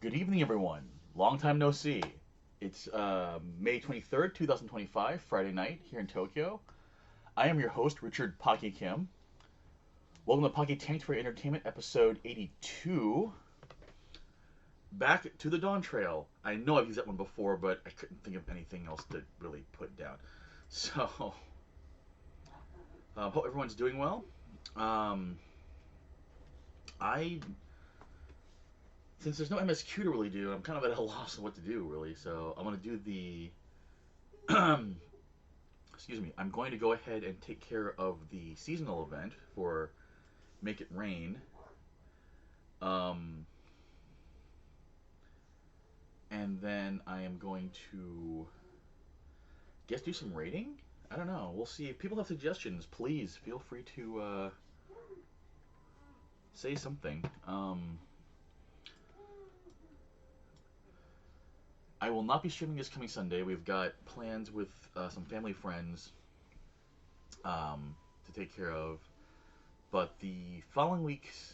Good evening, everyone. Long time no see. It's May 23rd, 2025, Friday night here in Tokyo. I am your host, Richard Pocky Kim. Welcome to Pocky Tank for Entertainment, episode 82. Back to the Dawntrail. I know I've used that one before, but I couldn't think of anything else to really put down. So, hope everyone's doing well. Um, I Since there's no MSQ to really do, I'm kind of at a loss of what to do, really. So I'm gonna do the excuse me, I'm going to go ahead and take care of the seasonal event for Make It Rain. Um, and then I am going to guess do some rating. I don't know. We'll see. If people have suggestions, please feel free to say something. I will not be streaming this coming Sunday. We've got plans with some family friends to take care of. But the following weeks,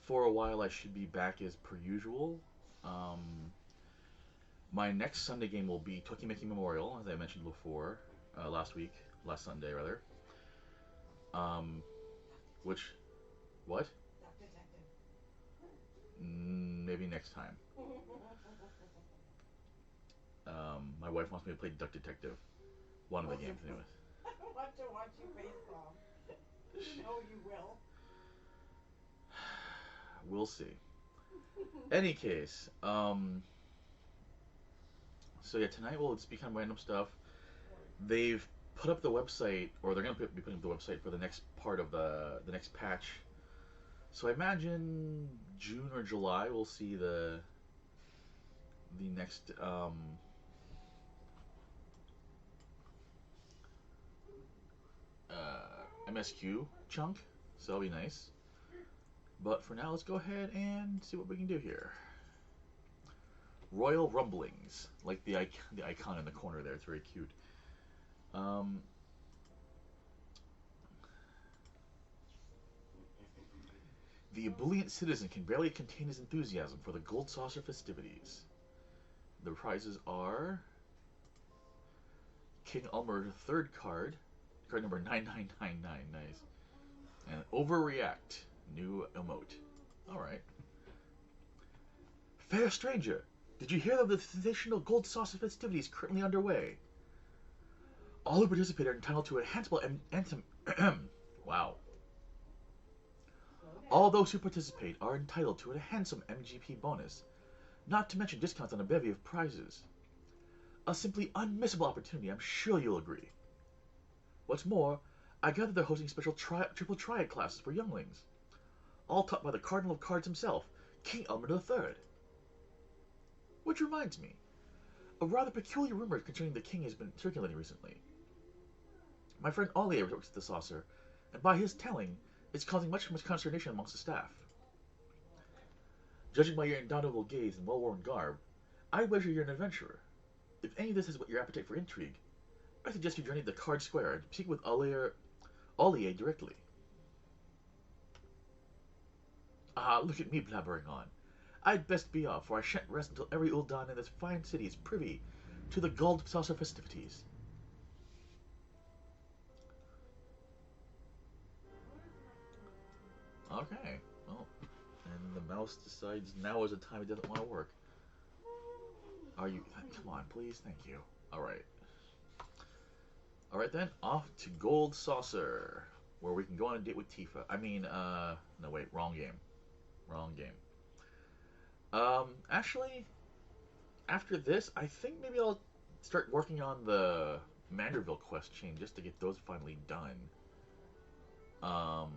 for a while, I should be back as per usual. Um, my next Sunday game will be Tokimeki Memorial, as I mentioned before, last Sunday rather. Um, which, what? Maybe next time. My wife wants me to play Duck Detective, one of the games, anyways. I want to watch you face palm. You know you will. We'll see. Any case, so yeah, tonight will just be kind of random stuff. They've put up the website, or they're be putting up the website for the next part of the next patch. So I imagine June or July we'll see the next MSQ chunk. So that'll be nice. But for now, let's go ahead and see what we can do here. Royal Rumblings, like the icon in the corner there. It's very cute. Um, the ebullient citizen can barely contain his enthusiasm for the Gold Saucer festivities. The prizes are King Elmer third card number 9999, nice, and Overreact, new emote. All right. Fair stranger, did you hear of the sensational Gold Saucer festivities currently underway? All who participate are entitled to a handsome anthem. Wow. Slow All down. those who participate are entitled to a handsome MGP bonus, not to mention discounts on a bevy of prizes. A simply unmissable opportunity, I'm sure you'll agree. What's more, I gather they're hosting special triple triad classes for younglings, all taught by the Cardinal of Cards himself, King Elmer III. Which reminds me, a rather peculiar rumor concerning the king has been circulating recently. My friend Ollie works at the saucer, and by his telling, it's causing much consternation amongst the staff. Judging by your indomitable gaze and well-worn garb, I wager you're an adventurer. If any of this is what your appetite for intrigue, I suggest you journey to the Card Square and speak with Ollie directly. Ah, look at me blabbering on. I'd best be off, for I shan't rest until every Ul'dan in this fine city is privy to the Gold Saucer festivities. Okay, well, and the mouse decides now is the time it doesn't want to work. Are you? Come on, please, thank you. Alright. Alright then, off to Gold Saucer, where we can go on a date with Tifa. No wait, wrong game. Wrong game. Actually, after this, I think maybe I'll start working on the Manderville quest chain just to get those finally done. Um,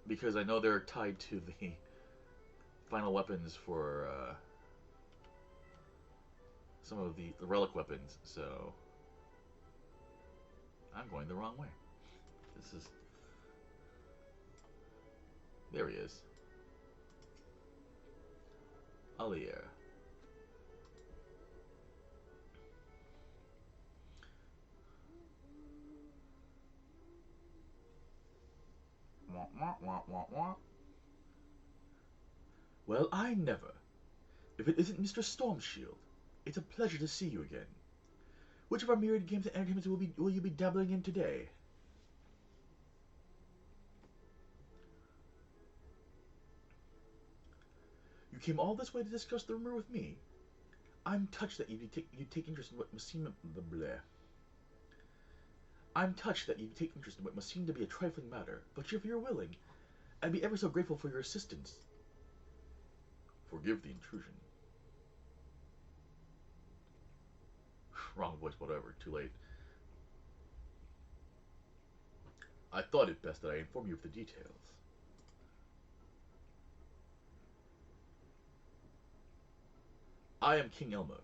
because I know they're tied to the final weapons for some of the relic weapons, so I'm going the wrong way. This is There he is. Alier. Wah, wah, wah, wah, wah. Well, I never. If it isn't Mr. Stormshield, it's a pleasure to see you again. Which of our myriad games and entertainments will you be dabbling in today? You came all this way to discuss the rumor with me. I'm touched that you take interest in what must seem I'm touched that you take interest in what must seem to be a trifling matter, but if you're willing, I'd be ever so grateful for your assistance. Forgive the intrusion. Wrong voice, whatever, too late. I thought it best that I inform you of the details. I am King Elmo,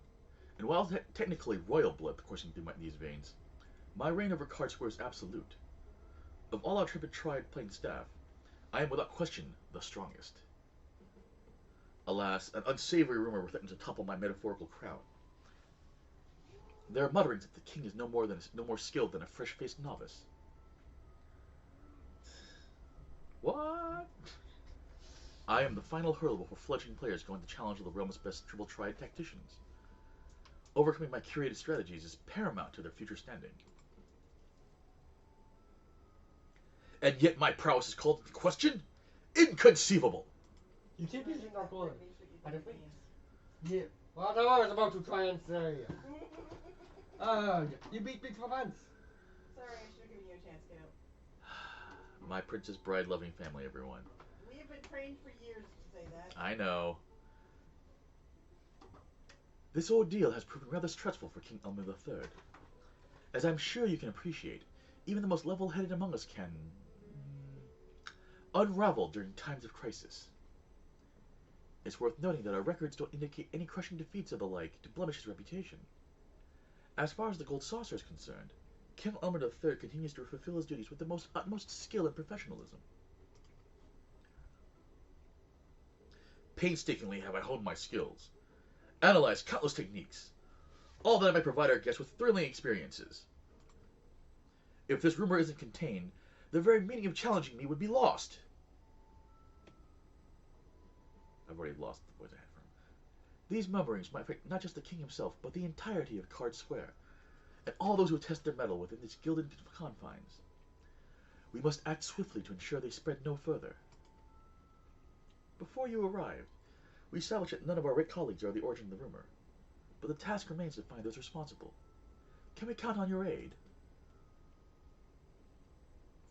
and while technically royal blood coursing through these veins, my reign over Card Square is absolute. Of all our tried playing staff, I am without question the strongest. Alas, an unsavory rumor threatens to topple my metaphorical crown. There are mutterings that the king is no more skilled than a fresh-faced novice. What? I am the final hurdle before fledgling players going to challenge the realm's best triple-tried tacticians. Overcoming my curated strategies is paramount to their future standing. And yet my prowess is called into question? Inconceivable! You keep using our blood. I don't think. Yeah. Well, no, I was about to try and say. You beat me for once. Sorry, I should have given you a chance, kiddo. My Princess Bride loving family, everyone. We have been trained for years to say that. I know. This ordeal has proven rather stressful for King Elmo III. As I'm sure you can appreciate, even the most level-headed among us can unravel during times of crisis. It's worth noting that our records don't indicate any crushing defeats or the like to blemish his reputation. As far as the Gold Saucer is concerned, King Elmo III continues to fulfill his duties with the utmost skill and professionalism. Painstakingly have I honed my skills, analyzed countless techniques, all that I might provide our guests with thrilling experiences. If this rumor isn't contained, the very meaning of challenging me would be lost. I've already lost the voice I had from him. These murmurings might affect not just the king himself, but the entirety of Card Square, and all those who test their mettle within its gilded confines. We must act swiftly to ensure they spread no further. Before you arrived, we established that none of our colleagues are the origin of the rumor, but the task remains to find those responsible. Can we count on your aid?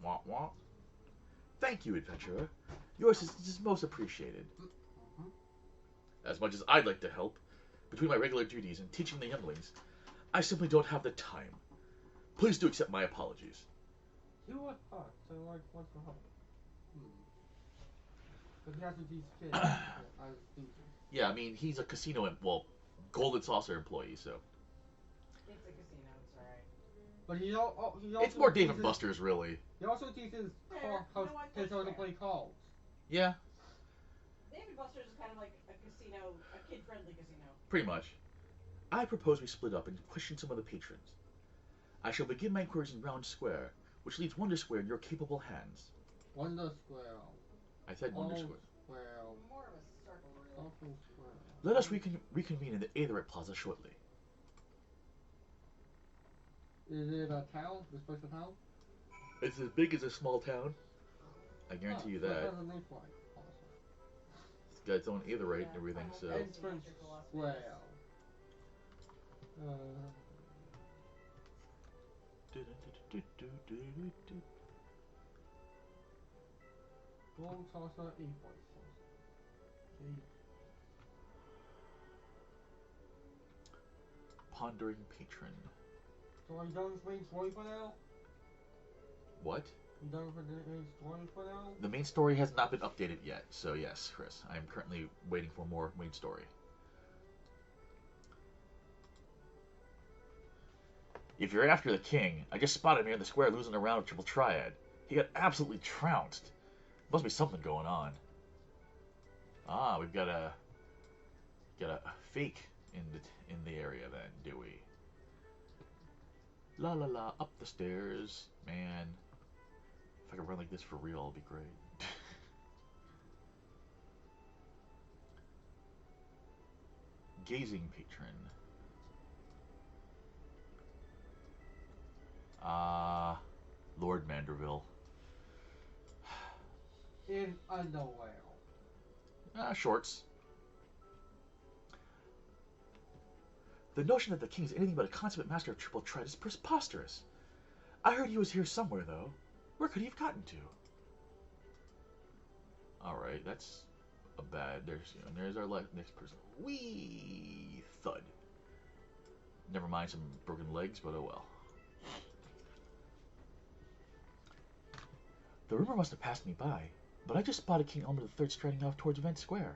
Wah wah. Thank you, adventurer. Yours is most appreciated. As much as I'd like to help, between my regular duties and teaching the younglings, I simply don't have the time. Please do accept my apologies. You what part? So like, what's the help? But he has to teach kids as teachers. Yeah, I mean, he's a casino Golden Saucer employee, so. It's a casino, it's alright. But he also It's more Dave and Buster's, really. He also teaches kids how to play cards. Yeah. Dave and Buster's is kind of like a casino, a kid-friendly casino. Pretty much. I propose we split up and question some of the patrons. I shall begin my inquiries in Round Square, which leaves Wonder Square in your capable hands. Wonder Square. I said Wonder Square. More of a circle, really. Let us reconvene in the Aetherite Plaza shortly. Is it a town? This place a town? It's as big as a small town. I guarantee you that. What does it look like? It's got its own Aetherite and everything, so. Entrance Square. Gold Saucer 8 points. Pondering Patron. So are you done with the main story for now? What? You done with the main story for now? The main story has not been updated yet, so yes, Chris. I am currently waiting for more main story. If you're after the king, I just spotted him here in the square losing a round of Triple Triad. He got absolutely trounced. Must be something going on. Ah, we've got a fake in the area then, do we? La la la, up the stairs, man. If I could run like this for real, it'd be great. Gazing patron. Ah, Lord Manderville. In underwear. Shorts. The notion that the king is anything but a consummate master of triple threat is preposterous. I heard he was here somewhere, though. Where could he have gotten to? Alright, that's a bad... There's our next person. Whee! Thud. Never mind some broken legs, but oh well. The rumor must have passed me by, but I just spotted King Elmer III striding off towards Vent Square.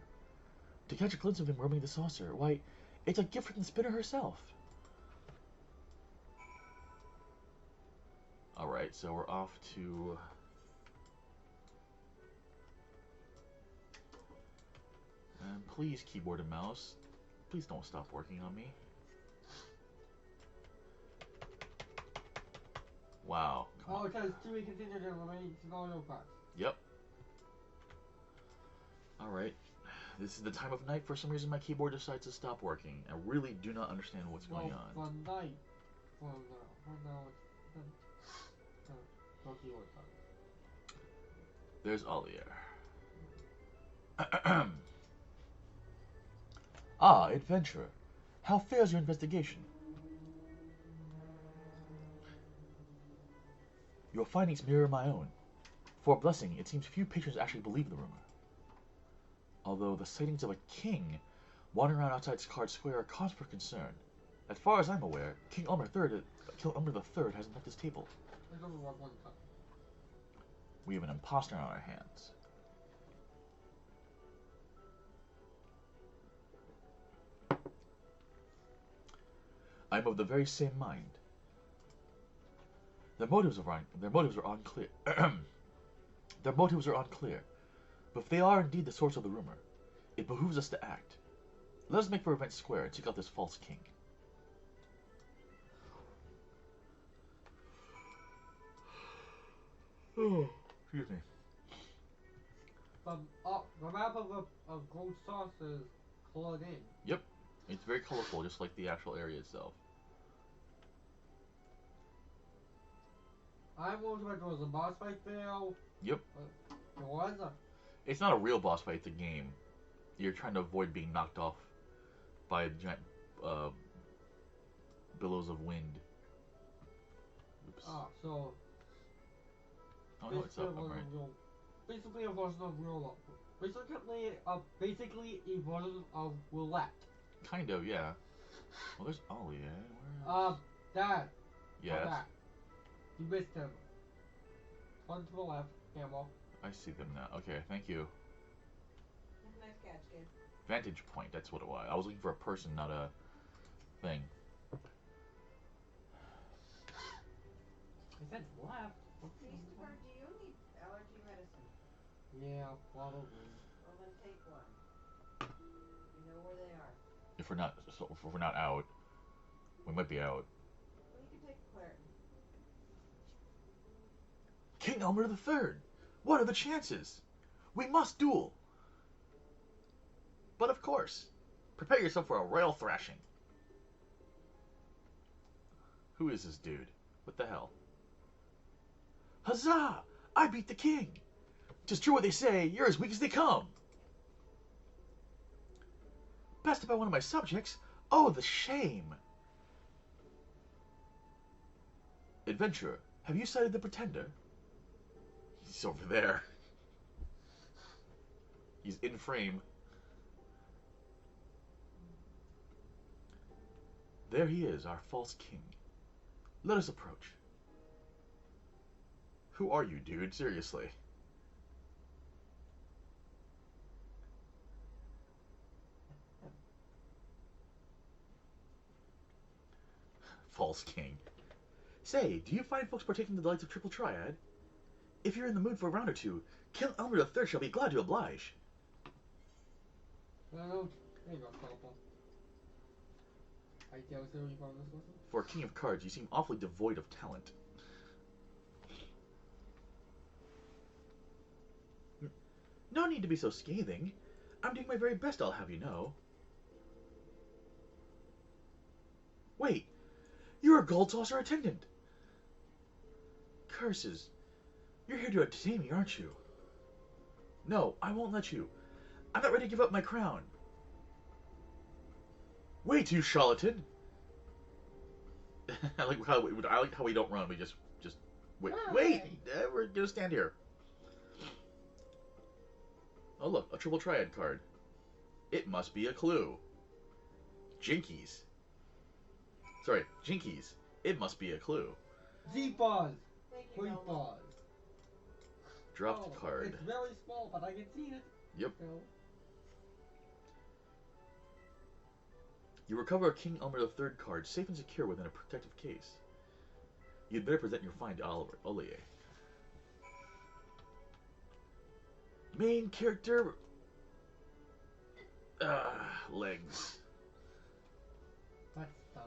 To catch a glimpse of him roaming the saucer, why, it's a gift from the spinner herself. Alright, so we're off to... And please, keyboard and mouse, please don't stop working on me. Wow. Oh, it says to be continued and remaining scenario packs. Yep. Alright. This is the time of night. For some reason, my keyboard decides to stop working. I really do not understand what's going on. For night. For now, no keyboard time. There's Ollier. Ah, adventurer. How fares your investigation? Your findings mirror my own. For a blessing, it seems few patrons actually believe the rumor. Although the sightings of a king wandering around outside Card Square are cause for concern. As far as I'm aware, King Elmer III hasn't left his table. We have an imposter on our hands. I'm of the very same mind. Their motives are unclear. Their motives are unclear. But if they are indeed the source of the rumor, it behooves us to act. Let us make for Event Square and seek out this false king. Oh, excuse me. The map of Gold Sauce is colored in. Yep. It's very colorful, just like the actual area itself. I'm wondering if there was a boss fight there. Yep. There was a... It's not a real boss fight, it's a game. You're trying to avoid being knocked off by giant billows of wind. Oops. Ah, so... Oh no, it's up, right. Basically a version of real... Basically a version of roulette. Kind of, yeah. Well, there's Ollie, eh? Dad. Yes? That. You missed him. One to the left, camel. I see them now. Okay, thank you. Nice catch, kid. Vantage point, that's what it was. I was looking for a person, not a thing. I said left. Christopher, do you need allergy medicine? Yeah, probably. Well, then take one. You know where they are. If we're not out, we might be out. Well, you can take Claritin. King Elmer III! What are the chances? We must duel! But of course, prepare yourself for a royal thrashing. Who is this dude? What the hell? Huzzah! I beat the king! 'Tis true what they say, you're as weak as they come! Bested by one of my subjects? Oh, the shame! Adventurer, have you sighted the pretender? He's over there. He's in frame. There he is, our false king. Let us approach. Who are you, dude? Seriously. False king. Say, do you find folks partaking in the delights of Triple Triad? If you're in the mood for a round or two, King Elmer III shall be glad to oblige. Well, there you go, Purple. Where you found this one? For a king of cards, you seem awfully devoid of talent. No need to be so scathing. I'm doing my very best, I'll have you know. Wait, you're a gold saucer attendant. Curses. You're here to entertain me, aren't you? No, I won't let you. I'm not ready to give up my crown. Wait, you charlatan. I like how we don't run. We just wait. Wait, we're gonna stand here. Oh look, a triple triad card. It must be a clue. Jinkies. Sorry, Jinkies. It must be a clue. Z-Buzz. Thank you, Quick Velma. Buzz. Dropped card. It's very small, but I can see it. Yep. So. You recover a King Elmer III card, safe and secure within a protective case. You'd better present your find to Olier. Main character... legs. That's dumb.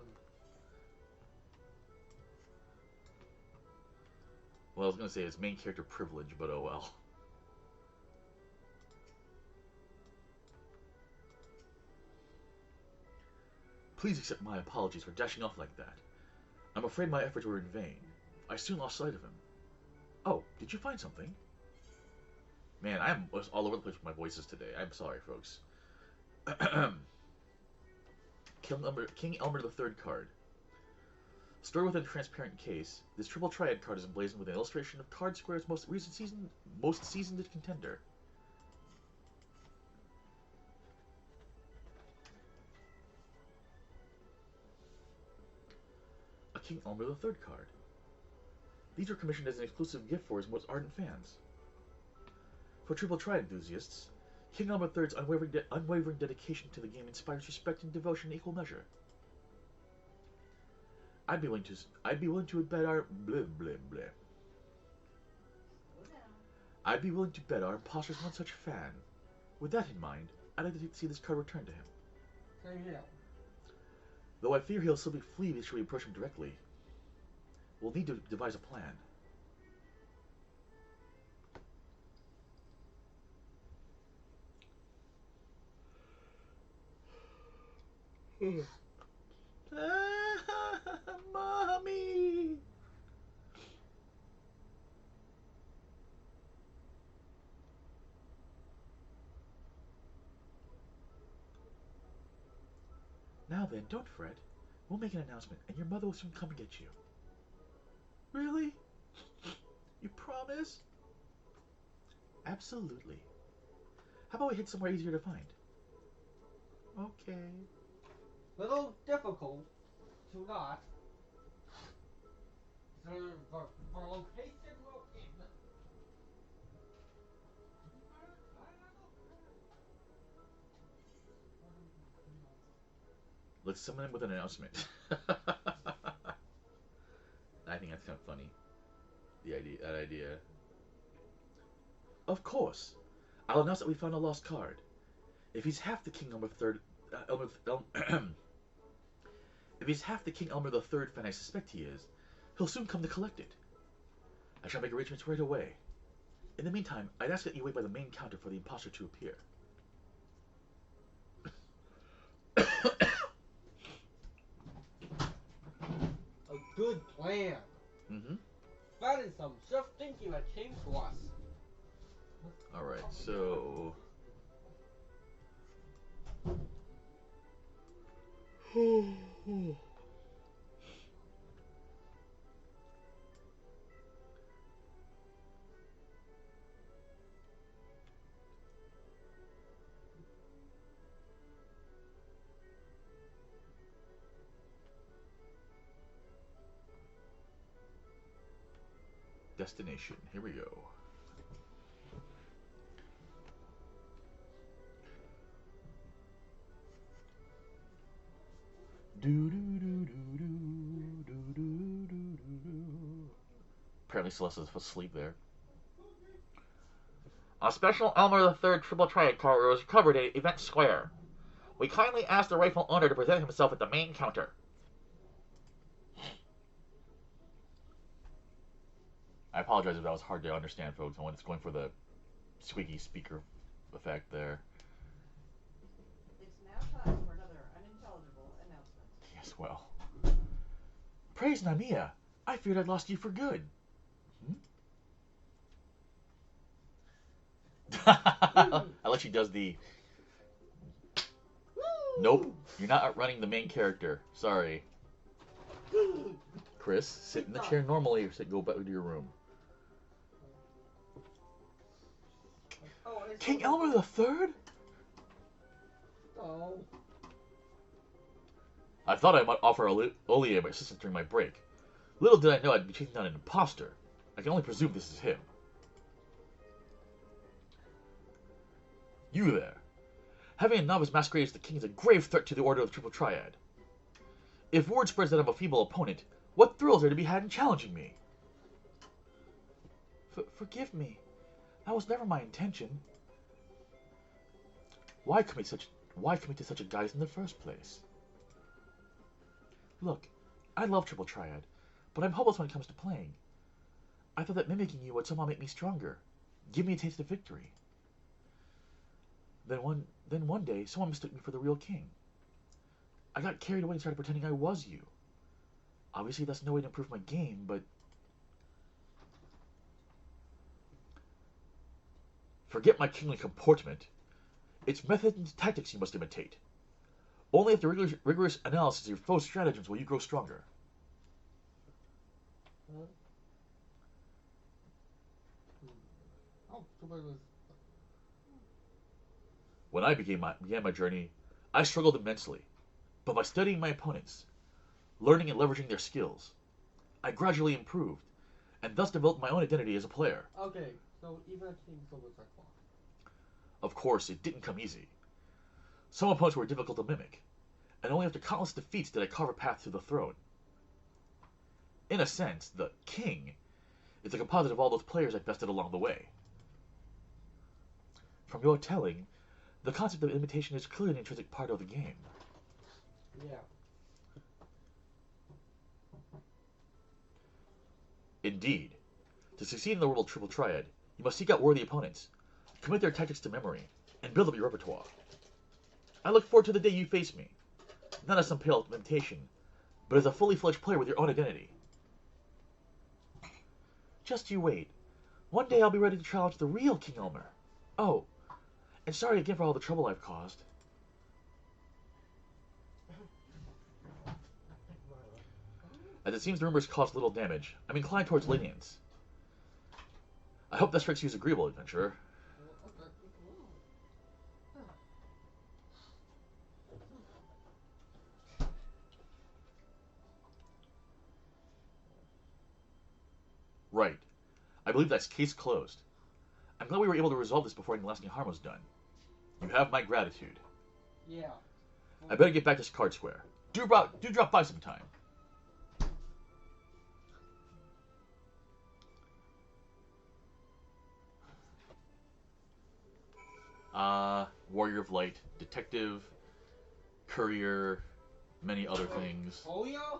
Well, I was gonna say it's main character privilege, but oh well. Please accept my apologies for dashing off like that. I'm afraid my efforts were in vain. I soon lost sight of him. Oh, did you find something? Man, I'm all over the place with my voices today. I'm sorry, folks. King Elmer III card. Stored within a transparent case, this triple triad card is emblazoned with an illustration of Card Square's most seasoned contender. A King Elmer III card. These were commissioned as an exclusive gift for his most ardent fans. For triple triad enthusiasts, King Elmer III's unwavering dedication to the game inspires respect and devotion in equal measure. I'd be willing to bet our blah blah blah. Slow down. I'd be willing to bet our imposter's one such fan. With that in mind, I'd like to see this card returned to him. Same here. Though I fear he'll still flee should we approach him directly. We'll need to devise a plan. Mommy! Now then, don't fret. We'll make an announcement, and your mother will soon come and get you. Really? You promise? Absolutely. How about we hit somewhere easier to find? Okay. Little difficult to not. For location looking. Let's summon him with an announcement. I think that's kind of funny. That idea. Of course. I'll announce that we found a lost card. If he's half the King Elmer III, if he's half the King Elmer III fan I suspect he is, he'll soon come to collect it. I shall make arrangements right away. In the meantime, I'd ask that you wait by the main counter for the imposter to appear. A good plan. Mm-hmm. That is some self-thinking that came to us. Alright, so... Destination. Here we go. Apparently Celeste's asleep there. A special Elmer III triple triad card was recovered at Event Square. We kindly ask the rightful owner to present himself at the main counter. I apologize if that was hard to understand, folks. I was going for the squeaky speaker effect there. It's now time for another unintelligible announcement. Yes, well. Praise Namiya. I feared I'd lost you for good. I like she does the... Nope, you're not outrunning the main character. Sorry. Chris, sit in the chair normally or go back to your room. King Elmer III? Oh. I thought I might offer Olie my assistance during my break. Little did I know I'd be chasing down an imposter. I can only presume this is him. You there. Having a novice masquerade as the king is a grave threat to the Order of the Triple Triad. If word spreads that I'm a feeble opponent, what thrills are to be had in challenging me? Forgive me. That was never my intention. Why commit to such a guise in the first place? Look, I love Triple Triad, but I'm hopeless when it comes to playing. I thought that mimicking you would somehow make me stronger, give me a taste of victory. Then one day, someone mistook me for the real king. I got carried away and started pretending I was you. Obviously, that's no way to improve my game, but... Forget my kingly comportment. It's methods and tactics you must imitate. Only after rigorous analysis of your foe's stratagems will you grow stronger. When I began my journey, I struggled immensely. But by studying my opponents, learning and leveraging their skills, I gradually improved, and thus developed my own identity as a player. Okay, so even a king still looks like fun. Of course, it didn't come easy. Some opponents were difficult to mimic, and only after countless defeats did I carve a path to the throne. In a sense, the king is a composite of all those players I bested along the way. From your telling, the concept of imitation is clearly an intrinsic part of the game. Yeah. Indeed. To succeed in the world of Triple Triad, you must seek out worthy opponents, commit their tactics to memory, and build up your repertoire. I look forward to the day you face me, not as some pale imitation, but as a fully fledged player with your own identity. Just you wait. One day I'll be ready to challenge the real King Elmer. Oh, and sorry again for all the trouble I've caused. As it seems the rumors caused little damage, I'm inclined towards lenience. I hope that strikes you as agreeable, adventurer. Right. I believe that's case closed. I'm glad we were able to resolve this before any lasting harm was done. You have my gratitude. Yeah. I better get back to Card Square. Do drop by sometime. Warrior of Light, Detective, Courier, many other things. Oh yeah?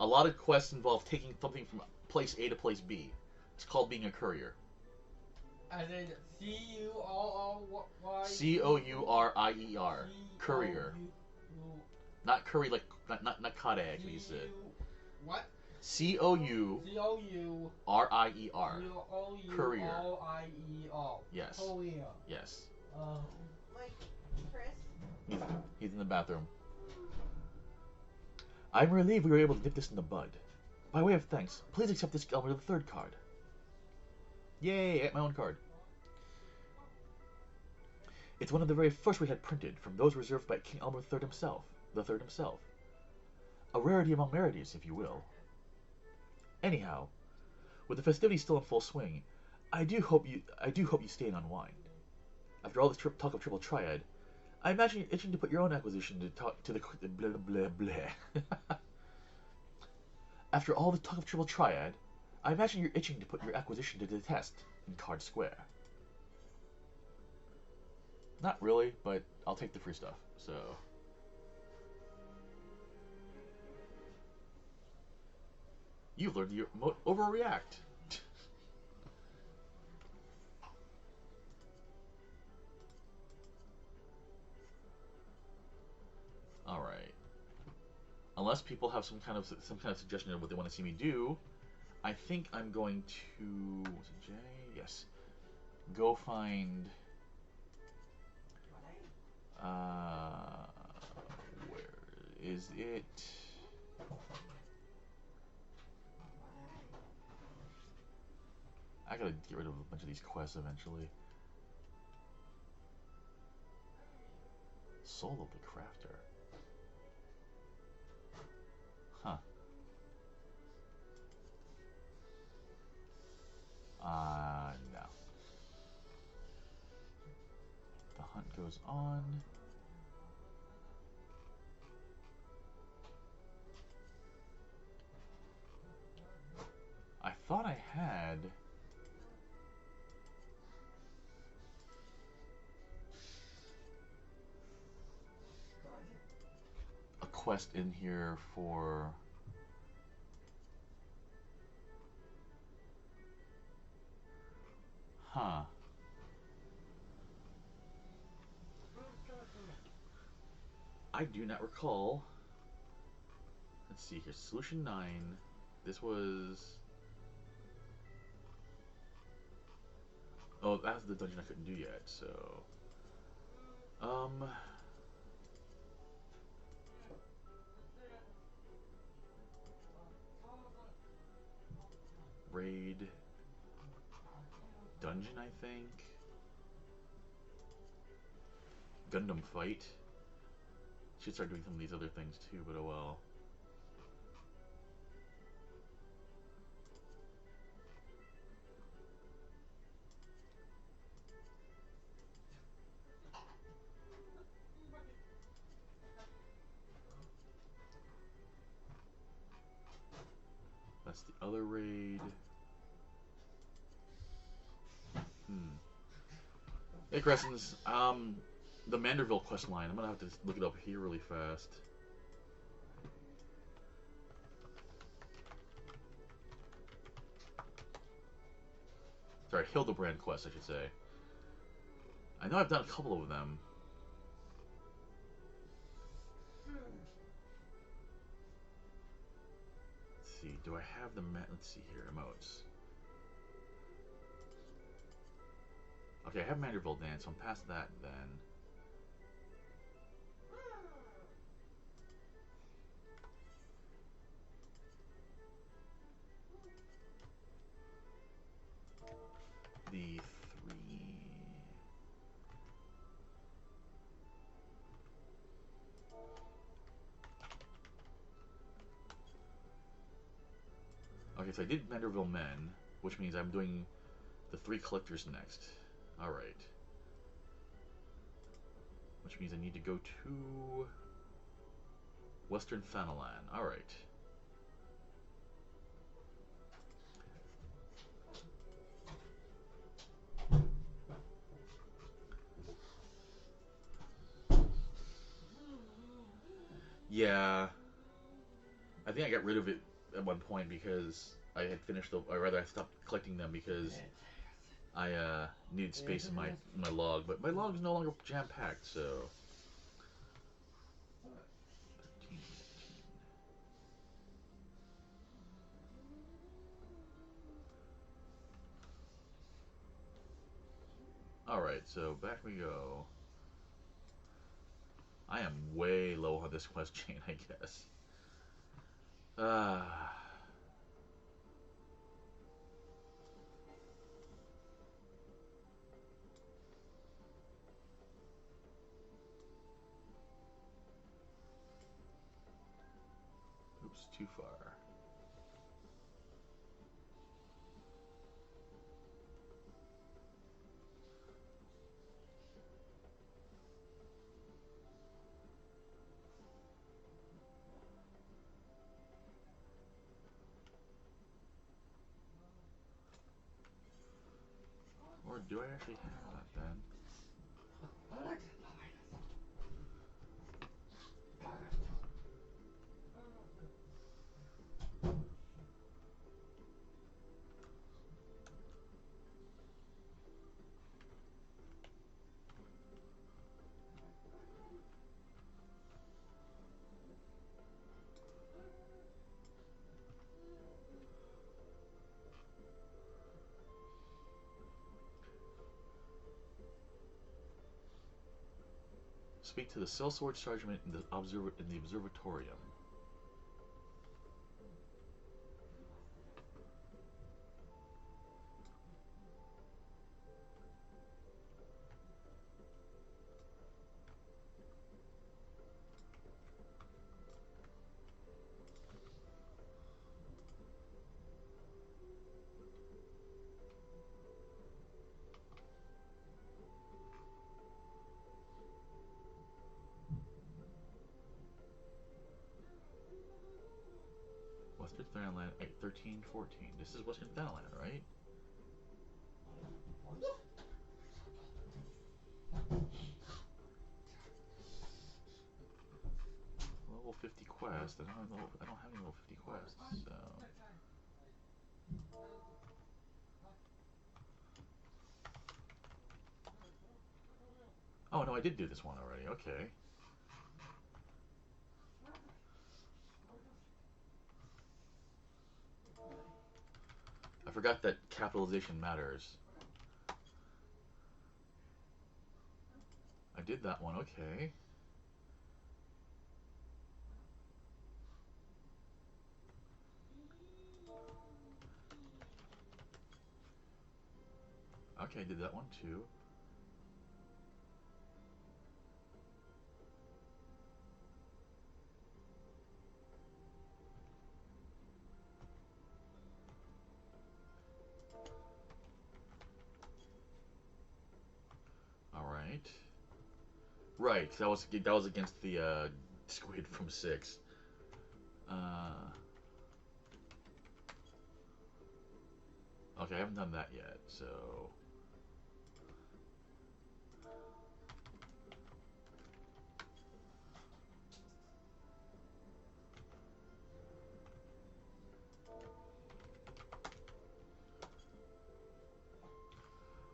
A lot of quests involve taking something from place A to place B. It's called being a courier. As in C-U-R-R-Y? C-O-U-R-I-E-R. Courier. Not curry like, not kare, please. What? C-O-U-R-I-E-R. Courier. C-O-U-R-I-E-R. Yes. Courier. Yes. Like, Chris? He's in the bathroom. I'm relieved we were able to nip this in the bud. By way of thanks, please accept this Elmer III card. Yay, I got my own card. It's one of the very first we had printed, from those reserved by King Elmer III himself, the Third himself. A rarity among rarities, if you will. Anyhow, with the festivities still in full swing, I do hope you stay and unwind. After all this talk of Triple Triad, I imagine you're itching to put your own acquisition to the blah blah blah. After all the talk of Triple Triad, I imagine you're itching to put your acquisition to the test in Card Square. Not really, but I'll take the free stuff, so... You've learned to overreact. Alright. unless people have some kind of suggestion of what they want to see me do, I think I'm going to, was it J? Yes. Go find where is it? I gotta get rid of a bunch of these quests eventually. Soul of the Crafter. Huh. No. The hunt goes on. I thought I had a quest in here for I do not recall. Let's see here. Solution 9. This was... Oh, that's the dungeon I couldn't do yet, so... Raid... Dungeon, I think? Gundam Fight. Should start doing some of these other things too, but oh well. That's the other raid. Hey, Cressens, the Manderville quest line. I'm gonna have to look it up here really fast. Sorry, Hildebrand quest, I should say. I know I've done a couple of them. Let's see, do I have the let's see here, emotes. Okay, I have Manderville Dance, so I'm past that then. The 3... Okay, so I did Manderville Men, which means I'm doing the 3 collectors next. Alright. Which means I need to go to Western Thanalan. Alright. Yeah. I think I got rid of it at one point because I had finished the, or rather I stopped collecting them because I needed space in my log, but my log is no longer jam-packed, so... 13, 15. Alright, so back we go. I am way low on this quest chain, I guess. Oops, too far. Or do I actually have that then? Speak to the sellsword sergeant in the observatorium. Western Thailand, 1314. This is Western Thailand, right? Level 50 quest. I don't have any level 50 quests, so. Oh no, I did do this one already. Okay. I forgot that capitalization matters. I did that one. Okay. Okay, I did that one too. All right. Right, that was against the squid from 6. Okay, I haven't done that yet, so.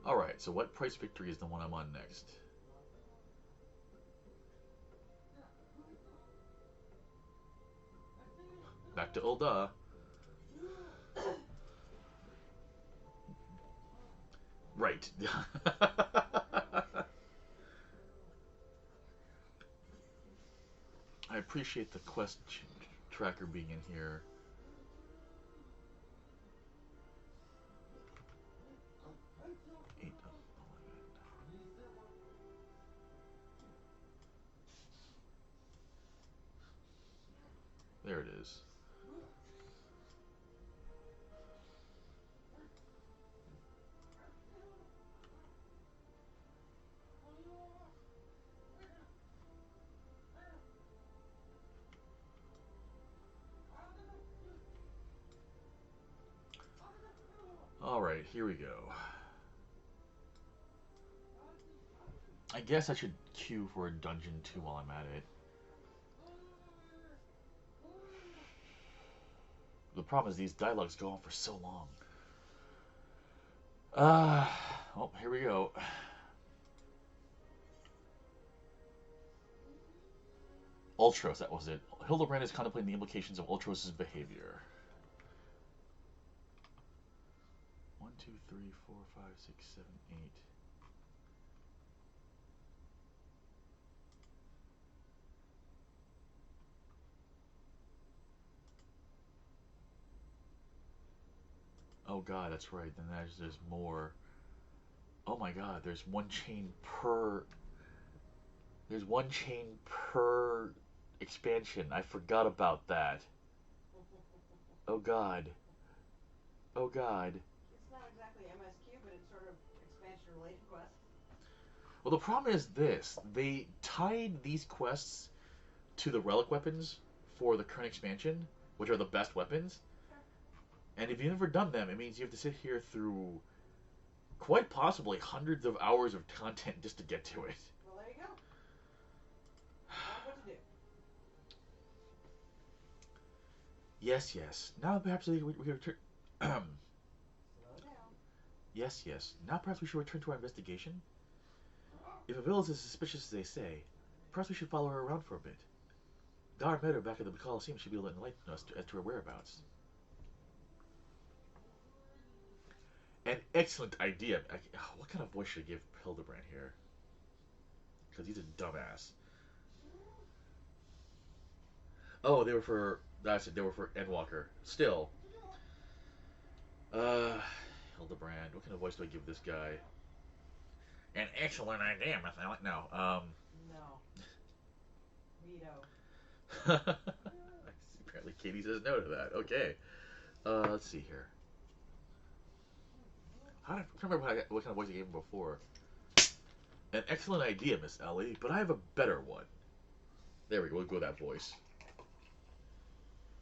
All right, so what price victory is the one I'm on next? Back to Ulda. Right. I appreciate the quest tracker being in here. There it is. Alright, here we go. I guess I should queue for a dungeon 2 while I'm at it. The problem is these dialogues go on for so long. Oh, here we go. Ultros, that was it. Hildebrand is contemplating the implications of Ultros' behavior. 1, 2, 3, 4, 5, 6, 7, 8. Oh god, that's right. Then there's more. Oh my god, there's one chain per. There's one chain per expansion. I forgot about that. Oh god. Oh god. It's not exactly MSQ, but it's sort of expansion-related quest. Well, the problem is this. They tied these quests to the relic weapons for the current expansion, which are the best weapons. Sure. And if you've never done them, it means you have to sit here through quite possibly hundreds of hours of content just to get to it. Well, there you go. Now what to do? Yes, yes. Now perhaps we return. Slow down. Yes, yes. Now perhaps we should return to our investigation. If a village is as suspicious as they say, perhaps we should follow her around for a bit. Gar met her back at the Colosseum should be able to enlighten us as to her whereabouts. An excellent idea. What kind of voice should I give Hildebrand here? Because he's a dumbass. Oh, they were for. That's it. They were for Endwalker. Still. Uh, Hildebrand. What kind of voice do I give this guy? An excellent idea, Miss Alec. No. No. Veto. Apparently, Katie says no to that. Okay. Let's see here. I don't remember what kind of voice I gave him before. An excellent idea, Miss Ellie, but I have a better one. There we go. We'll go with that voice.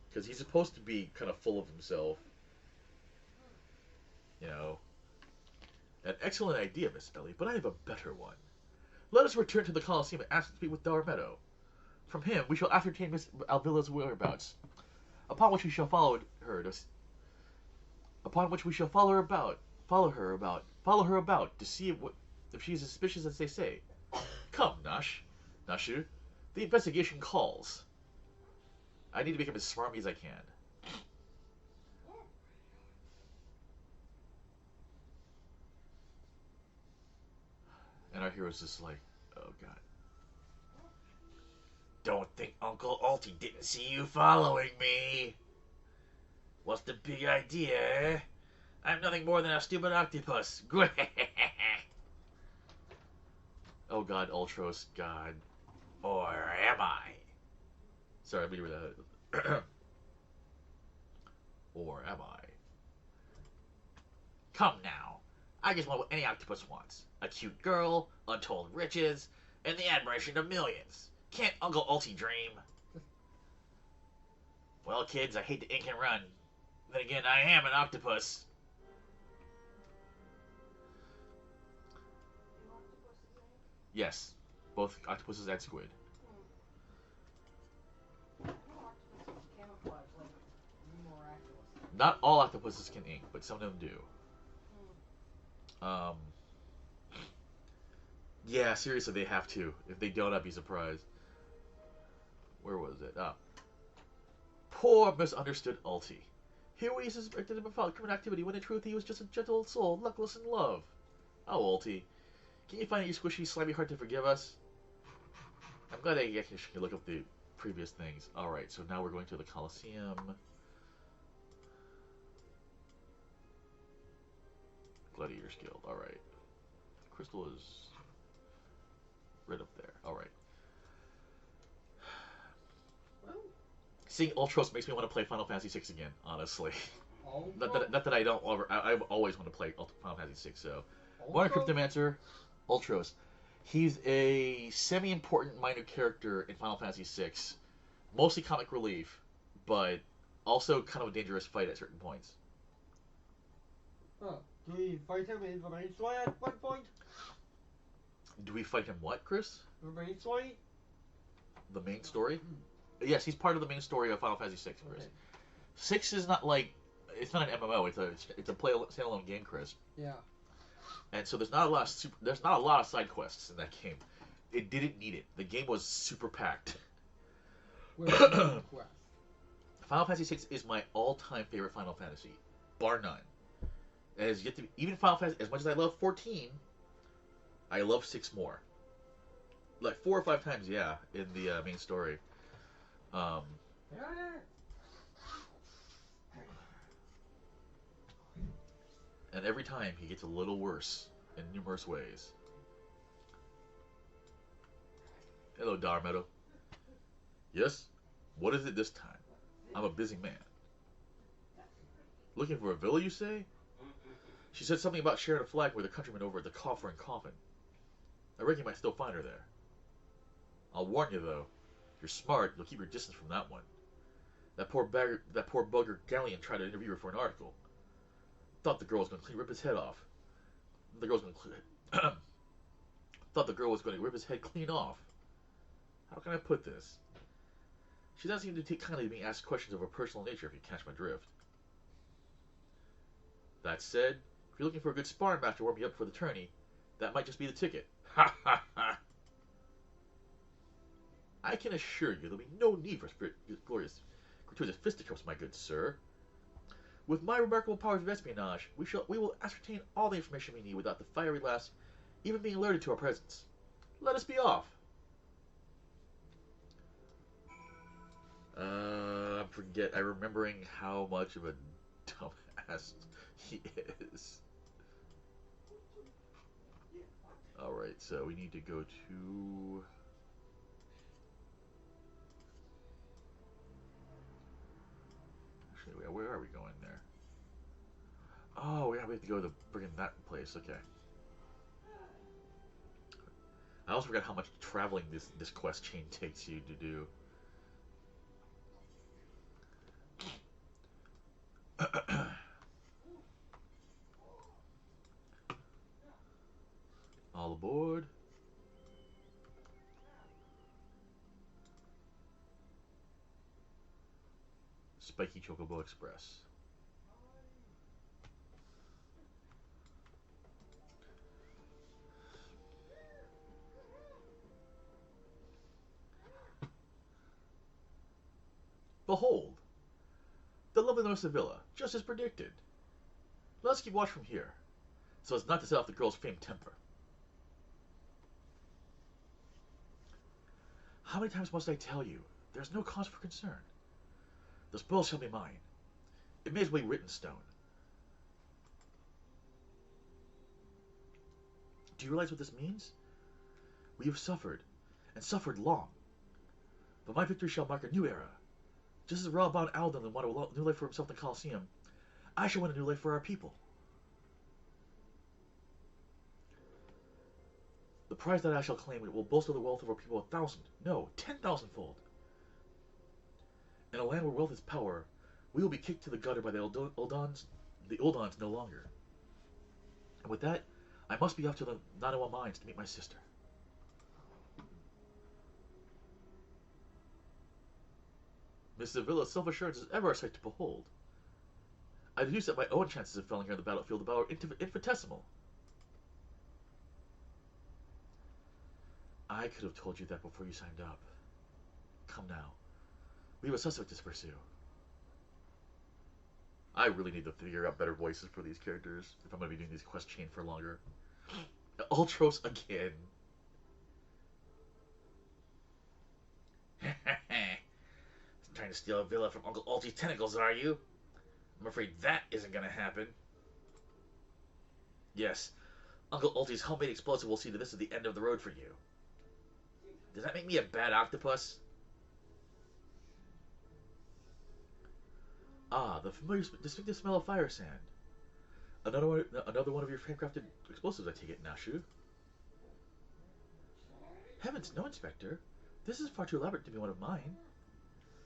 Because he's supposed to be kind of full of himself. You know. An excellent idea, Miss Ellie, but I have a better one. Let us return to the Colosseum and ask to speak with Darmeadow. From him, we shall ascertain Miss Alvilla's whereabouts, upon which we shall follow her. Upon which we shall follow her about to see if she is as suspicious as they say. Come, Nashu, the investigation calls. I need to become as smarmy as I can. And our hero's just like, oh god. Don't think Uncle Alty didn't see you following me. What's the big idea, eh? I'm nothing more than a stupid octopus. Oh god, Ultros, god. Or am I? Sorry, let me read that. Or am I? Come now. I just want what any octopus wants. A cute girl, untold riches, and the admiration of millions. Can't Uncle Alty dream? Well, kids, I hate to ink and run. Then again, I am an octopus. Do octopuses ink? Yes, both octopuses and squid. I know octopuses camouflage, like, miraculously. Not all octopuses can ink, but some of them do. Yeah, seriously, they have to. If they don't, I'd be surprised. Where was it? Ah. Poor misunderstood Alty. Here we suspected him of foul criminal activity when in truth he was just a gentle old soul, luckless in love. Oh, Alty. Can you find your squishy, slimy heart to forgive us? I'm glad I actually look up the previous things. Alright, so now we're going to the Colosseum. Gladiator's Guild, alright. Crystal is right up there. Alright. Seeing Ultros makes me want to play Final Fantasy VI again, honestly. Not that I don't I always want to play Final Fantasy VI, so. Modern Cryptomancer, Ultros. He's a semi-important minor character in Final Fantasy VI. Mostly comic relief, but also kind of a dangerous fight at certain points. Huh. Do we fight him in the main story at one point? Do we fight him what, Chris? The main story? The main story? Yes, he's part of the main story of Final Fantasy VI, Chris. Okay. 6 is not like... It's not an MMO, it's a standalone game, Chris. Yeah. And so there's not a lot of side quests in that game. It didn't need it. The game was super packed. Final Fantasy VI is my all-time favorite Final Fantasy, bar none. It has yet to be, even Final Fantasy, as much as I love 14, I love 6 more. Like 4 or 5 times, yeah, in the main story. And every time he gets a little worse in numerous ways. Hello, Darmeadow. Yes? What is it this time? I'm a busy man. Looking for a villa, you say? She said something about sharing a flag with her countrymen over at the Coffer and Coffin. I reckon you might still find her there. I'll warn you, though. If you're smart, you'll keep your distance from that one. That poor bugger Galleon tried to interview her for an article. Thought the girl was going to rip his head off. Thought the girl was going to rip his head clean off. How can I put this? She doesn't seem to take kindly to being asked questions of her personal nature, if you catch my drift. That said, if you're looking for a good sparring match to warm you up for the tourney, that might just be the ticket. Ha ha ha! I can assure you there'll be no need for gratuitous fisticuffs, my good sir. With my remarkable powers of espionage, we will ascertain all the information we need without the fiery lass even being alerted to our presence. Let us be off. I'm remembering how much of a dumbass he is. Alright, so we need to go to... Actually, where are we going there? Oh, yeah, we have to go to friggin' that place, okay. I also forgot how much traveling this quest chain takes you to do. All aboard. Spiky Chocobo Express. Behold, the lovely North Sevilla, just as predicted. Let's keep watch from here, so as not to set off the girl's famed temper. How many times must I tell you, there's no cause for concern. The spoil shall be mine. It may as well be written stone. Do you realize what this means? We have suffered, and suffered long. But my victory shall mark a new era. Just as Raoban Alden wanted a new life for himself in the Colosseum, I shall want a new life for our people. The prize that I shall claim will bolster the wealth of our people 1,000, no, 10,000-fold. In a land where wealth is power, we will be kicked to the gutter by the Uldans no longer. And with that, I must be off to the Nanawa mines to meet my sister. Miss Sevilla's self-assurance is ever a sight to behold. I deduce that my own chances of falling here on the battlefield are infinitesimal. I could have told you that before you signed up. Come now. We have a suspect to pursue. I really need to figure out better voices for these characters if I'm going to be doing these quest chain for longer. Ultros again. Trying to steal a villa from Uncle Alty's tentacles, are you? I'm afraid that isn't going to happen. Yes, Uncle Alty's homemade explosive will see that this is the end of the road for you. Does that make me a bad octopus? Ah, the familiar distinctive smell of fire sand. Another one of your handcrafted explosives, I take it, Nashu. Heavens, no, Inspector. This is far too elaborate to be one of mine.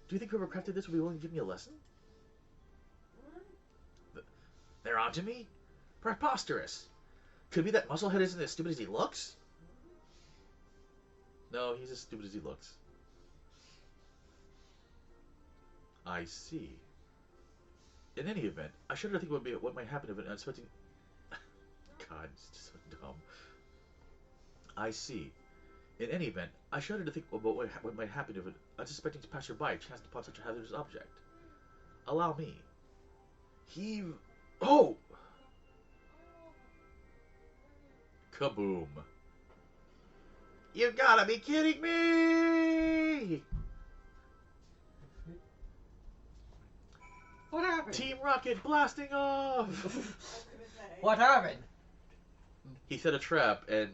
Do you think whoever crafted this would be willing to give me a lesson? They're onto me? Preposterous. Could it be that Musclehead isn't as stupid as he looks? No, he's as stupid as he looks. I see. In any event, I shudder to think what might happen if an unsuspecting... God, it's just so dumb. I see. In any event, I shudder to think about what might happen if an unsuspecting passerby chanced upon such a hazardous object. Allow me. Heave... Oh! Kaboom. You gotta be kidding me! What happened? Team Rocket blasting off! What happened? He set a trap, and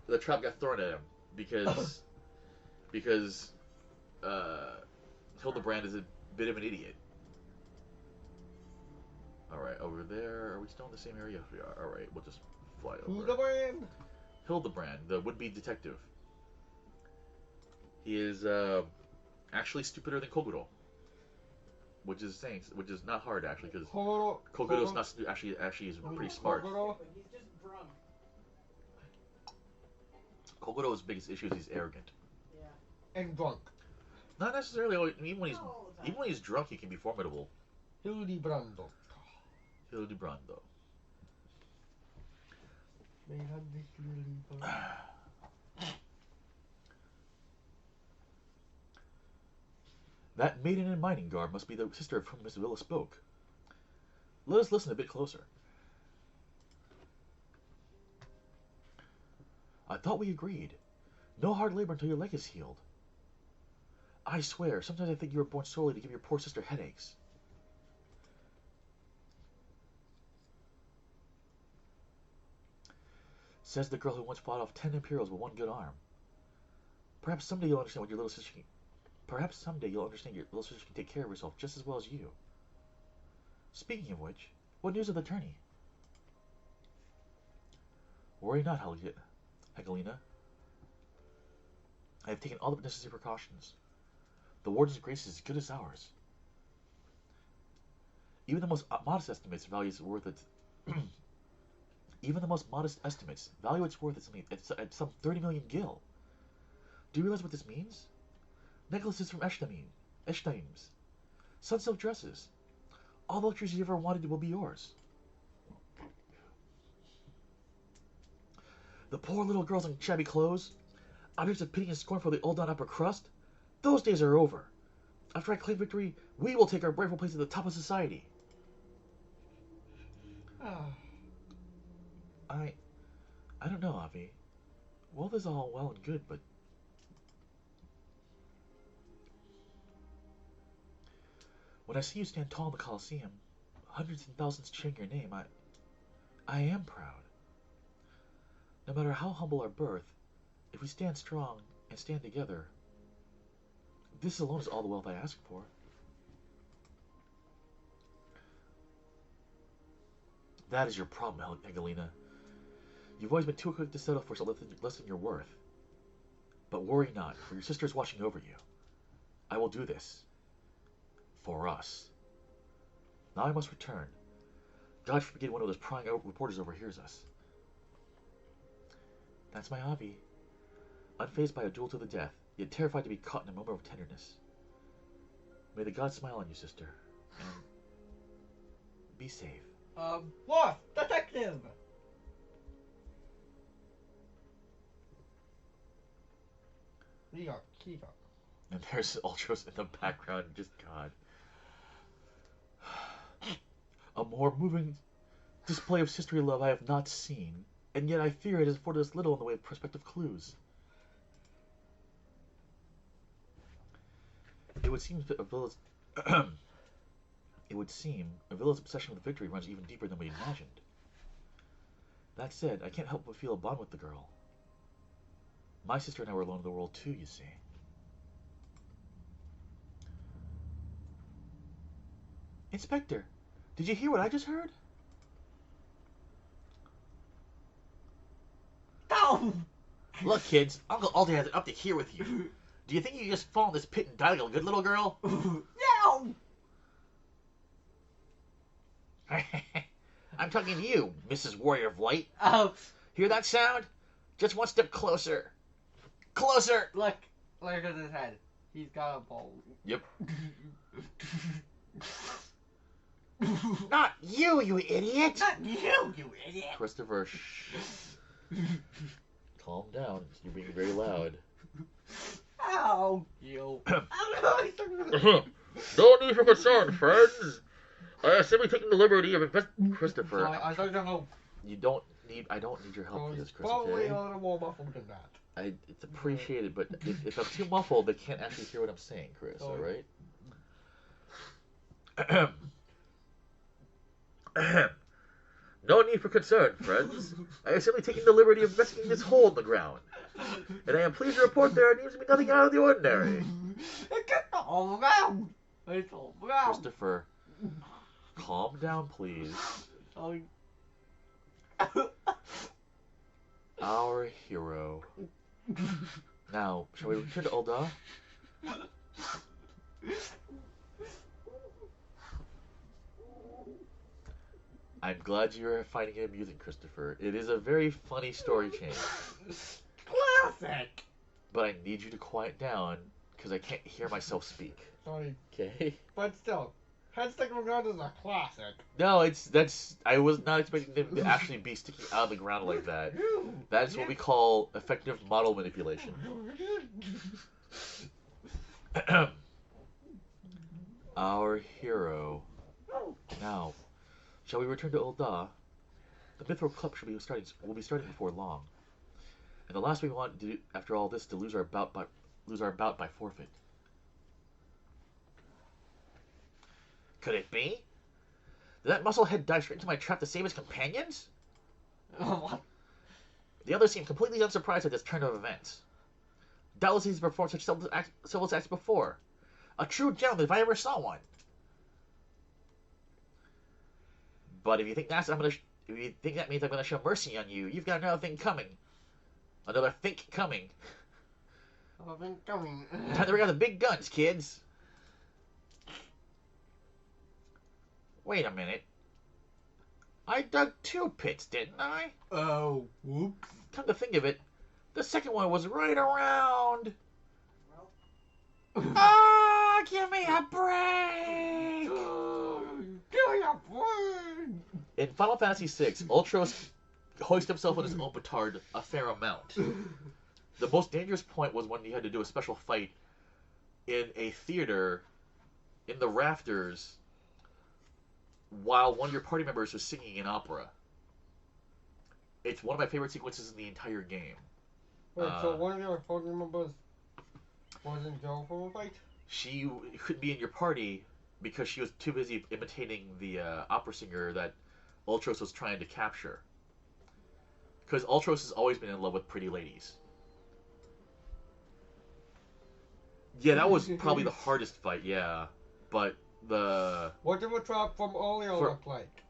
the trap got thrown at him because Hildebrand is a bit of an idiot. Alright, over there. Are we still in the same area? Yes, we are. Alright, we'll just fly over. Hildebrand! Hildebrand, the would-be detective. He is actually stupider than Kogoro. Which is not hard actually, because Kogoro's not actually is pretty smart. He's just drunk. Kogoro's biggest issue is he's arrogant. Yeah. And drunk. Not necessarily. Even when he's drunk, he can be formidable. Hildebrando. Hildebrando. That maiden in mining garb must be the sister of whom Miss Villa spoke. Let us listen a bit closer. I thought we agreed. No hard labor until your leg is healed. I swear, sometimes I think you were born solely to give your poor sister headaches. Says the girl who once fought off 10 Imperials with one good arm. Perhaps someday you'll understand what your little sister can... Perhaps someday you'll understand your little sister can take care of herself just as well as you. Speaking of which, what news of the tourney? Worry not, Helgelina. I have taken all the necessary precautions. The Warden's grace is as good as ours. Even the most modest estimates value its worth Even the most modest estimates value its worth at some 30 million gil. Do you realize what this means? Necklaces from Eshtaim's, sun-silk dresses. All the luxuries you ever wanted will be yours. The poor little girls in shabby clothes, objects of pity and scorn for the old down upper crust, those days are over. After I claim victory, we will take our rightful place at the top of society. I don't know, Avi. Wealth is all well and good, but... When I see you stand tall in the Colosseum, hundreds and thousands cheering your name, I am proud. No matter how humble our birth, if we stand strong and stand together, this alone is all the wealth I ask for. That is your problem, Helgelina. You've always been too quick to settle for less than your worth. But worry not, for your sister is watching over you. I will do this. For us. Now I must return. God forbid one of those prying reporters overhears us. That's my Avi. Unfazed by a duel to the death, yet terrified to be caught in a moment of tenderness. May the gods smile on you, sister. And be safe. What? Detective! Keita. And there's Ultros in the background, just God. A more moving display of sisterly love I have not seen, and yet I fear it has afforded us little in the way of prospective clues. It would seem Avila's obsession with victory runs even deeper than we imagined. That said, I can't help but feel a bond with the girl. My sister and I were alone in the world too, you see. Inspector, did you hear what I just heard? No! Look, kids, Uncle Aldi has it up to here with you. Do you think you can just fall in this pit and die like a good little girl? No! I'm talking to you, Mrs. Warrior of Light. Oh. Hear that sound? Just one step closer. Closer! Look at his head. He's got a bowl. Yep. Not you, you idiot! Not you, you idiot! Christopher, shh. Calm down. You're being very loud. Ow! You. No need for concern, friends. I am simply taking the liberty of Christopher. I don't know. I don't need your help for this, Chris. Probably Okay? a little more muffled than that. It's appreciated, but if I'm too muffled, they can't actually hear what I'm saying, Chris. All right. No need for concern, friends. I am simply taking the liberty of investigating this hole in the ground. And I am pleased to report there needs to be nothing out of the ordinary. It's all around. It's all around. Christopher, calm down, please. Sorry. Our hero. Now, shall we return to Ulda? I'm glad you're finding it amusing, Christopher. It is a very funny story change. Classic! But I need you to quiet down, because I can't hear myself speak. Sorry. Okay? But still, Headstick Regard is a classic. No, I was not expecting them to actually be sticking out of the ground like that. That's what we call effective model manipulation. Our hero. Now, shall we return to Ulda? The Mithril Club will be starting before long. And the last we want to do after all this is to lose our bout by forfeit. Could it be? Did that musclehead dive straight into my trap to save his companions? What? The others seemed completely unsurprised at this turn of events. Doubtless he's performed such selfless acts before. A true gentleman if I ever saw one. But if you think that means I'm gonna show mercy on you, you've got another thing coming. Another think coming. I've been coming. Time to bring out the big guns, kids. Wait a minute. I dug 2 pits, didn't I? Oh, whoops. Come to think of it, the second one was right around. Ah, give me a break! Give me a break! In Final Fantasy VI, Ultros hoisted himself on his own petard a fair amount. The most dangerous point was when he had to do a special fight in a theater in the rafters while one of your party members was singing an opera. It's one of my favorite sequences in the entire game. Wait, so one of your party members was in jail for a fight? She couldn't be in your party because she was too busy imitating the opera singer that Ultros was trying to capture. Because Ultros has always been in love with pretty ladies. Yeah, that was probably the hardest fight, yeah. But the... What did the trap from earlier look like?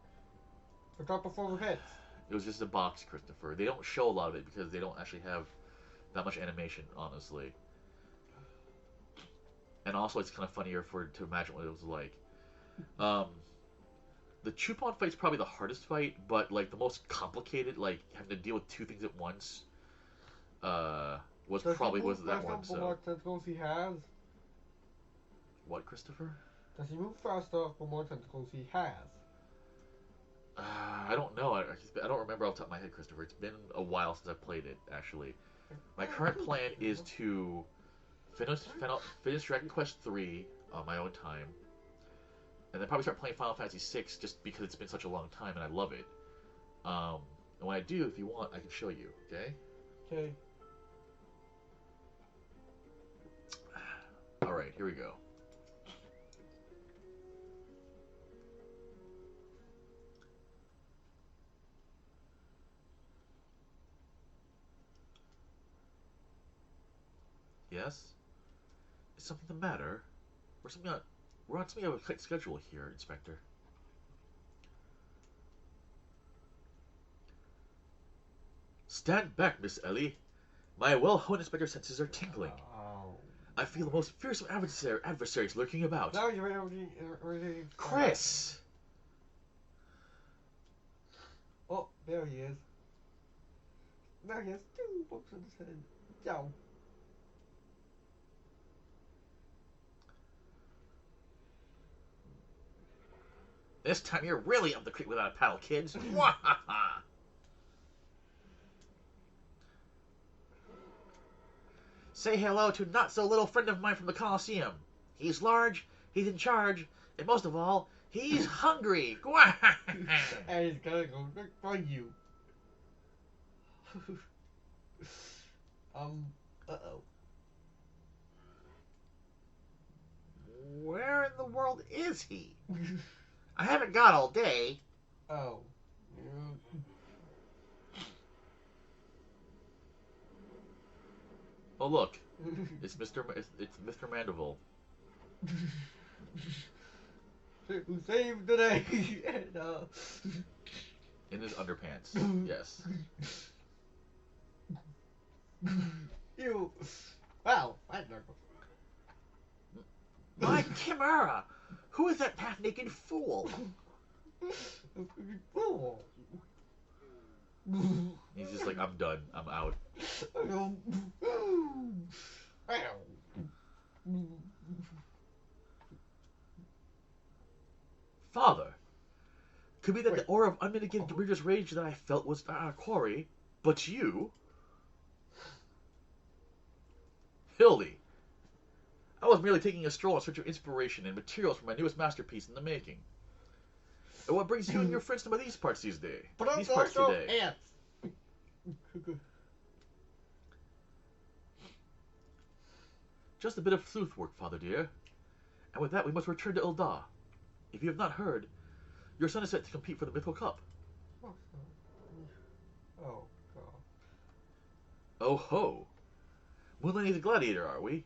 The trap before the heads? It was just a box, Christopher. They don't show a lot of it because they don't actually have that much animation, honestly. And also, it's kind of funnier to imagine what it was like. The Chupon fight's probably the hardest fight, but like the most complicated, like having to deal with 2 things at once, was that one. So. More tentacles he has? What, Christopher? Does he move faster the more tentacles he has? I don't know. I don't remember off the top of my head, Christopher. It's been a while since I've played it, actually. My current plan is to finish Dragon Quest III on my own time, and then probably start playing Final Fantasy VI just because it's been such a long time and I love it. And when I do, if you want, I can show you, okay? Okay. Alright, here we go. Yes? Is something the matter? We're on something of a tight schedule here, Inspector. Stand back, Miss Ellie. My well-honed Inspector senses are tingling. Oh. I feel the most fearsome adversaries lurking about. No, you're Chris! Oh, there he is. There he has 2 books on his head. Ciao. This time you're really up the creek without a paddle, kids. Say hello to not-so-little friend of mine from the Coliseum. He's large, he's in charge, and most of all, he's hungry. And he's gonna go look for you. Uh-oh. Where in the world is he? I haven't got all day. Oh. Oh look, it's Mr. Mandeville. Who saved the day? And, In his underpants. Yes. You. Wow. I don't know. My Chimera! Who is that half-naked fool? Fool. He's just like, I'm done. I'm out. Father, could be that the aura of unmitigated religious rage that I felt was not our quarry, but you. Hildy, I was merely taking a stroll in search of inspiration and materials for my newest masterpiece in the making. And what brings you and your friends to these parts these days? These parts today? Ants. Just a bit of sleuth work, Father dear. And with that, we must return to Ilda. If you have not heard, your son is set to compete for the Mythical Cup. Oh, God. Oh ho! Moonlight is a gladiator, are we?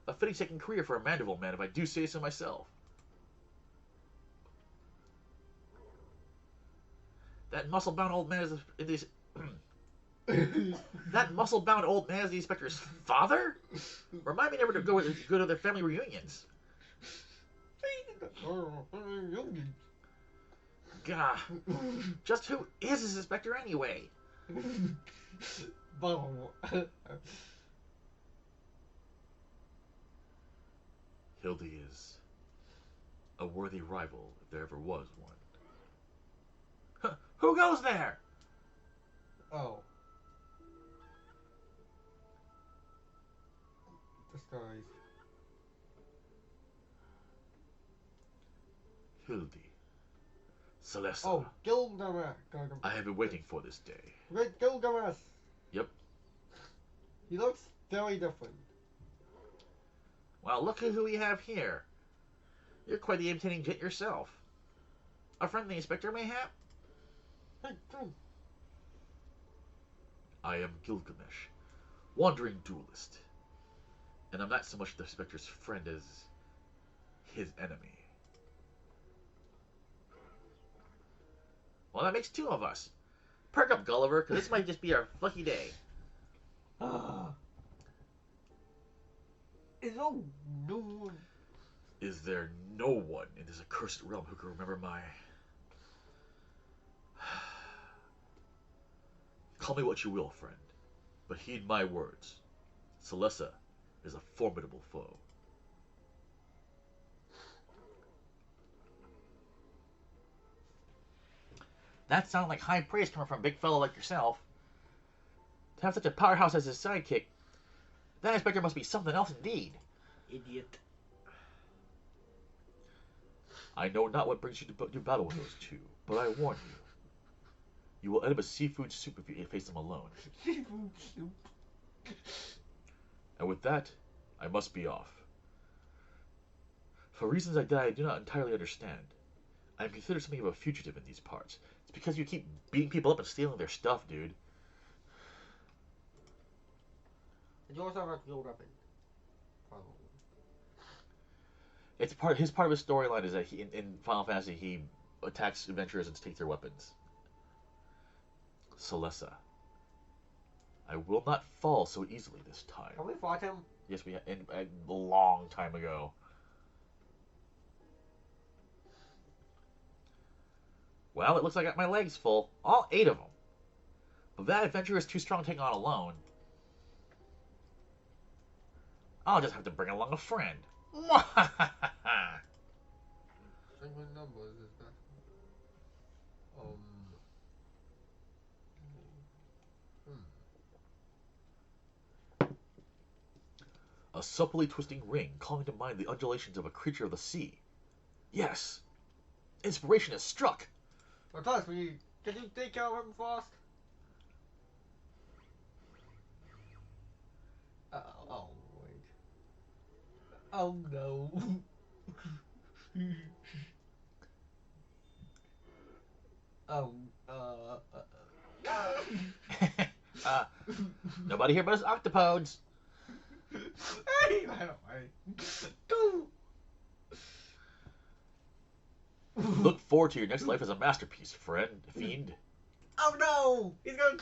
A fitting second career for a Mandeville man, if I do say so myself. That muscle-bound old man is that muscle-bound old man is the inspector's father? Remind me never to go to their family reunions. Gah. Just who is this inspector anyway? Hildy is a worthy rival, if there ever was one. Huh, who goes there? Oh. This guy's. Hildy. Celeste. Oh, Gilgamesh. I have been waiting for this day. Great Gilgamesh. Yep. He looks very different. Well, look at who we have here. You're quite the imitating gent yourself. A friend of the inspector, mayhap? I am Gilgamesh, wandering duelist. And I'm not so much the inspector's friend as his enemy. Well, that makes two of us. Perk up, Gulliver, because this might just be our lucky day. Is there no one in this accursed realm who can remember my... Call me what you will, friend, but heed my words. Celesta is a formidable foe. That sounds like high praise coming from a big fellow like yourself. To have such a powerhouse as his sidekick, that inspector must be something else indeed. Idiot. I know not what brings you to battle with those two, but I warn you. You will end up a seafood soup if you face them alone. Seafood soup. And with that, I must be off. For reasons that I do not entirely understand, I am considered something of a fugitive in these parts. It's because you keep beating people up and stealing their stuff, dude. And you also have a field weapon. Probably. It's part of his storyline is that he in Final Fantasy he attacks adventurers and takes their weapons. Celesta, I will not fall so easily this time. Have we fought him? Yes, we have, a long time ago. Well, it looks like I got my legs full. All 8 of them. But that adventurer is too strong to take on alone. I'll just have to bring along a friend. Single numbers is that. A supplely twisting ring, calling to mind the undulations of a creature of the sea. Yes! Inspiration is struck! Well, Thomas, can you take care of him fast? Oh, wait. Oh, no. Oh, Nobody here but us octopodes. Hey, that way. Go. Look forward to your next life as a masterpiece, fiend. Oh no! He's going.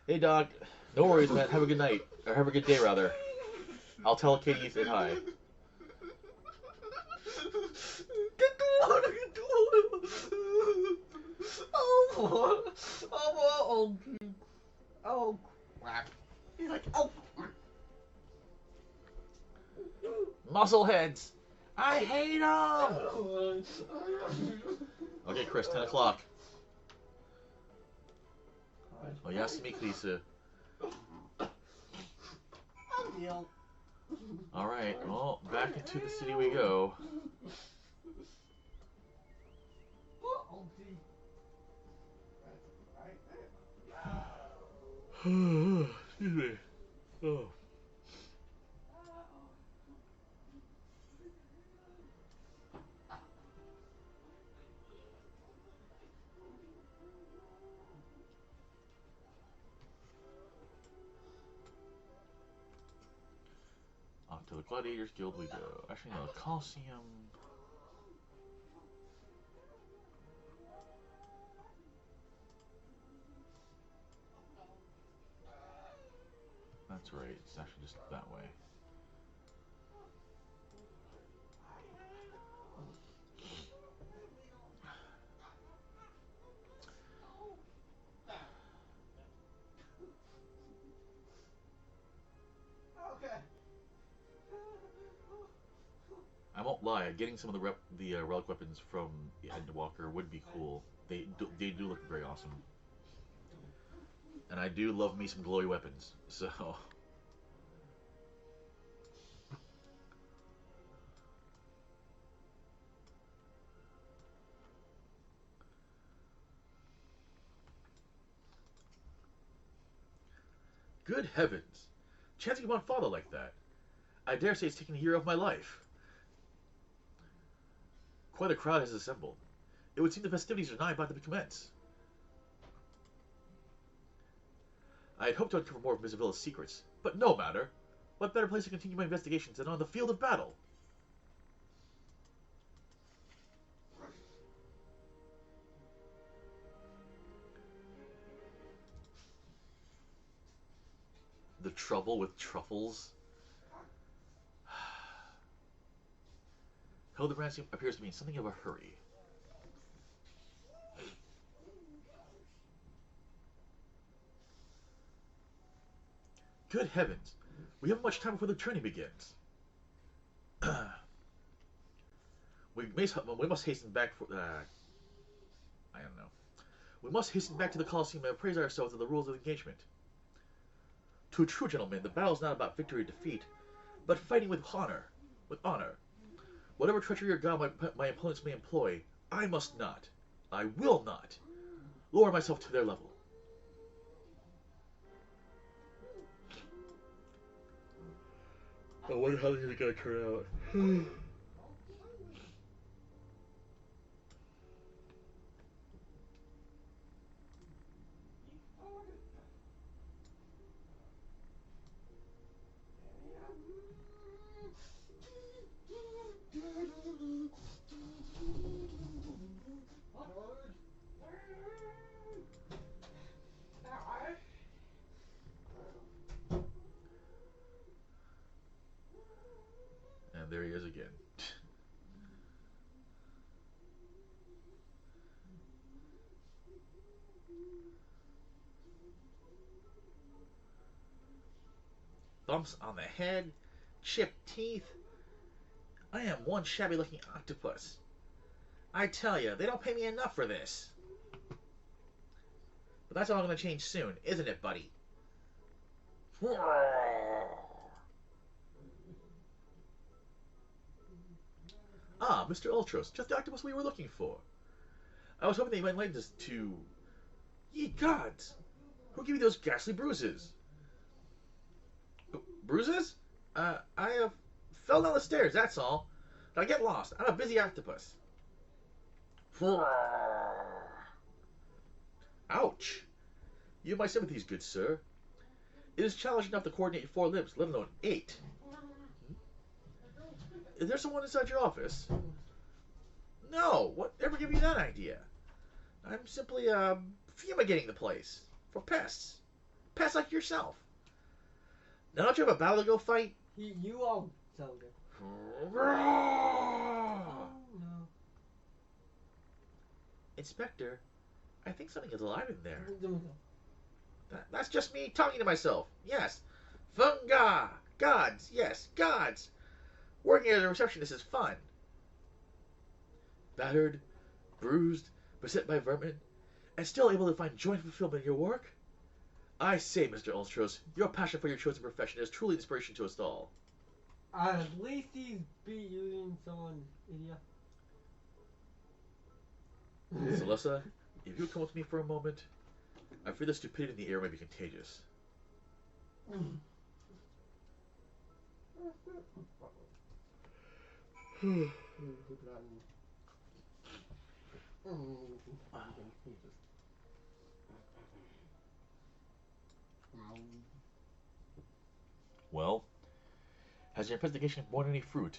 Hey, dog. No worries, man. Have a good night. Or have a good day, rather. I'll tell Katie you said hi. Get oh, crap. He's like, oh. Muscleheads. I hate them. Okay, Chris. 10 o'clock. Oh, yes, me, Lisa. All right. Well, back into the city we go. Excuse me. Oh. Gladiators Guild we go. Actually, no. Coliseum. That's right. It's actually just that way. Okay. I won't lie. Getting some of the relic weapons from the Endwalker would be cool. They do look very awesome. And I do love me some glowy weapons. So. Good heavens! Chancing upon father like that. I dare say it's taken a year of my life. Quite a crowd has assembled. It would seem the festivities are nigh about to commence. I had hoped to uncover more of Miss Avila's secrets, but no matter. What better place to continue my investigations than on the field of battle? The trouble with truffles? Hildebrand appears to be in something of a hurry. Good heavens! We haven't much time before the tourney begins. we must hasten back for... I don't know. We must hasten back to the Colosseum and appraise ourselves of the rules of the engagement. To a true gentleman, the battle is not about victory or defeat, but fighting with honor. With honor. Whatever treachery or guile my opponents may employ, I must not, I will not, lower myself to their level. I wonder how this is going to turn out. And there he is again. Bumps on the head, chipped teeth. I am one shabby-looking octopus. I tell you, they don't pay me enough for this. But that's all going to change soon, isn't it, buddy? Ah, Mr. Ultros, just the octopus we were looking for. I was hoping that you might enlighten us to... Ye gods! Who gave you those ghastly bruises? Bruises? I have fell down the stairs, that's all. Now get lost. I'm a busy octopus. Ouch! You have my sympathies, good sir. It is challenging enough to coordinate 4 limbs, let alone 8. Is there someone inside your office? No! Whatever gave you that idea? I'm simply, fumigating the place. For pests. Pests like yourself. Now don't you have a battle to go fight? You all tell me. Oh, no. Inspector, I think something is alive in there. That's just me talking to myself. Yes. Funga! Gods! Yes, gods! Working as a receptionist is fun. Battered, bruised, beset by vermin, and still able to find joy and fulfillment in your work? I say, Mr. Ultros, your passion for your chosen profession is truly inspiration to us all. At least he's beat using someone's idiot. Celessa, if you would come with me for a moment, I fear the stupidity in the air may be contagious. Well, Has your investigation borne any fruit?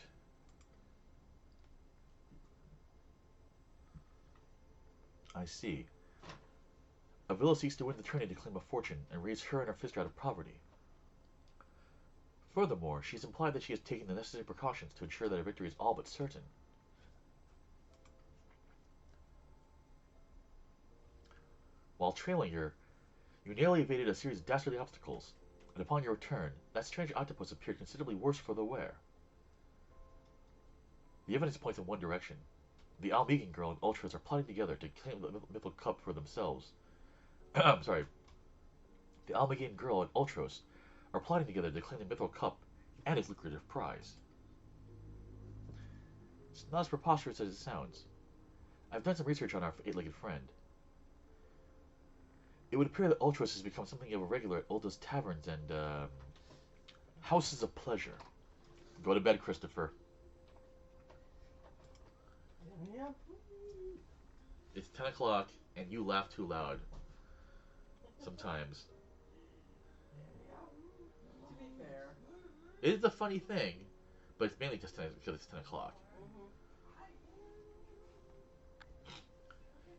I see. Avila seeks to win the tourney to claim a fortune and raise her and her sister out of poverty. Furthermore, she's implied that she has taken the necessary precautions to ensure that her victory is all but certain. While trailing her, you narrowly evaded a series of dastardly obstacles, and upon your return, that strange octopus appeared considerably worse for the wear. The evidence points in one direction. The Almegan girl and Ultras are plotting together to claim the Mythical Cup for themselves. I'm sorry. The Almegan girl and Ultros are plotting together to claim the Mythical Cup and its lucrative prize. It's not as preposterous as it sounds. I've done some research on our eight-legged friend. It would appear that Ultros has become something of a regular at Ulda's taverns and, houses of pleasure. Go to bed, Christopher. Yeah. It's 10 o'clock, and you laugh too loud. Sometimes. To be fair. It is a funny thing, but it's mainly just because it's 10 o'clock.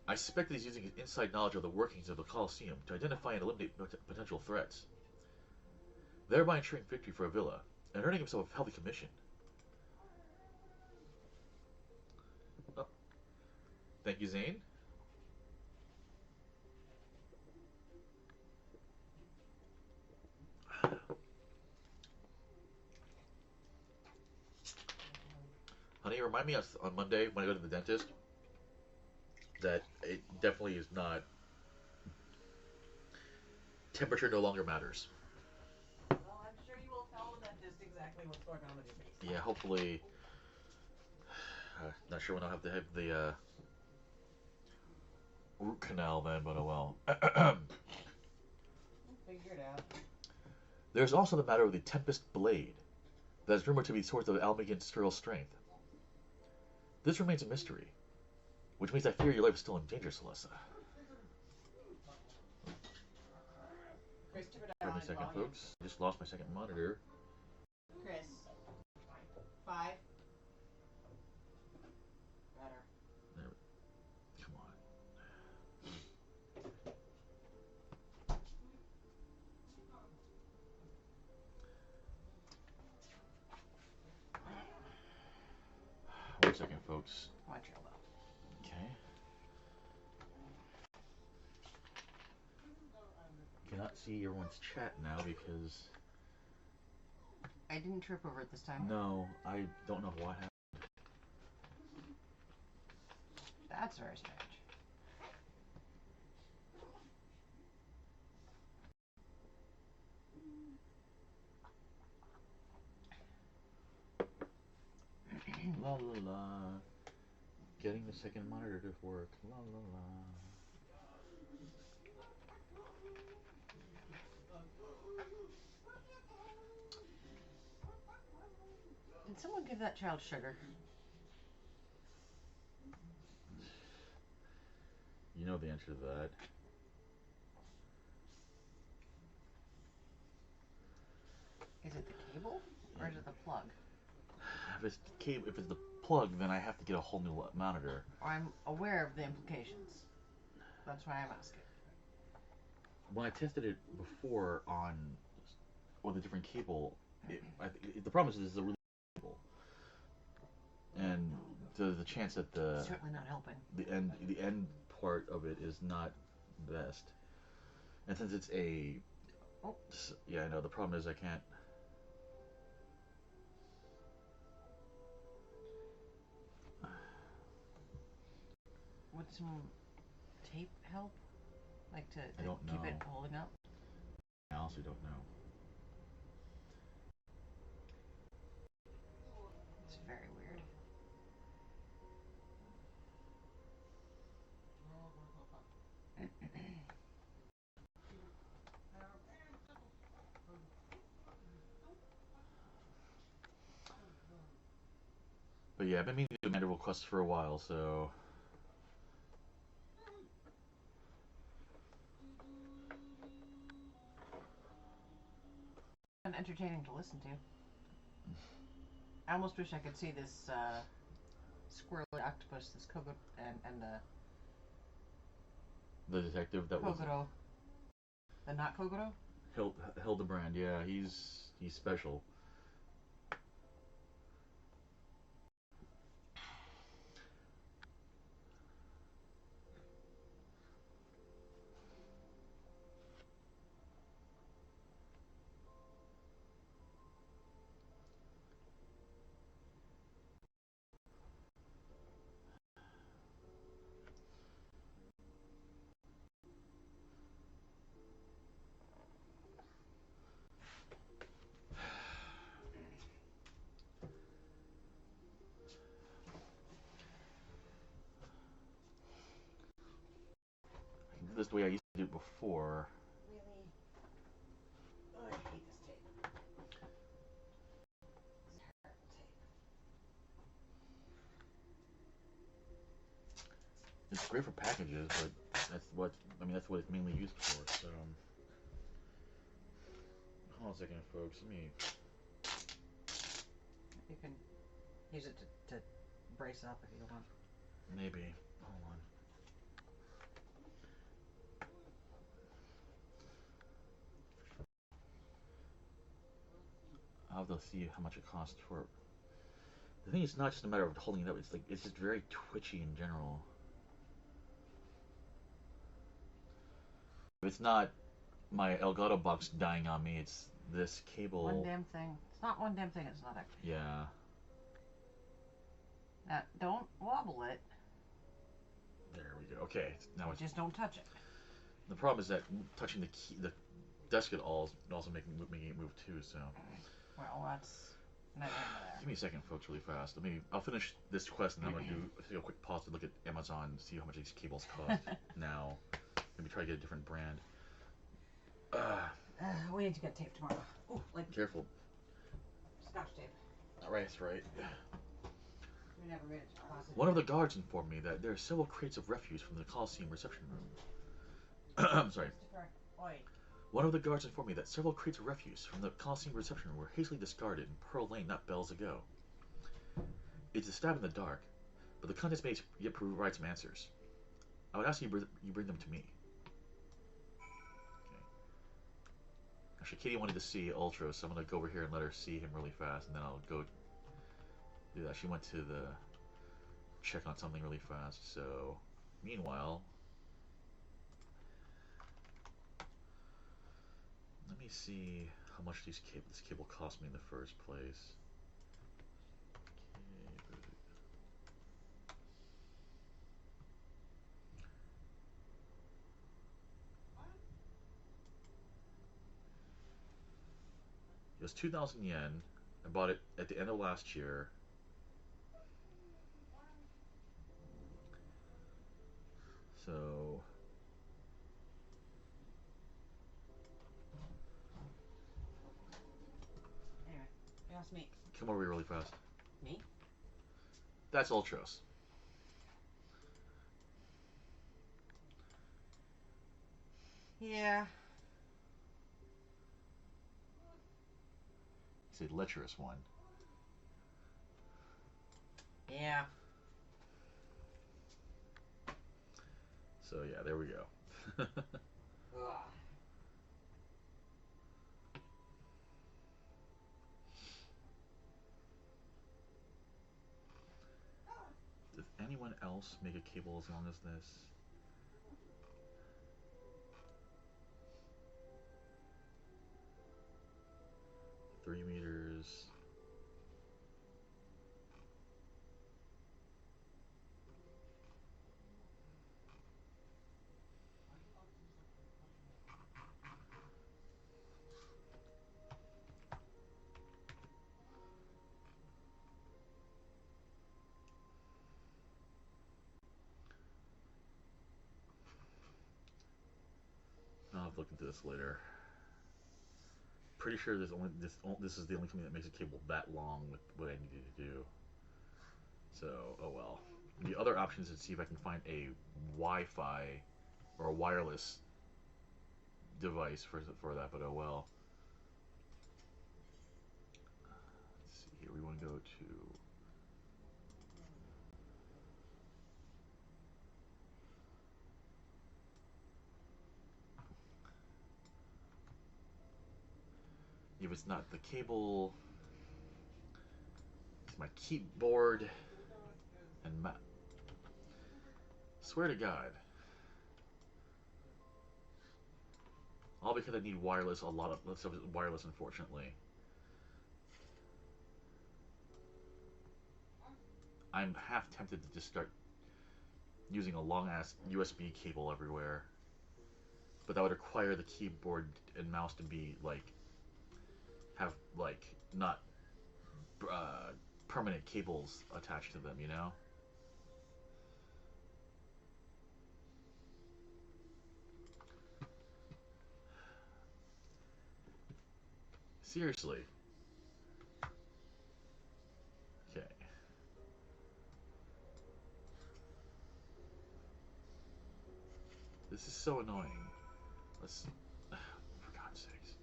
I suspect that he's using his inside knowledge of the workings of the Colosseum to identify and eliminate potential threats, thereby ensuring victory for Avila and earning himself a healthy commission. Oh. Thank you, Zane. Honey, remind me on Monday when I go to the dentist that it definitely is not. Temperature no longer matters. Well, I'm sure you will tell the dentist exactly what's going on with your face. Yeah, hopefully. Not sure when I'll have to have the root canal then, but oh well. We'll figure it out. There's also the matter of the Tempest Blade, that is rumored to be the source of Almagan's sterile strength. This remains a mystery, which means I fear your life is still in danger, Celessa. Christopher Wait died a second, volume. folks. I just lost my second monitor. Chris. 5. Better. There, come on. One second, folks. Dawntrail though. Okay. Cannot see everyone's chat now because... I didn't trip over it this time. No, I don't know what happened. That's very strange. La la la. Getting the second monitor to work. La la la. Did someone give that child sugar? You know the answer to that. Is it the cable or is it the plug? If it's the plug, then I have to get a whole new monitor. I'm aware of the implications. That's why I'm asking. When I tested it before on with a different cable, the problem is it's a really cable, and the chance that Certainly not helping. the end part of it is not best, and since it's a yeah, I know the problem is I can't. Would some tape help? Like to I don't keep know. it holding up? I honestly don't know. It's very weird. But yeah, I've been meaning to do Mandible Quest for a while, so. And entertaining to listen to. I almost wish I could see this squirrely octopus, this Kogo, and The detective that was Kogoro. The not Kogoro? Hildebrand. Yeah, he's special. I can do this the way I used to do it before. Really? Oh, I hate this tape. This terrible tape. It's great for packages, but that's what it's mainly used for. So, hold on a second, folks. Let me. You can use it to brace up if you want. Maybe. Hold on. I'll have to see how much it costs for it. The thing is, it's not just a matter of holding it up. It's just very twitchy in general. It's not my Elgato box dying on me. It's this cable. One damn thing. It's not one damn thing. It's not actually. Yeah. Now, don't wobble it. There we go. Okay. Now it's Just don't touch it. the problem is that touching the desk at all is also making it move too. So. Well, that's neither here Give me a second, folks, really fast. I'll finish this quest and then I'm gonna take a quick pause to look at Amazon and see how much these cables cost now. Maybe try to get a different brand. We need to get tape tomorrow. Ooh, like Careful. Scotch tape. Alright, that's right. We never made it to closet. One of the guards informed me that there are several crates of refuse from the Coliseum reception room. I'm sorry. Oi. One of the guards informed me that several crates of refuse from the Coliseum reception room were hastily discarded in Pearl Lane not bells ago. It's a stab in the dark, but the contents may yet provide some answers. I would ask you bring them to me. Okay. Actually, Katie wanted to see Ultra, so I'm gonna go over here and let her see him really fast, and then I'll go do that. She went to the check on something really fast. So, meanwhile, let me see how much this cable cost me in the first place. It was 2,000 yen. I bought it at the end of last year. So Anyway, you asked me. come over here really fast. Me? That's Ultros. Yeah. It's a lecherous one. Yeah. So yeah, there we go. Does anyone else make a cable as long as this? Three meters. I'll have to look into this later. Pretty sure this is the only company that makes a cable that long with what I needed to do. So, oh well. The other option is to see if I can find a Wi-Fi or a wireless device for that, but oh well. Let's see here. we want to go to... If it's not the cable, it's my keyboard and mouse. Swear to God. All because I need wireless, a lot of stuff is wireless, unfortunately. I'm half tempted to just start using a long-ass USB cable everywhere. But that would require the keyboard and mouse to be, like, have, like, not permanent cables attached to them, you know? Seriously. Okay. This is so annoying. Let's... For God's sakes.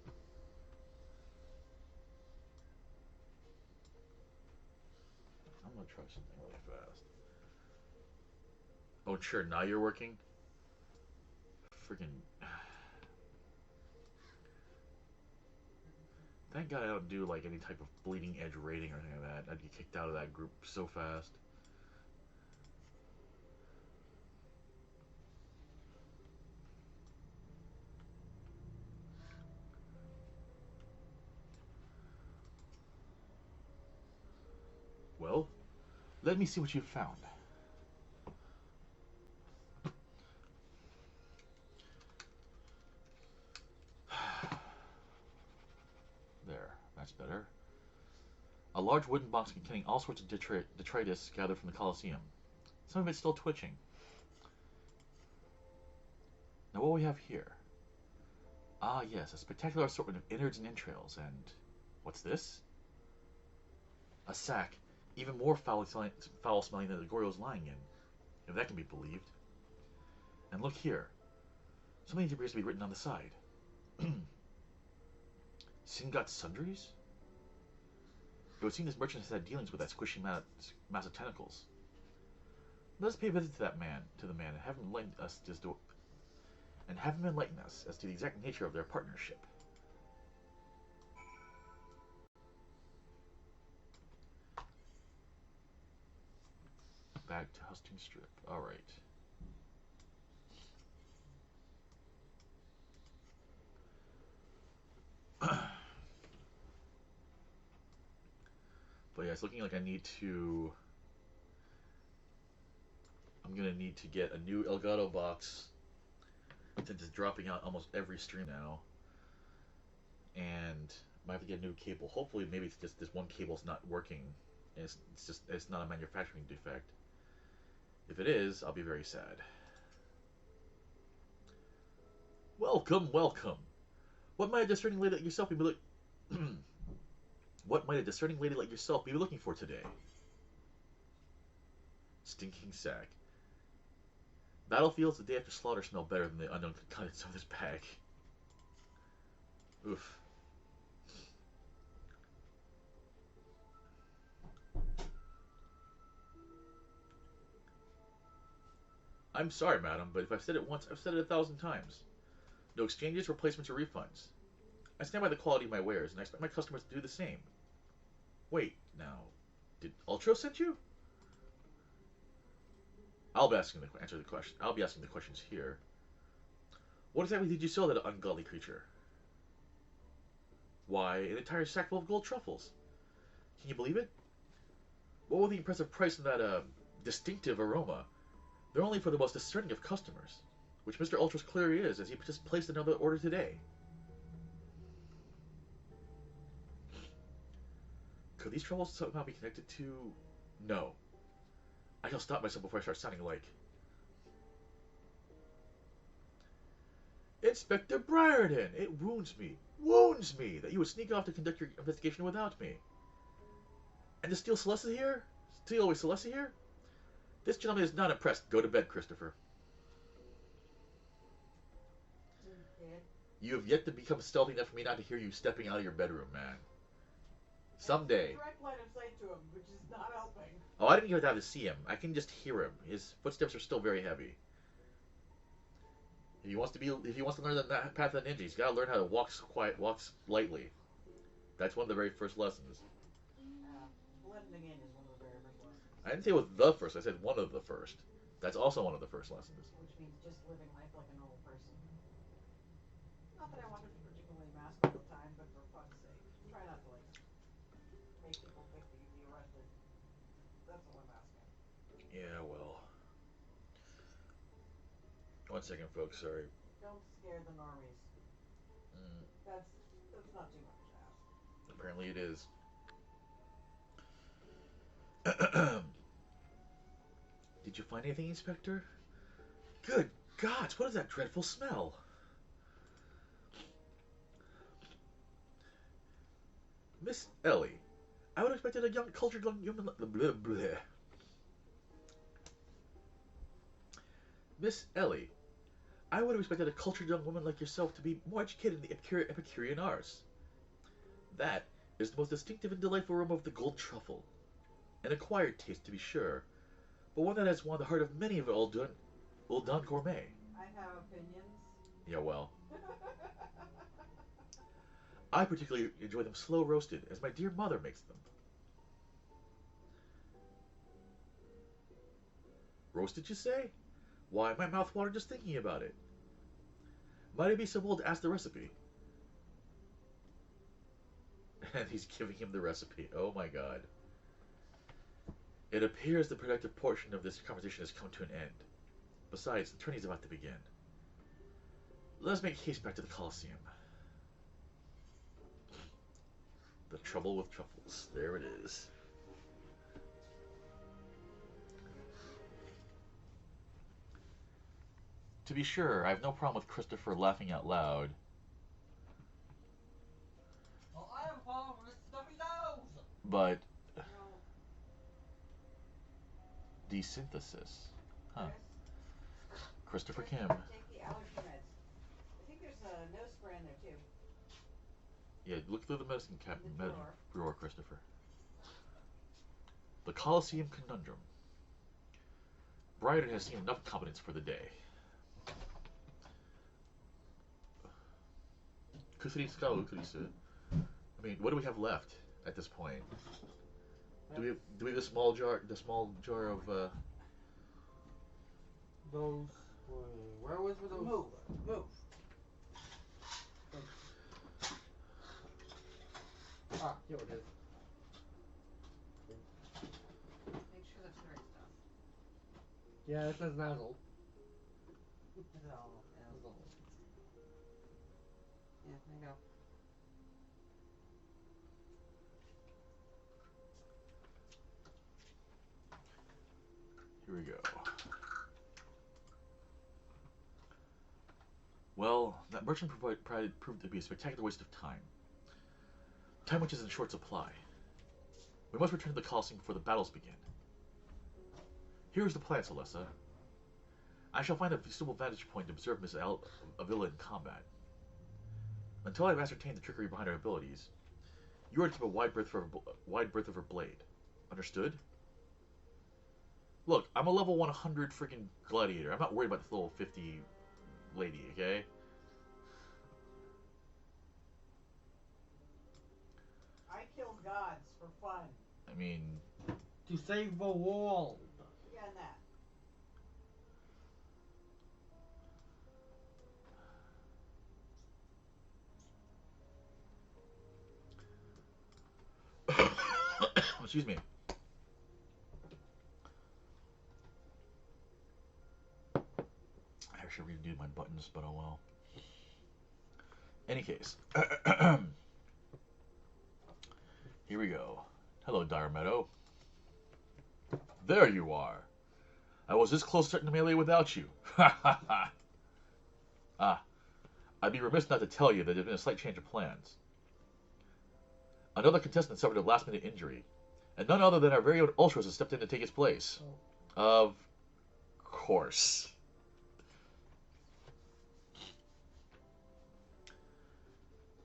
I'm gonna try something really fast. Oh, sure, now you're working? Freaking... Thank God I don't do, like, any type of bleeding edge rating or anything like that. I'd get kicked out of that group so fast. Well, let me see what you've found. There, that's better. A large wooden box containing all sorts of detritus gathered from the Colosseum. Some of it's still twitching. Now what we have here? Ah yes, a spectacular assortment of innards and entrails, and... what's this? A sack, even more foul-smelling than the Goryo's lying in, if that can be believed. And look here. Something appears to be written on the side. Singot Sundries? It would seem this merchant has had dealings with that squishy mass of tentacles. Let us pay a visit to the man, and have him enlighten us as to the exact nature of their partnership. Back to Husting Strip. All right. But yeah, it's looking like I'm gonna need to get a new Elgato box, since it's dropping out almost every stream now. And I might have to get a new cable. Hopefully, maybe it's just this one cable's not working. And it's not a manufacturing defect. If it is, I'll be very sad. Welcome, welcome. What might a discerning lady like yourself be What might a discerning lady like yourself be looking for today? Stinking sack. Battlefields the day after slaughter smell better than the unknown contents of this bag. Oof. I'm sorry, madam, but if I've said it once, I've said it 1,000 times. No exchanges, replacements, or refunds. I stand by the quality of my wares, and I expect my customers to do the same. Wait, now, did Ultra send you? I'll be asking the questions here. What exactly did you sell that ungodly creature? Why, an entire sack full of gold truffles. Can you believe it? What was the impressive price of that distinctive aroma? They're only for the most discerning of customers, which Mr. Ultras clearly is, as he just placed another order today. Could these troubles somehow be connected to... No. I shall stop myself before I start sounding like... Inspector Briarden! It wounds me, that you would sneak off to conduct your investigation without me. And to steal Celestia here? Steal away Celestia here? This gentleman is not impressed. Go to bed, Christopher. You have yet to become stealthy enough for me not to hear you stepping out of your bedroom, man. Someday. Direct line of sight to him, which is not helping. Oh, I didn't even have to see him. I can just hear him. His footsteps are still very heavy. If he wants to learn the path of the ninja, he's got to learn how to walk lightly. That's one of the very first lessons. Blending in is one of the very first lessons. I didn't say it was the first. I said one of the first. That's also one of the first lessons. Which means just living life like a normal person. Not that I want to be particularly masked all the time, but for fun's sake, try not to like make people think that you'd be arrested. That's all I'm asking. Yeah, well. 1 second, folks. Sorry. Don't scare the normies. That's not too much to ask. Apparently it is. Did you find anything, Inspector? Good gods, what is that dreadful smell? Miss Ellie, I would have expected a young, cultured young human. Blah, blah. Miss Ellie, I would have expected a cultured young woman like yourself to be more educated in the Epicurean arts. That is the most distinctive and delightful aroma of the gold truffle. An acquired taste, to be sure, but one that has won the heart of many of the old done gourmet. I have opinions. Yeah, well. I particularly enjoy them slow roasted, as my dear mother makes them. Roasted, you say? Why, my mouth watered just thinking about it. Might I be so bold to ask the recipe? And he's giving him the recipe. Oh my god. It appears the productive portion of this conversation has come to an end. Besides, the tourney is about to begin. Let us make haste back to the Colosseum. The trouble with truffles. There it is. To be sure, I have no problem with Christopher laughing out loud. Well, I have a problem with stuffy nose. But No. desynthesis. Huh. Christopher Chris, Kim. take the allergy meds. I think there's a nose spray in there too. Yeah, look through the medicine The drawer. drawer, Christopher. The Colosseum Conundrum. Bryden has seen enough competence for the day. I mean, what do we have left at this point? Do we have the small jar of Those. Where was those? Move. Ah, here it is. Make sure that's the right stuff. Yeah, it says nozzle. Is it all? Yeah. Yeah, there you go. Here we go. Well, that merchant proved to be a spectacular waste of time. Time which is in short supply. We must return to the Colosseum before the battles begin. Here is the plan, Celesta. I shall find a suitable vantage point to observe Miss Avila in combat. Until I have ascertained the trickery behind her abilities, you are to keep a wide berth of her blade. Understood? Look, I'm a level 100 freaking gladiator. I'm not worried about this level 50 lady, okay? I kill gods for fun. I mean... To save the world. Yeah, and that. Excuse me. I actually redo my buttons, but oh well. Any case. Here we go. Hello, Dire Meadow. There you are. I was this close starting to melee without you. Ha ha ha. Ah, I'd be remiss not to tell you that there's been a slight change of plans. Another contestant suffered a last-minute injury, and none other than our very own Ultras has stepped in to take its place. Of course.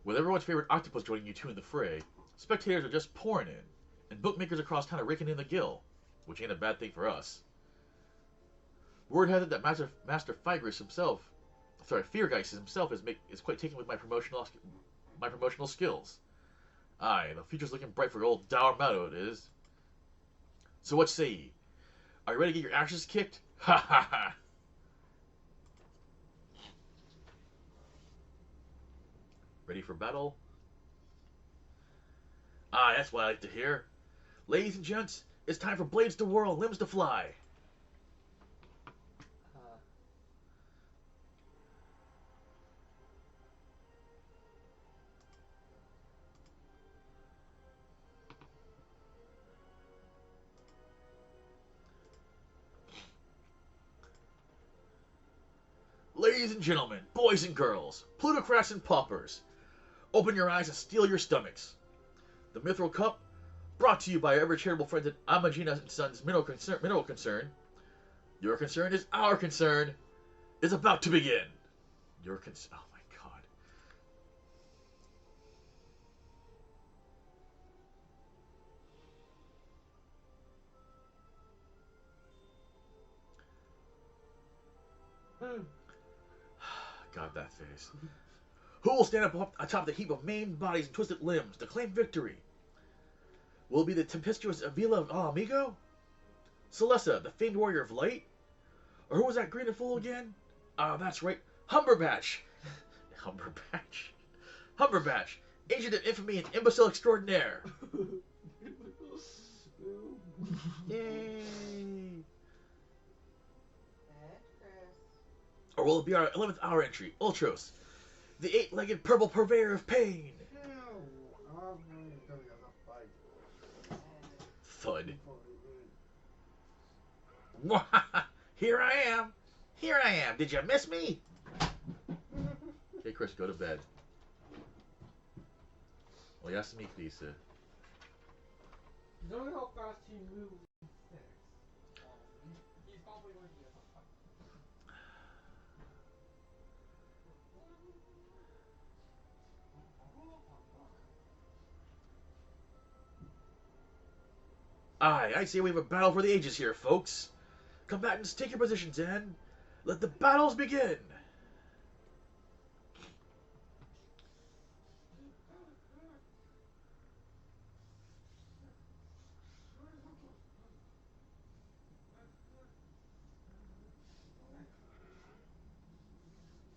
With everyone's favorite octopus joining you two in the fray, Spectators are just pouring in, and bookmakers across town are raking in the gill, which ain't a bad thing for us. Word has it that Master Figris himself, Feargeist himself is quite taken with my promotional skills. Aye, the future's looking bright for old Dower Meadow, it is. So what say ye? Are you ready to get your ashes kicked? Ha ha ha! Ready for battle? Aye, that's what I like to hear. Ladies and gents, it's time for blades to whirl and limbs to fly. Ladies and gentlemen, boys and girls, plutocrats and paupers, open your eyes and steel your stomachs. The Mithril Cup, brought to you by our ever charitable friends at Amagina & Sons Mineral Concern. Your concern is our concern, is about to begin. Your concern... Oh my god. God, that face. Who will stand up atop the heap of maimed bodies and twisted limbs to claim victory? Will it be the tempestuous Avila of Amigo? Celesta, the famed warrior of light? Or who was that great fool again? Ah, that's right, Humberbatch. Humberbatch, agent of infamy and imbecile extraordinaire. Yay! Or will it be our 11th hour entry, Ultros, the 8-legged purple purveyor of pain? Thud. Here I am. Here I am. Did you miss me? Okay, Chris, go to bed. Well, you asked me, please. You don't know how fast he moves in 6. He's probably going to be a fight. Aye, I say we have a battle for the ages here, folks. Combatants, take your positions and let the battles begin.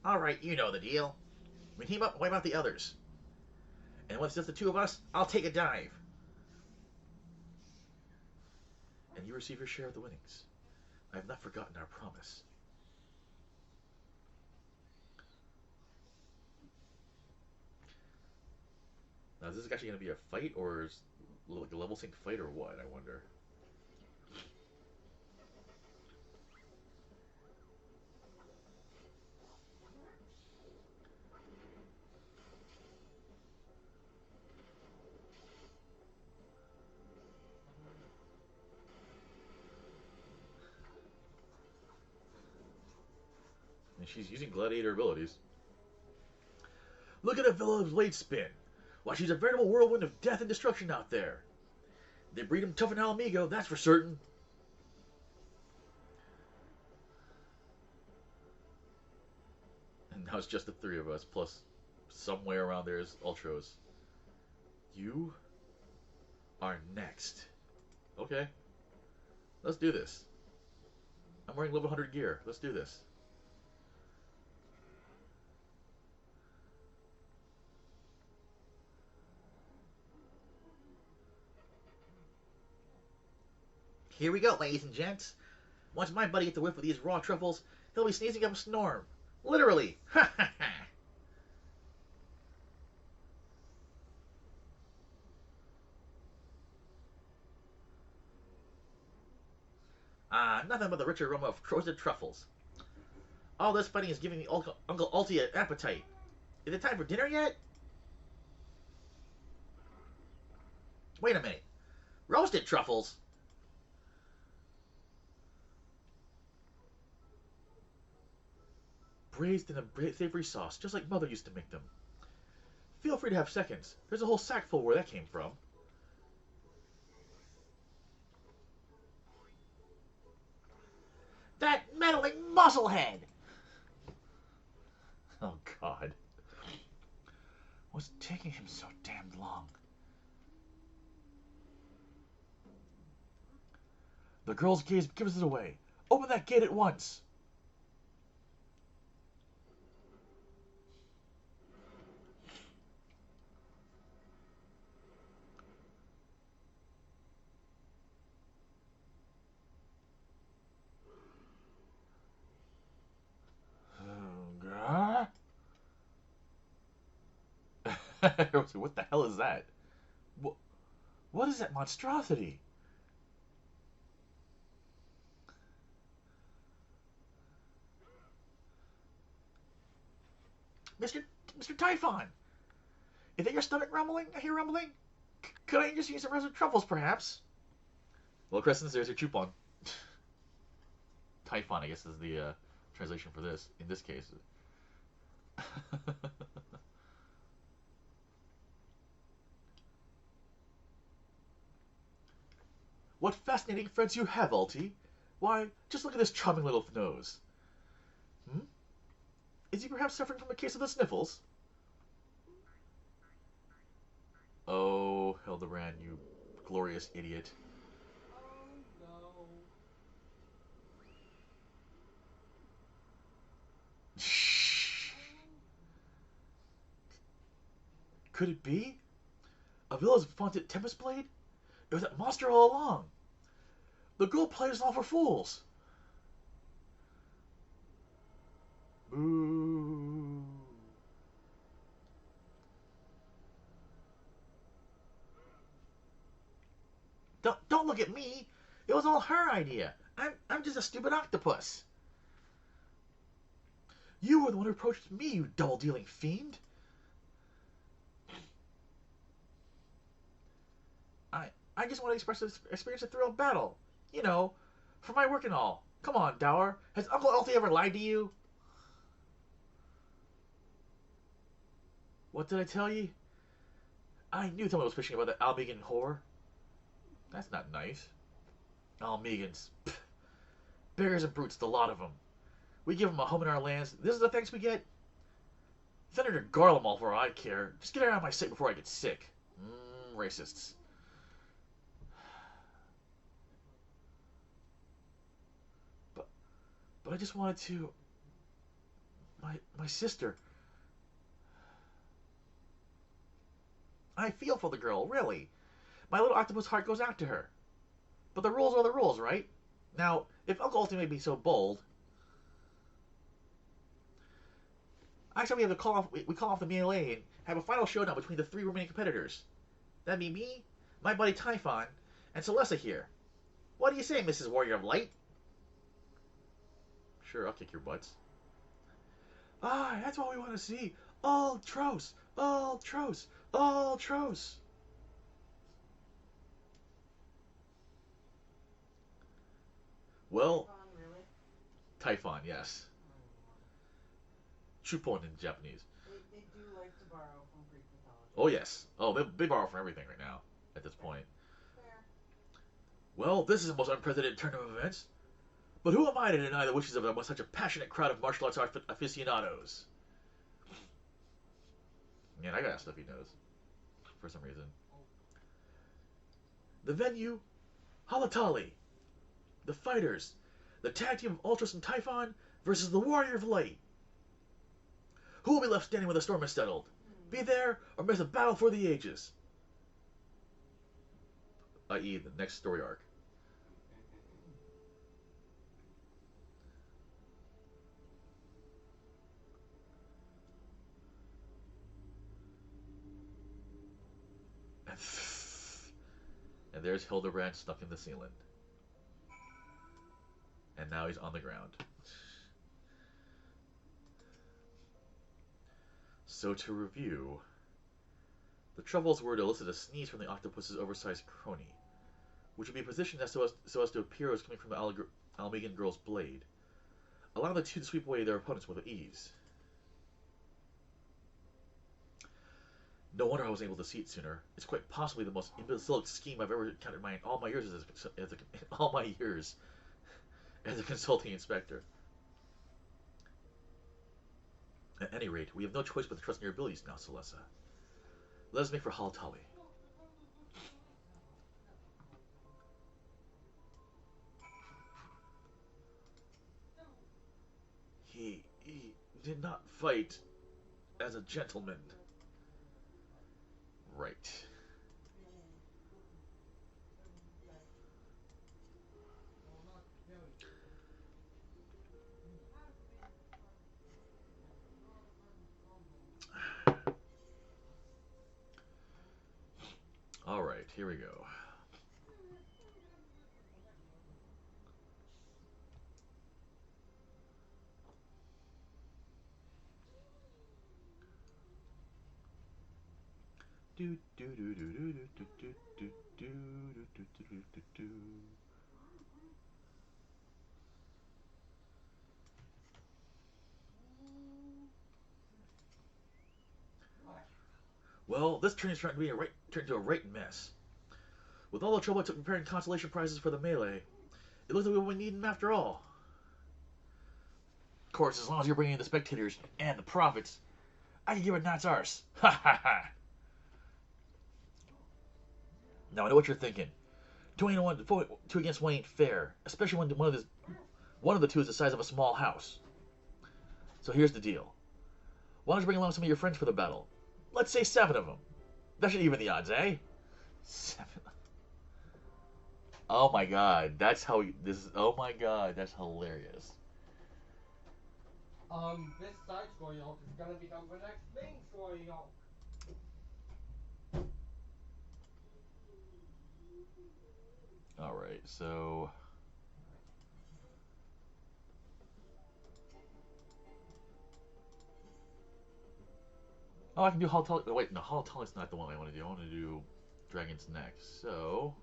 Alright, you know the deal. We team up and wipe out the others. And when it's just the two of us, I'll take a dive. And you receive your share of the winnings. I have not forgotten our promise. Now, is this actually going to be a fight, or is it like a level sync fight, or what? I wonder. And she's using gladiator abilities. Look at Avila's blade spin. Why, she's a veritable whirlwind of death and destruction out there. They breed him tough in Alamigo, that's for certain. And now it's just the three of us, plus somewhere around there is Ultros. You are next. Okay. Let's do this. I'm wearing level 100 gear. Let's do this. Here we go, ladies and gents. Once my buddy gets a whiff of these raw truffles, he'll be sneezing up a storm. Literally. Ha ha ha. Nothing but the rich aroma of roasted truffles. All this fighting is giving me Uncle Alti an appetite. Is it time for dinner yet? Wait a minute. Roasted truffles? Braised in a savory sauce, just like Mother used to make them. Feel free to have seconds. There's a whole sack full where that came from. That meddling musclehead! Oh, God. What's taking him so damned long? The girl's gaze gives it away. Open that gate at once. What the hell is that? What is that monstrosity? Mr. Typhon! Is that your stomach rumbling? I hear rumbling? Could I just use some roasted truffles, perhaps? Well, Crescent, there's your coupon. Typhon, I guess, is the translation for this, in this case. What fascinating friends you have, Alti. Why, just look at this charming little nose. Is he perhaps suffering from a case of the sniffles? Oh, Hildebrand, you glorious idiot. Oh no. Could it be? Avila's vaunted Tempest Blade? It was that monster all along. The girl played us all for fools. Boo. Don't look at me. It was all her idea. I'm just a stupid octopus. You were the one who approached me, you double-dealing fiend. I just want to experience the thrill of battle. You know, for my work and all. Come on, Dower. Has Uncle Alti ever lied to you? What did I tell you? I knew someone was fishing about the Almegan whore. That's not nice. Almegans. Pfft. Bears and brutes, the lot of them. We give them a home in our lands. This is the thanks we get? Senator Garlemald for all I care. Just get her out of my sight before I get sick. Racists. But I just wanted to... My sister... I feel for the girl, really. My little octopus heart goes out to her. But the rules are the rules, right? Now, if Uncle Alti may be so bold... Actually, we have to call off the melee and have a final showdown between the 3 remaining competitors. That'd be me, my buddy Typhon, and Celesta here. What do you say, Mrs. Warrior of Light? Sure, I'll kick your butts. That's what we want to see. Ultros! Ultros! Ultros! Well, Really? Typhon, yes. Chupon in Japanese. They do like to borrow from Greek mythology. Oh, yes. Oh, they borrow from everything right now, at this point. Fair. Well, this is the most unprecedented turn of events. But who am I to deny the wishes of such a passionate crowd of martial arts aficionados? Man, I got stuff he knows. For some reason. The venue, Halatali. The fighters, the tag team of Ultros and Typhon versus the Warrior of Light. Who will be left standing when the storm is settled? Be there or miss a battle for the ages? I.e. the next story arc. And there's Hildebrand stuck in the ceiling. And now he's on the ground. So to review, the troubles were to elicit a sneeze from the octopus's oversized crony, which would be positioned so as to appear as coming from the Almegan girl's blade, allowing the two to sweep away their opponents with ease. No wonder I was able to see it sooner. It's quite possibly the most imbecile scheme I've ever encountered in all my years all my years as a consulting inspector. At any rate, we have no choice but to trust in your abilities now, Celessa. Let us make for Haltali. He did not fight as a gentleman. Right. Alright, here we go. Do do do do do do do do do do do do do do. Well, this train is trying to be turn into a right mess. With all the trouble I took preparing consolation prizes for the melee, it looks like we need them after all. Of course, as long as you're bringing in the spectators and the profits, I can give it Nat's arse. Ha ha ha! Now I know what you're thinking. 2 against 1 ain't fair, especially when one of the two is the size of a small house. So here's the deal. Why don't you bring along some of your friends for the battle? Let's say 7 of them. That should even the odds, eh? 7. Oh my god, that's how this is. Oh my god, that's hilarious. This side story arc is gonna become the next main story arc. Alright, so... Oh, I can do Haltali. Oh, wait, no, Haltali's not the one I want to do. I want to do Dragon's next. So...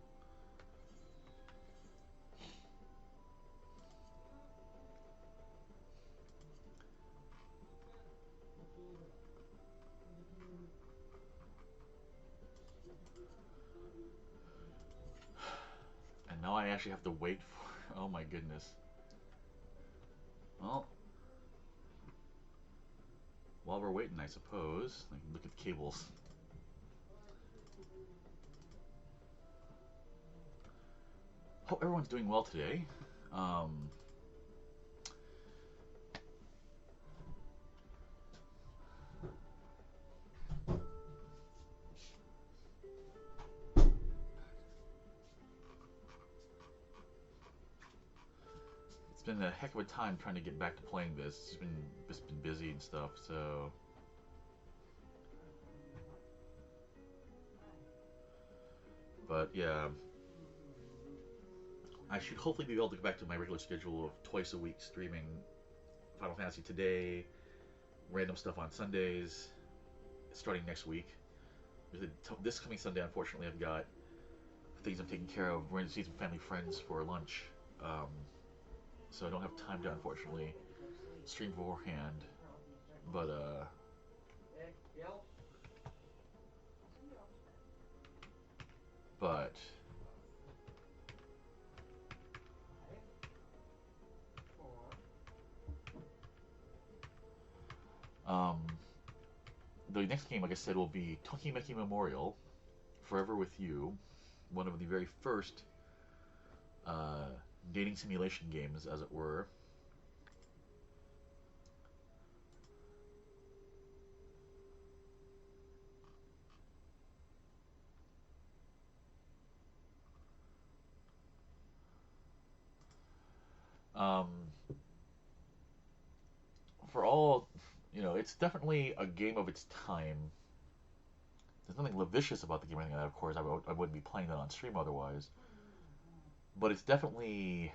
And now I actually have to wait for... Oh my goodness. Well... While we're waiting, I suppose, I can look at the cables. Hope everyone's doing well today. It's been a heck of a time trying to get back to playing this. It's been busy and stuff, so... But yeah, I should hopefully be able to get back to my regular schedule of twice a week streaming Final Fantasy today, random stuff on Sundays, starting next week. This coming Sunday, unfortunately, I've got things I'm taking care of. We're going to see some family friends for lunch, so I don't have time to, unfortunately, stream beforehand. But but the next game, like I said, will be Tokimeki Memorial, Forever With You, one of the very first dating simulation games, as it were. Um, for all, it's definitely a game of its time. There's nothing lascivious about the game or anything like that, of course. I wouldn't be playing that on stream otherwise. But it's definitely...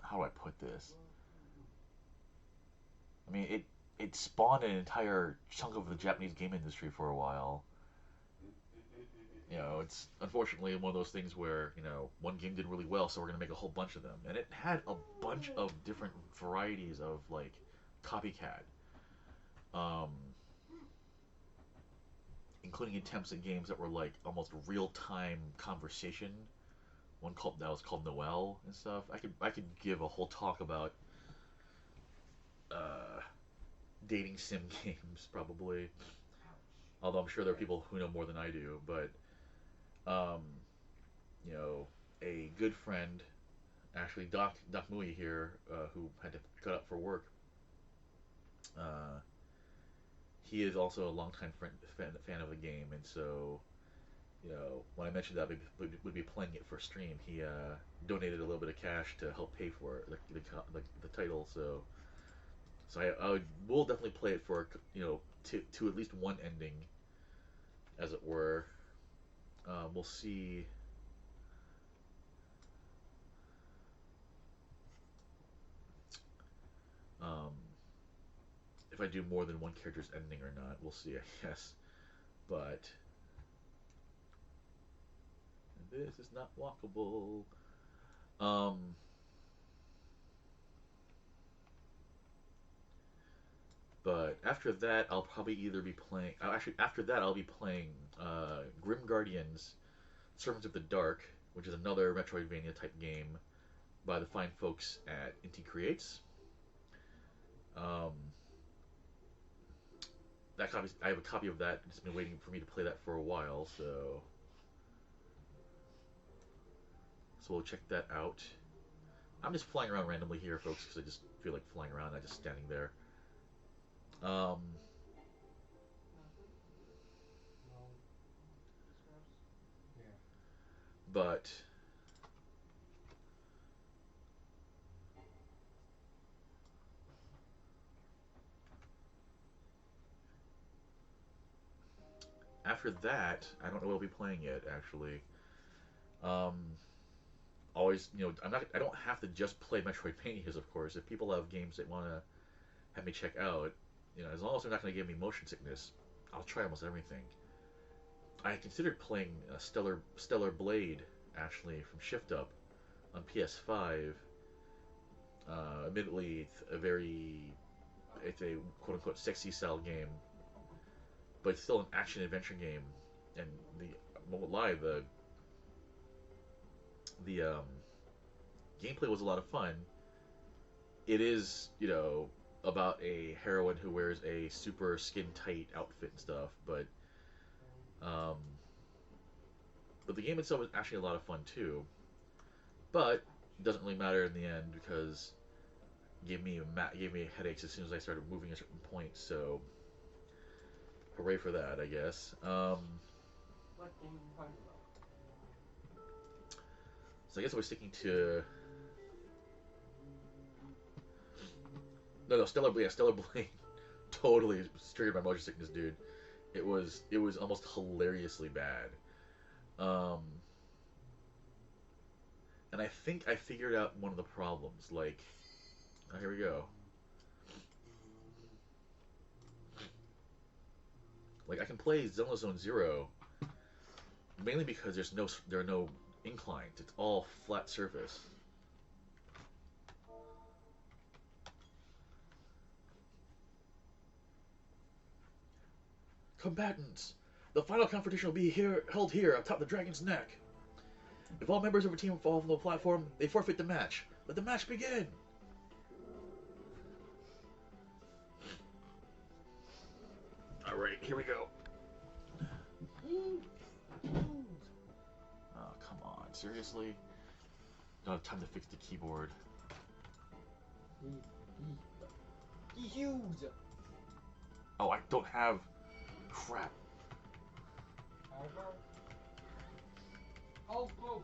How do I put this? I mean, it spawned an entire chunk of the Japanese game industry for a while. It's unfortunately one of those things where, one game did really well, so we're going to make a whole bunch of them. And it had a bunch of different varieties of, like, copycat. um, including attempts at games that were like almost real-time conversation. One called that was called Noel and stuff. I could give a whole talk about uh, dating sim games probably. Although I'm sure there are people who know more than I do, but um, you know, a good friend, actually Doc Mui here, who had to cut up for work. Uh, he is also a longtime fan of the game, and so when I mentioned that we would be playing it for stream, he donated a little bit of cash to help pay for it, the title. So I will definitely play it for to at least one ending, as it were. We'll see. Um, if I do more than one character's ending or not, we'll see, I guess. But this is not walkable. Um, but after that, I'll probably either be playing. Actually, after that, I'll be playing Grim Guardians: Servants of the Dark, which is another Metroidvania type game by the fine folks at Inti Creates. Um, I have a copy of that. It's been waiting for me to play that for a while, so we'll check that out. I'm just flying around randomly here, folks, because I just feel like flying around. I'm just standing there. Um, No. Yeah. but after that, I don't know what I'll be playing yet. Actually, um, always, I don't have to just play Metroidvanias, of course. If people have games they want to have me check out, as long as they're not going to give me motion sickness, I'll try almost everything. I considered playing Stellar Blade, actually, from Shift Up on PS5. Admittedly, it's a quote unquote sexy style game, but it's still an action adventure game. And I won't lie, the gameplay was a lot of fun. It is, about a heroine who wears a super skin tight outfit and stuff, um, but the game itself is actually a lot of fun too. But it doesn't really matter in the end because it gave me headaches as soon as I started moving a certain point. So hooray for that, I guess. What game are you talking about? So I guess I was sticking to no Stellar Blade. Totally triggered my motion sickness, dude. It was almost hilariously bad. Um, and I think I figured out one of the problems. Like, oh, here we go. Like I can play Zone Zero mainly because there are no inclines. It's all flat surface. Combatants! The final confrontation will be held here atop the dragon's neck. If all members of a team fall from the platform, they forfeit the match. Let the match begin! Alright, here we go. Oh, come on. Seriously? Don't have time to fix the keyboard. Huge. Oh, I don't have... Crap. Oh, close.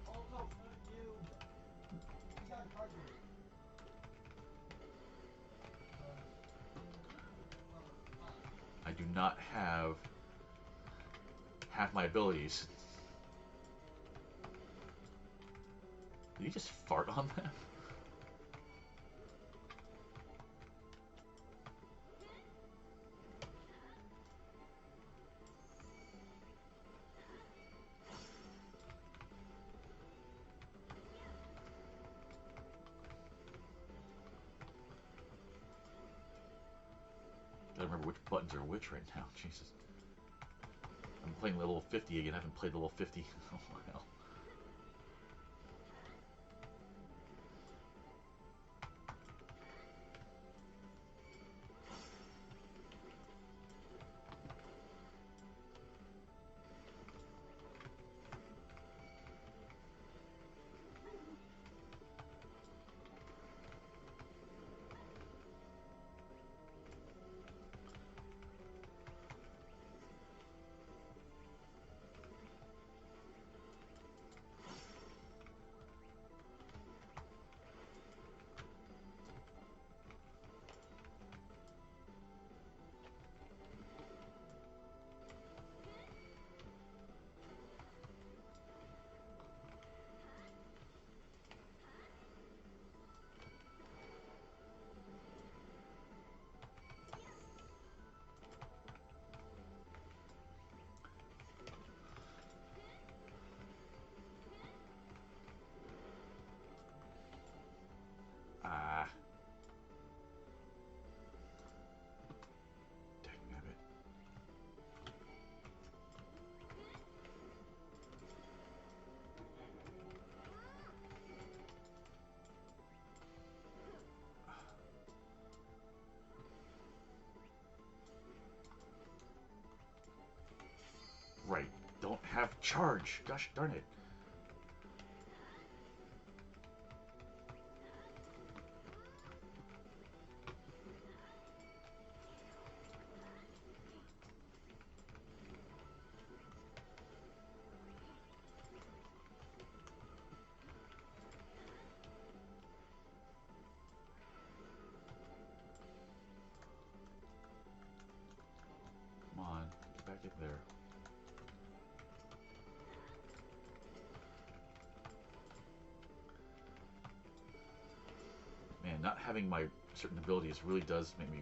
Oh, close. You. You got cartridge. I do not have half my abilities. Did you just fart on that? gotta remember which buttons are which right now. Jesus. I'm playing level 50 again. I haven't played level 50 in a while. Ah. Dangnabbit. Right. Don't have charge. Gosh darn it. Come on. Get back in there. Man, not having my certain abilities really does make me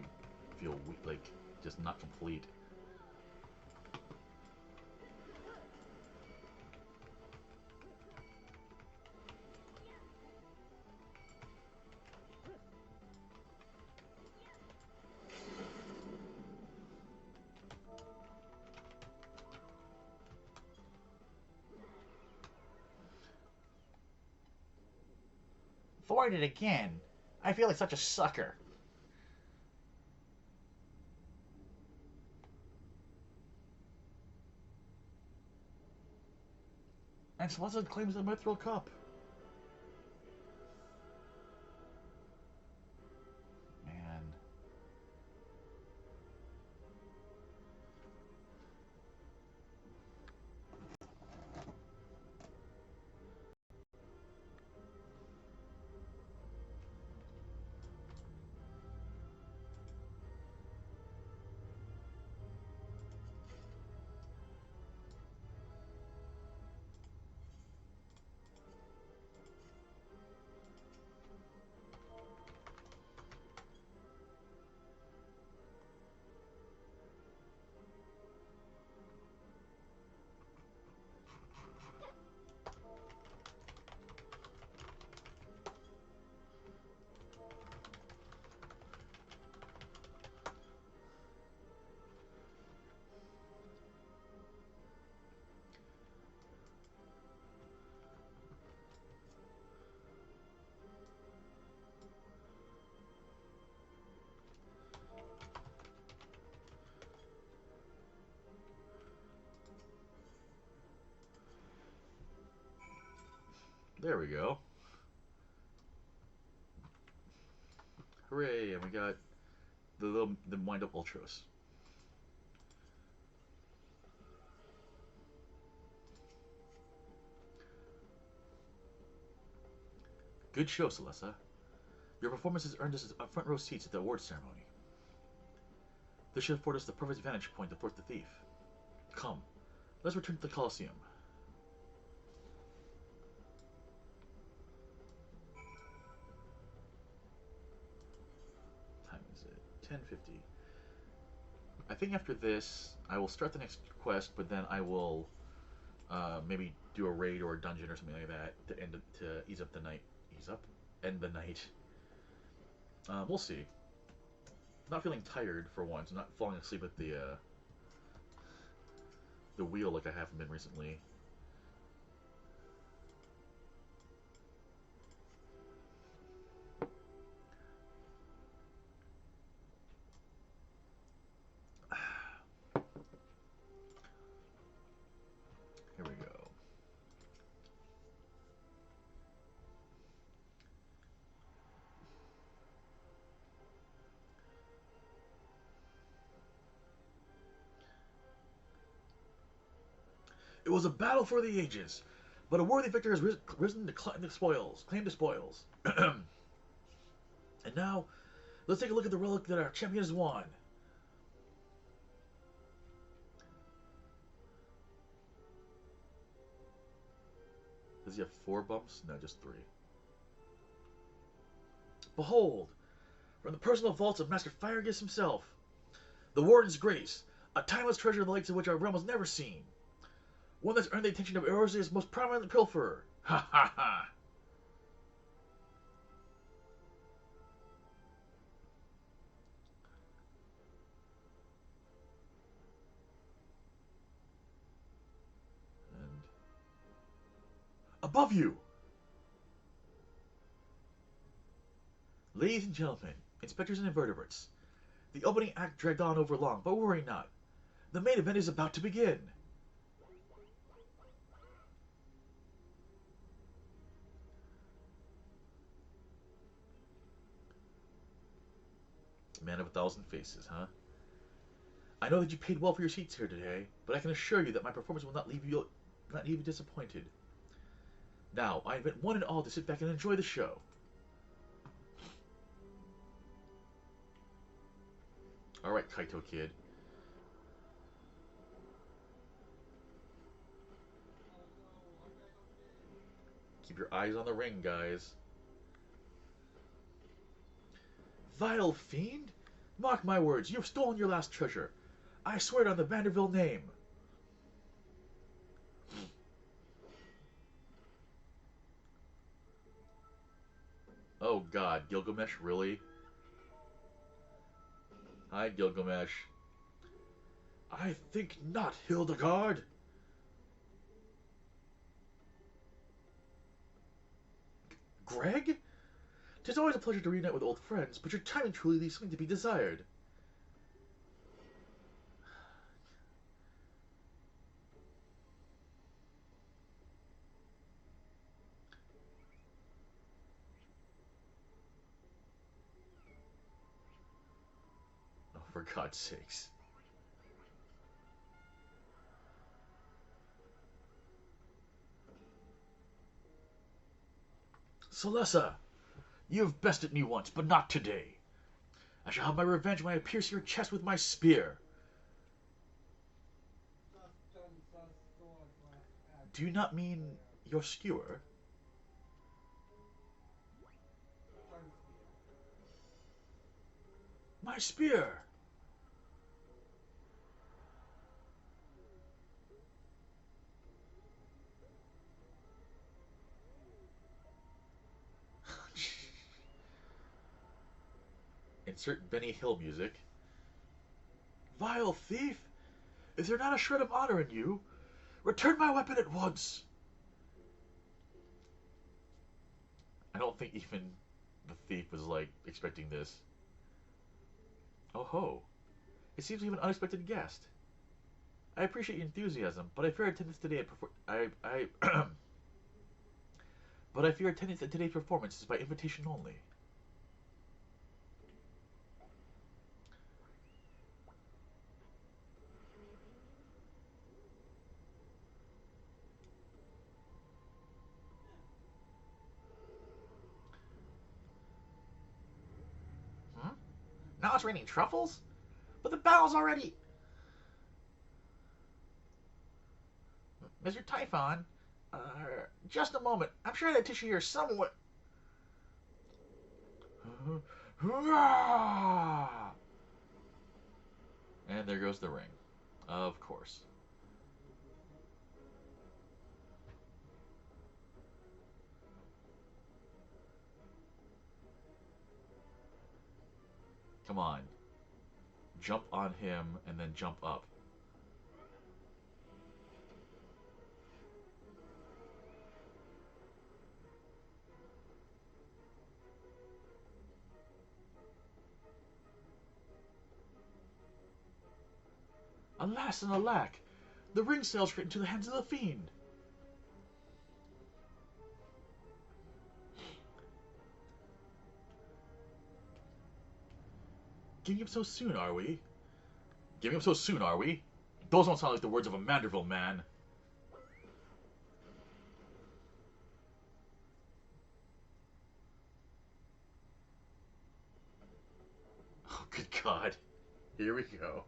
feel weak, like just not complete. Thwarted again. I feel like such a sucker. And Celeste claims the Mithril Cup. Man. There we go. Hooray! And we got the wind up Ultros. Good show, Celesta. Your performance has earned us front row seats at the awards ceremony. This should afford us the perfect vantage point to thwart the thief. Come, let's return to the Colosseum. Time is it? 10:50. I think after this, I will start the next quest, but then I will maybe do a raid or a dungeon or something like that to ease up the night. Ease up? End the night. We'll see. Not feeling tired for once. Not falling asleep at the wheel like I haven't been recently. Here we go. It was a battle for the ages, but a worthy victor has risen to claim the spoils. And now, let's take a look at the relic that our champion has won. Does he have 4 bumps? No, just 3. Behold, from the personal vaults of Master Firegus himself, the Warden's Grace, a timeless treasure the likes of which our realm has never seen. One that's earned the attention of Eorzea's most prominent pilferer. Ha ha ha! And above you! Ladies and gentlemen, inspectors and invertebrates, the opening act dragged on over long, but worry not. The main event is about to begin. Man of 1,000 faces, huh? I know that you paid well for your seats here today, but I can assure you that my performance will not leave you disappointed. Now, I invite one and all to sit back and enjoy the show. Alright, Kaito kid. Keep your eyes on the ring, guys. Vile fiend! Mark my words, you've stolen your last treasure. I swear it on the Vanderbilt name. Oh god, Gilgamesh, really? Hi, Gilgamesh. I think not, Hildegard. Greg? 'Tis always a pleasure to reunite with old friends, but your timing truly leaves something to be desired. Oh, for God's sakes. Celessa, you've bested me once, but not today. I shall have my revenge when I pierce your chest with my spear. Do you not mean your skewer? My spear! Insert Benny Hill music. Vile thief! Is there not a shred of honor in you? Return my weapon at once! I don't think even the thief was, like, expecting this. Oh ho. It seems we have an unexpected guest. I appreciate your enthusiasm, but I fear attendance today but I fear attendance at today's performance is by invitation only. Hmm? Now it's raining truffles? But the battle's already... Mr. Typhon, just a moment. I'm sure that tissue here somewhere... And there goes the ring. Of course. Come on. jump on him, and then jump up. Alas and alack! The ring sails straight into the hands of the fiend. Giving up so soon, are we? Giving up so soon, are we? Those don't sound like the words of a Manderville man. Oh, good God. Here we go.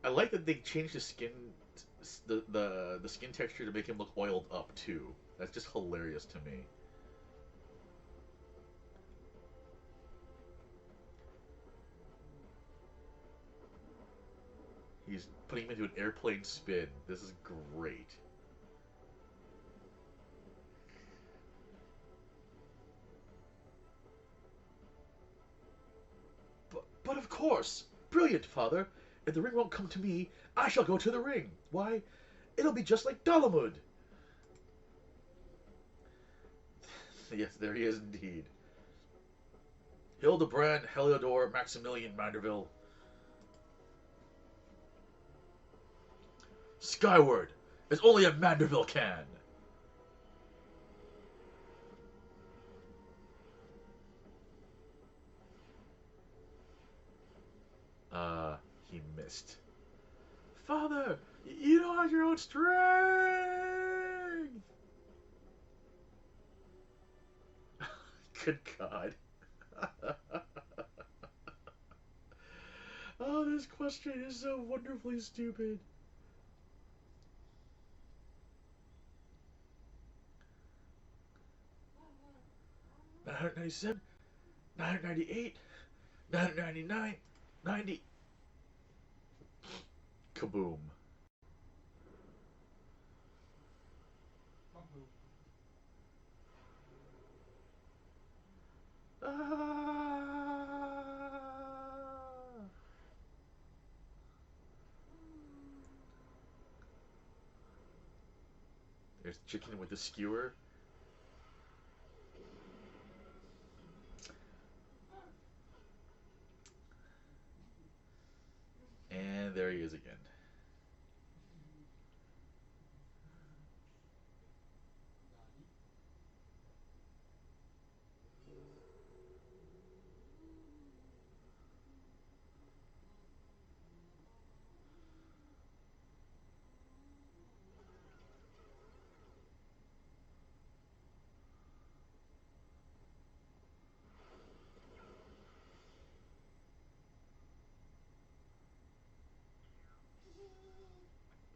I like that they changed the skin, the skin texture to make him look oiled up too. That's just hilarious to me. He's putting him into an airplane spin. This is great. But of course! Brilliant, father! If the ring won't come to me, I shall go to the ring. Why, it'll be just like Dalamud. Yes, there he is indeed. Hildebrand Heliodor Maximilian Manderville. Skyward, as only a Manderville can. He missed. Father, you don't have your own strength! Good God. Oh, this question is so wonderfully stupid. $997, $998, $999, $90. Kaboom. There's chicken with the skewer. And there he is again.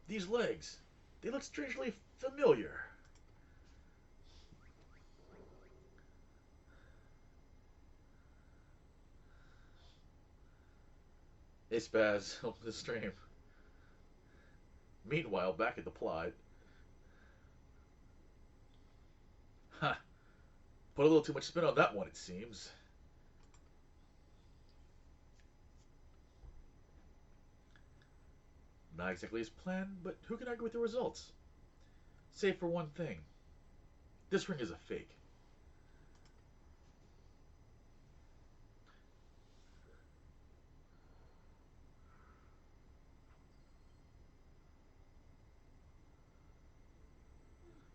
These legs, they look strangely familiar. Hey Spaz, open the stream. Meanwhile, back at the plot. Huh. Put a little too much spin on that one, it seems. Not exactly as planned, but who can argue with the results? Save for one thing. This ring is a fake.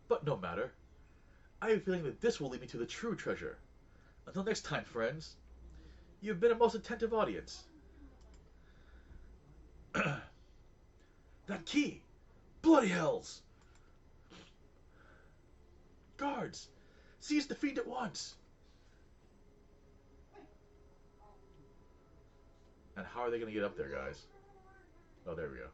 But no matter. I have a feeling that this will lead me to the true treasure. Until next time, friends. You've been a most attentive audience. That key! Bloody hells! Guards! Seize the fiend at once! And how are they going to get up there, guys? Oh, there we go.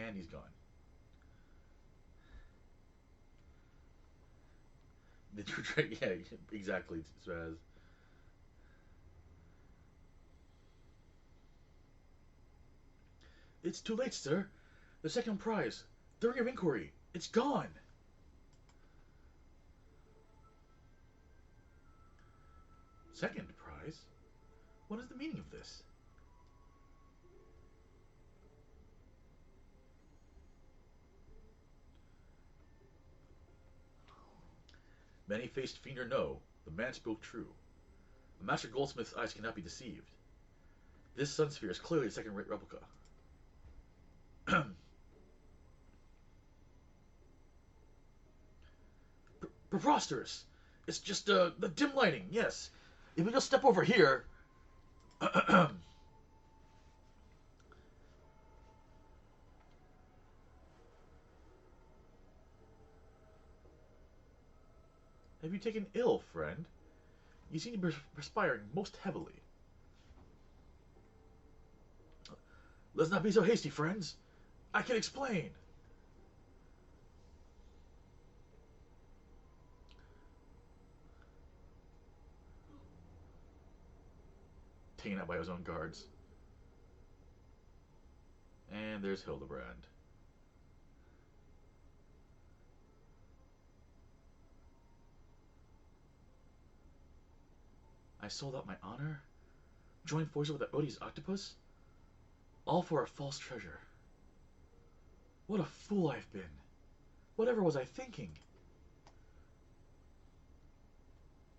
And he's gone. Did you try? Yeah, exactly, Spaz. It's too late, sir. The second prize, the Ring of Inquiry, it's gone. Second prize? What is the meaning of this? Many-faced fiend or no, the man spoke true. A master goldsmith's eyes cannot be deceived. This sun sphere is clearly a second-rate replica. Preposterous! It's just the dim lighting, yes. If we just step over here... Have you taken ill, friend? You seem to be perspiring most heavily. Let's not be so hasty, friends. I can explain. Taken out by his own guards. And there's Hildebrand. I sold out my honor, joined forces with that odious octopus, all for a false treasure. What a fool I've been. Whatever was I thinking?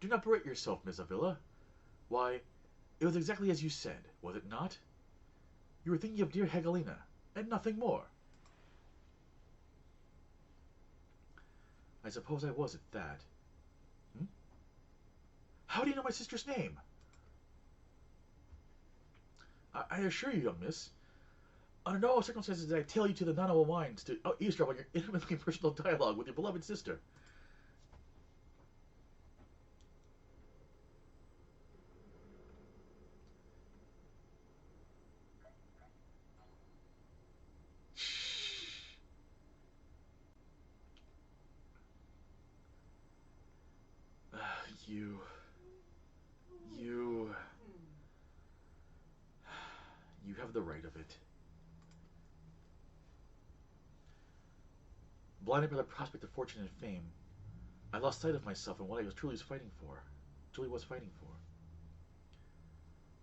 Do not berate yourself, Miss Avila. Why, it was exactly as you said, was it not? You were thinking of dear Hegelina, and nothing more. I suppose I was at that. How do you know my sister's name? I assure you, young miss, under no circumstances did I tell you to the none of minds to eavesdrop on your intimately personal dialogue with your beloved sister. You have the right of it. Blinded by the prospect of fortune and fame, I lost sight of myself and what I was truly fighting for.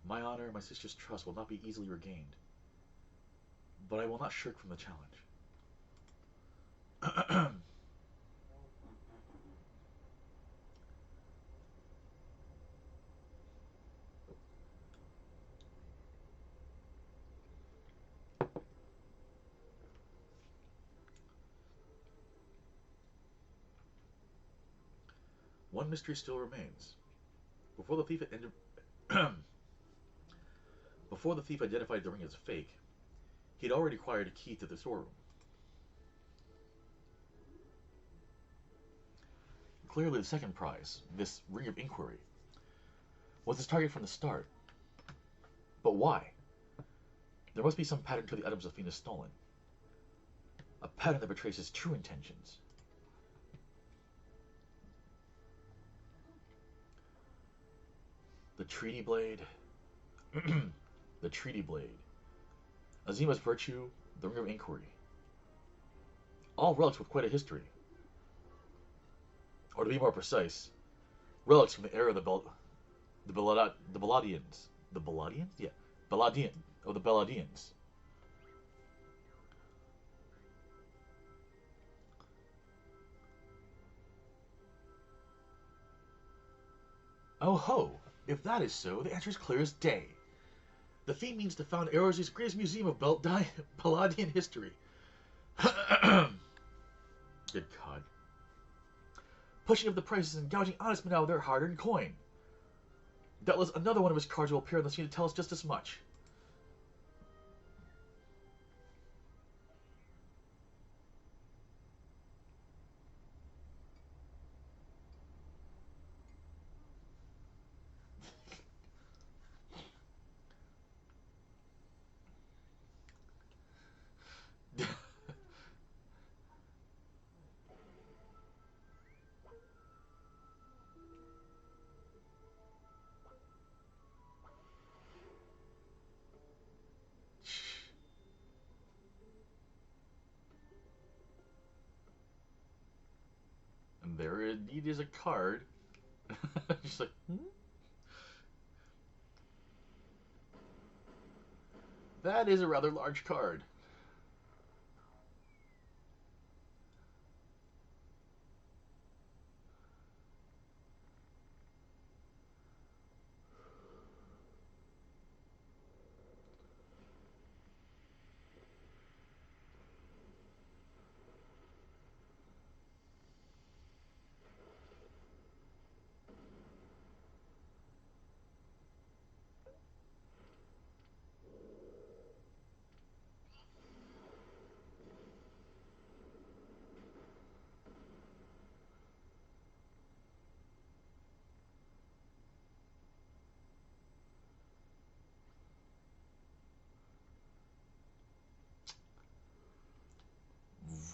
My honor and my sister's trust will not be easily regained, but I will not shirk from the challenge. One mystery still remains. Before the thief identified the ring as fake, he had already acquired a key to the storeroom. Clearly the second prize, this Ring of Inquiry, was his target from the start. But why? There must be some pattern to the items the fiend has stolen. A pattern that betrays his true intentions. The Treaty Blade. The Treaty Blade. Azima's Virtue, the Ring of Inquiry. All relics with quite a history. Or to be more precise, relics from the era of the Belladians. The Belladians? Yeah. The Belladians. Oh ho! If that is so, the answer is clear as day. The fiend means to found Eros' greatest museum of Belladian history. Good God. Pushing up the prices and gouging honest men out of their hard-earned coin. Doubtless another one of his cards will appear on the scene to tell us just as much. indeed is a card. Just like, that is a rather large card.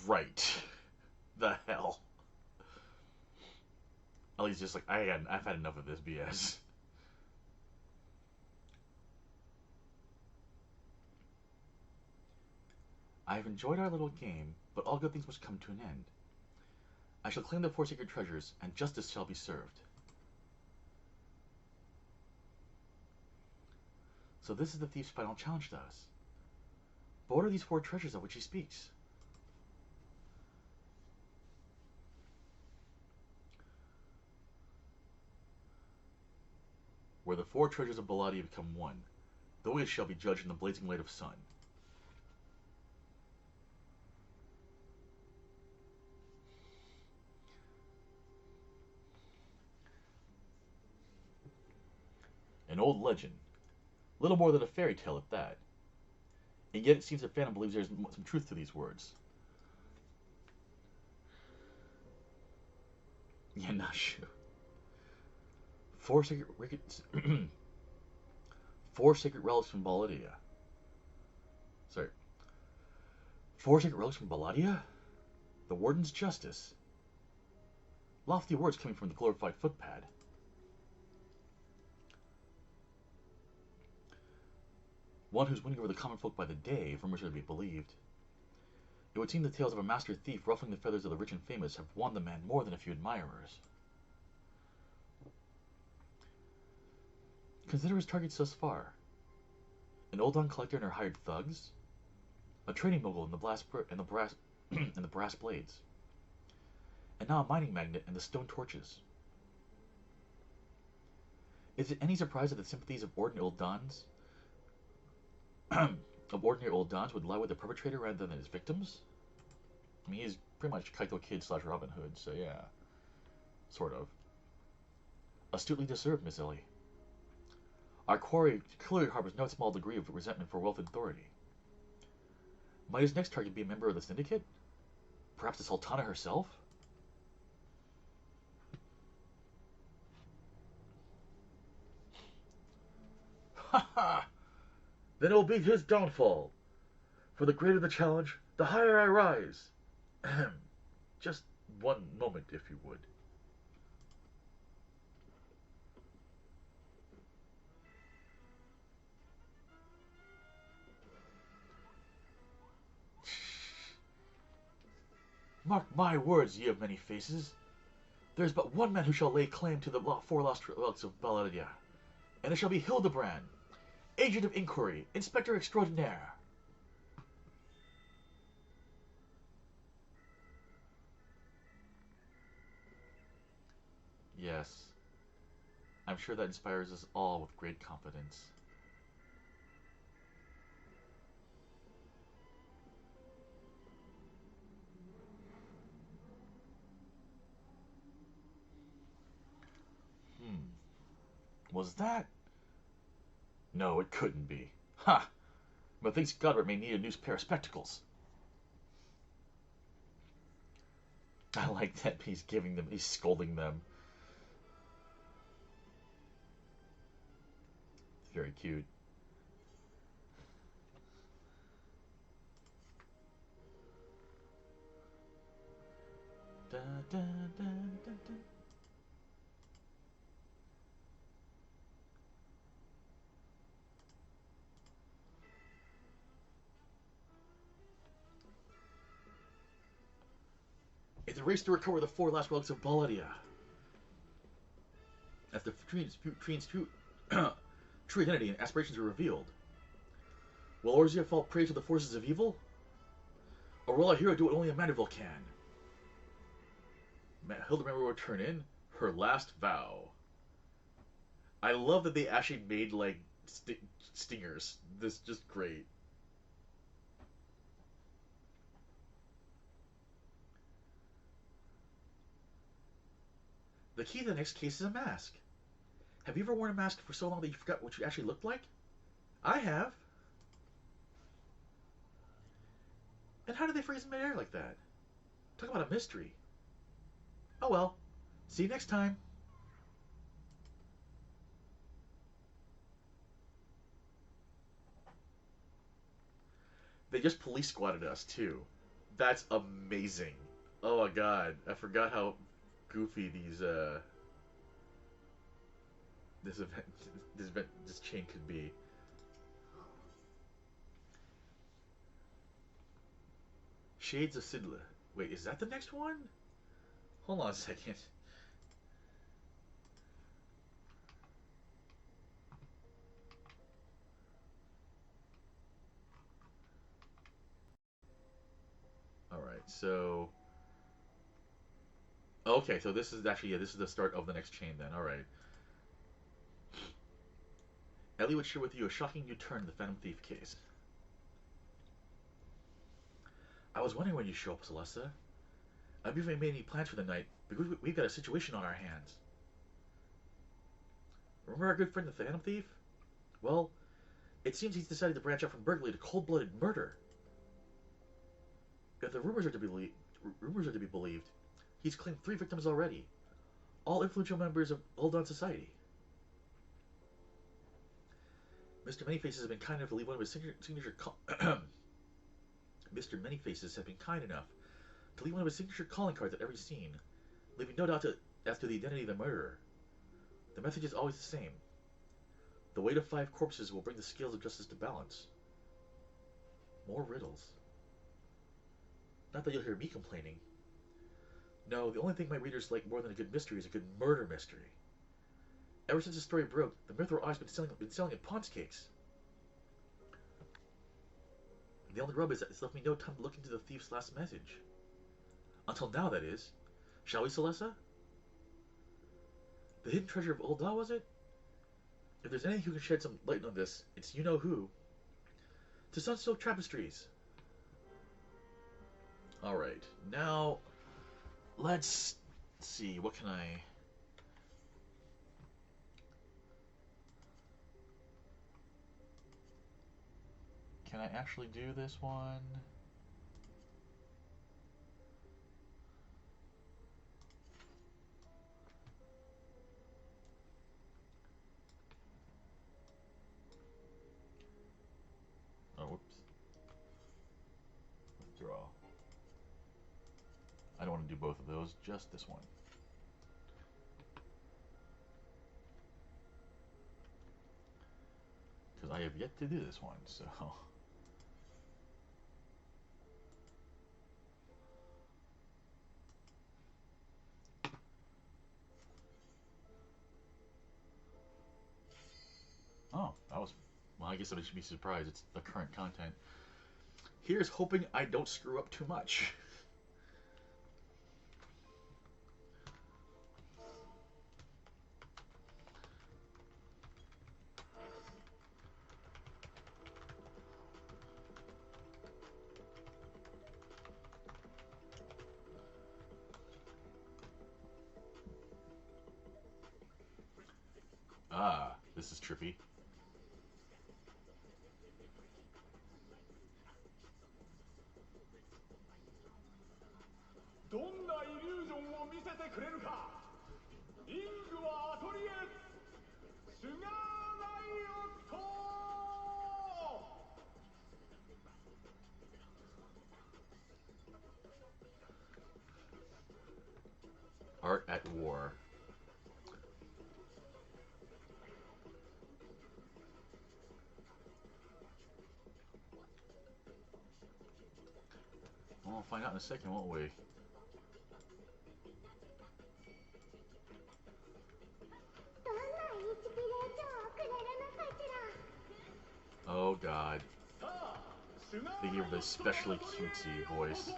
Right. The hell. Ellie's just like, I've had enough of this BS. I have enjoyed our little game, but all good things must come to an end. I shall claim the 4 sacred treasures, and justice shall be served. So this is the thief's final challenge to us. But what are these 4 treasures of which he speaks? Where the 4 treasures of Baladia become one, the wish shall be judged in the blazing light of sun. An old legend. Little more than a fairy tale at that. And yet it seems that Phantom believes there's some truth to these words. Yeah, not sure. 4 sacred Four sacred relics from Baladia. Sorry. 4 sacred relics from Baladia? The Warden's justice. Lofty words coming from the glorified footpad. One who's winning over the common folk by the day, if rumors are to be believed. It would seem the tales of a master thief ruffling the feathers of the rich and famous have won the man more than a few admirers. Consider his targets thus far. An old Dawn collector and her hired thugs, a trading mogul in the brass blades, and now a mining magnate and the stone torches. Is it any surprise that the sympathies of ordinary old Dons would lie with the perpetrator rather than his victims? I mean, he's pretty much Kaito Kid / Robin Hood, so yeah, sort of. Astutely deserved, Miss Ellie. Our quarry clearly harbors no small degree of resentment for wealth and authority. Might his next target be a member of the Syndicate? Perhaps the Sultana herself? Ha ha! Then it will be his downfall. For the greater the challenge, the higher I rise. Ahem. Just one moment, if you would. Mark my words, ye of many faces. There is but one man who shall lay claim to the 4 lost relics of Baladia, and it shall be Hildebrand, Agent of Inquiry, Inspector Extraordinaire. Yes, I'm sure that inspires us all with great confidence. Was that? No, it couldn't be. Ha! Methinks Godbert may need a new pair of spectacles. I like that he's scolding them. It's very cute. Da, da, da, da, da. It's the race to recover the 4 last relics of Baladia. As the Treen's true identity and aspirations are revealed, will Orzia fall prey to the forces of evil? Or will our hero do what only a Mandeville can? Hildebrand will return in her last vow. I love that they actually made, like, stingers. This is just great. The key to the next case is a mask. Have you ever worn a mask for so long that you forgot what you actually looked like? I have. And how did they freeze in midair like that? Talk about a mystery. Oh well. See you next time. They just police squatted us, too. That's amazing. Oh my god. I forgot how goofy this chain could be. Shades of Sidla. Wait, is that the next one? Hold on a second. Alright, so... Okay, so this is actually, yeah, this is the start of the next chain then, alright. Ellie would share with you a shocking new turn in the Phantom Thief case. I was wondering when you'd show up, Celesta. I haven't even made any plans for the night, because we've got a situation on our hands. Remember our good friend the Phantom Thief? Well, it seems he's decided to branch out from burglary to cold-blooded murder. If the rumors are to be believed, he's claimed 3 victims already, all influential members of Old On Society. Mr. Manyfaces has been kind enough to leave one of his Mr. Manyfaces has been kind enough to leave one of his signature calling cards at every scene, leaving no doubt as to the identity of the murderer. The message is always the same. The weight of 5 corpses will bring the scales of justice to balance. More riddles. Not that you'll hear me complaining. No, the only thing my readers like more than a good mystery is a good murder mystery. Ever since the story broke, the Mythro Eye's been selling at Pawn's Cakes. The only rub is that it's left me no time to look into the thief's last message. Until now, that is. Shall we, Celesta? The hidden treasure of Old Da, was it? If there's anyone who can shed some light on this, it's you-know-who. To Sunsilk Tapestries. Alright, now... let's see, what can I... Can I actually do this one? Oh, whoops. Withdraw. I don't want to do both of those, just this one. Because I have yet to do this one, so... Oh, that was... well, I guess I should be surprised. It's the current content. Here's hoping I don't screw up too much. Ah, this is trippy. Art at War. Well, we'll find out in a second, won't we? god. They gave her this especially cutesy voice.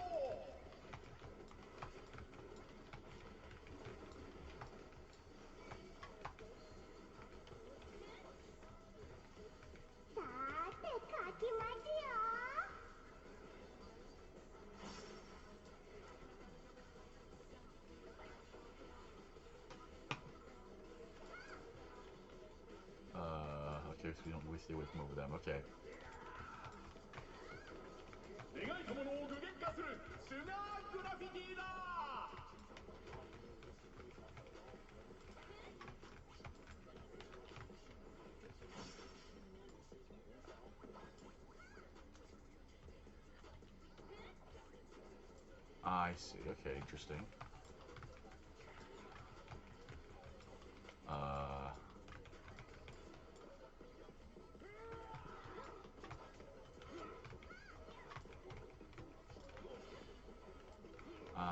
Okay, so we stay away from over them. Okay. I see. Okay, interesting.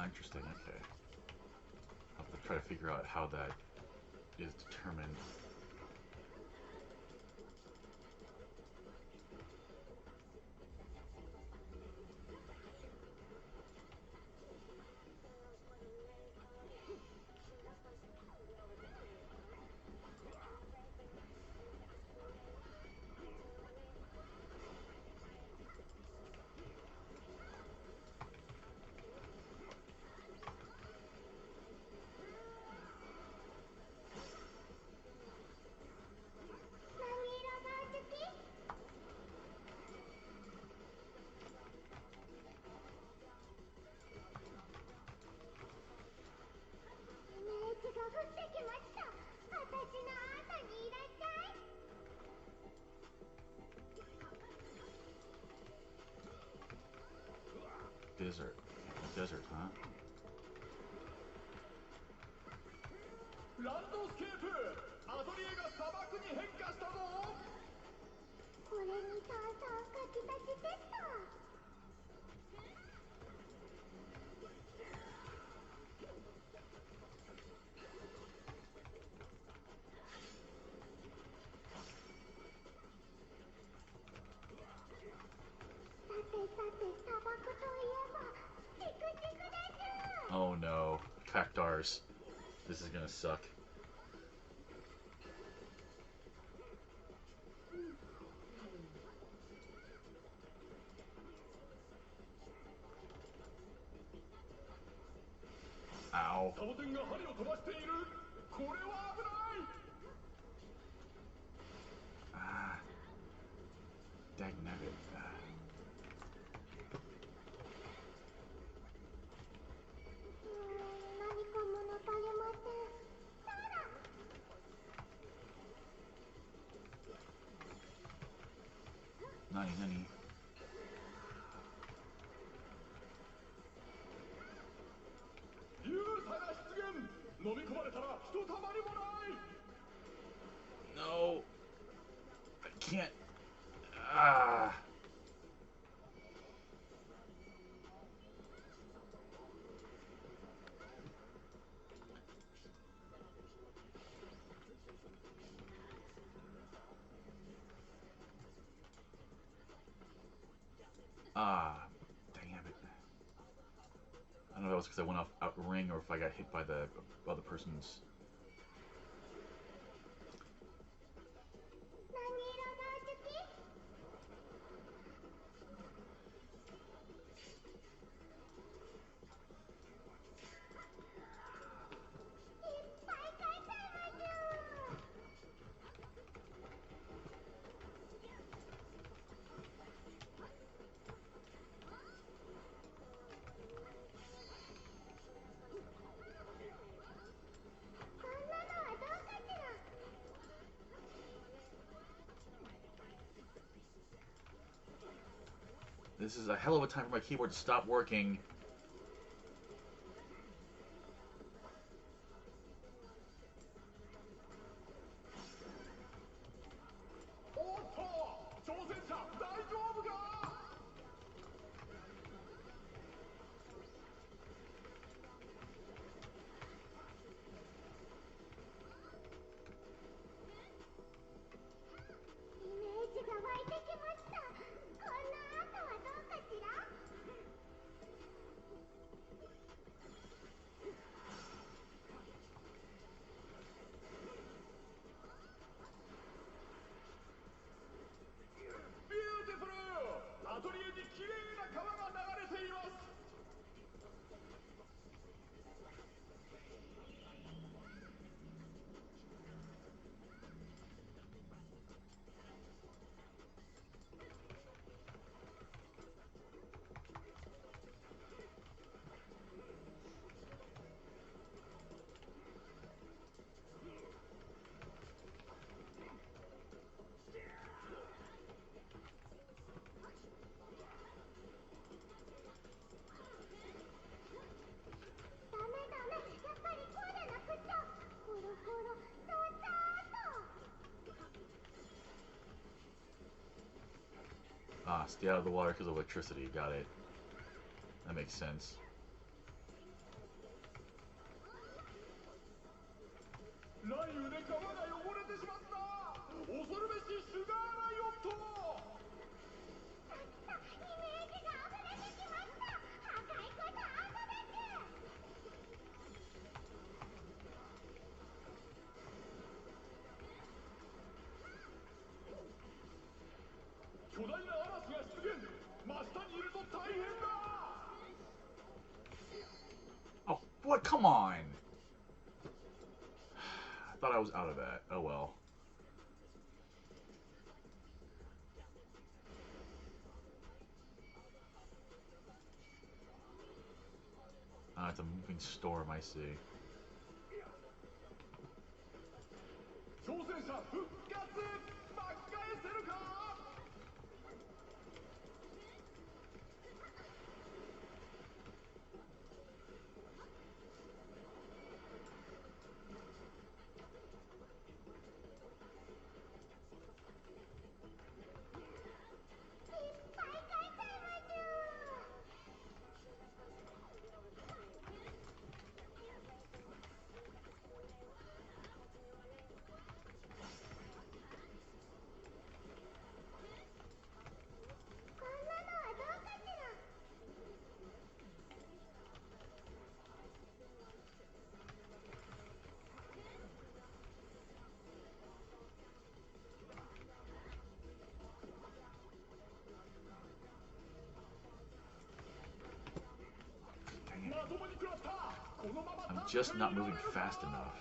Interesting. Okay. I'll have to try to figure out how that is determined. Desert. Desert, huh? Oh no, cactars. This is gonna suck. Ow. Ah. Dagnabbit. Nani. No. I can't. Ah. Ah. Dang it. I don't know if that was because I went out ring or if I got hit by the other person's. This is a hell of a time for my keyboard to stop working. Ah, stay out of the water because of electricity. Got it. That makes sense. Oh, what? Come on! I thought I was out of that. Oh well. Ah, it's a moving storm, I see. I'm just not moving fast enough.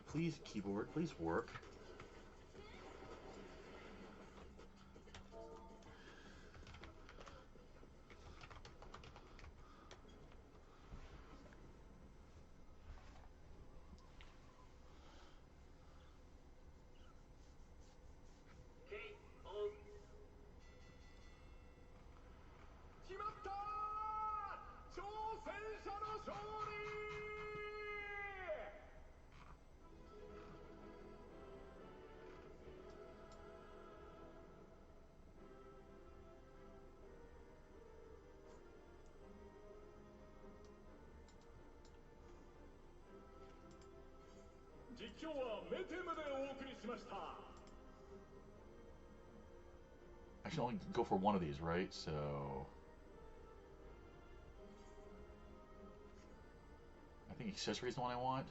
Please, keyboard, please work. I should only go for one of these, right? So... I think accessory is the one I want.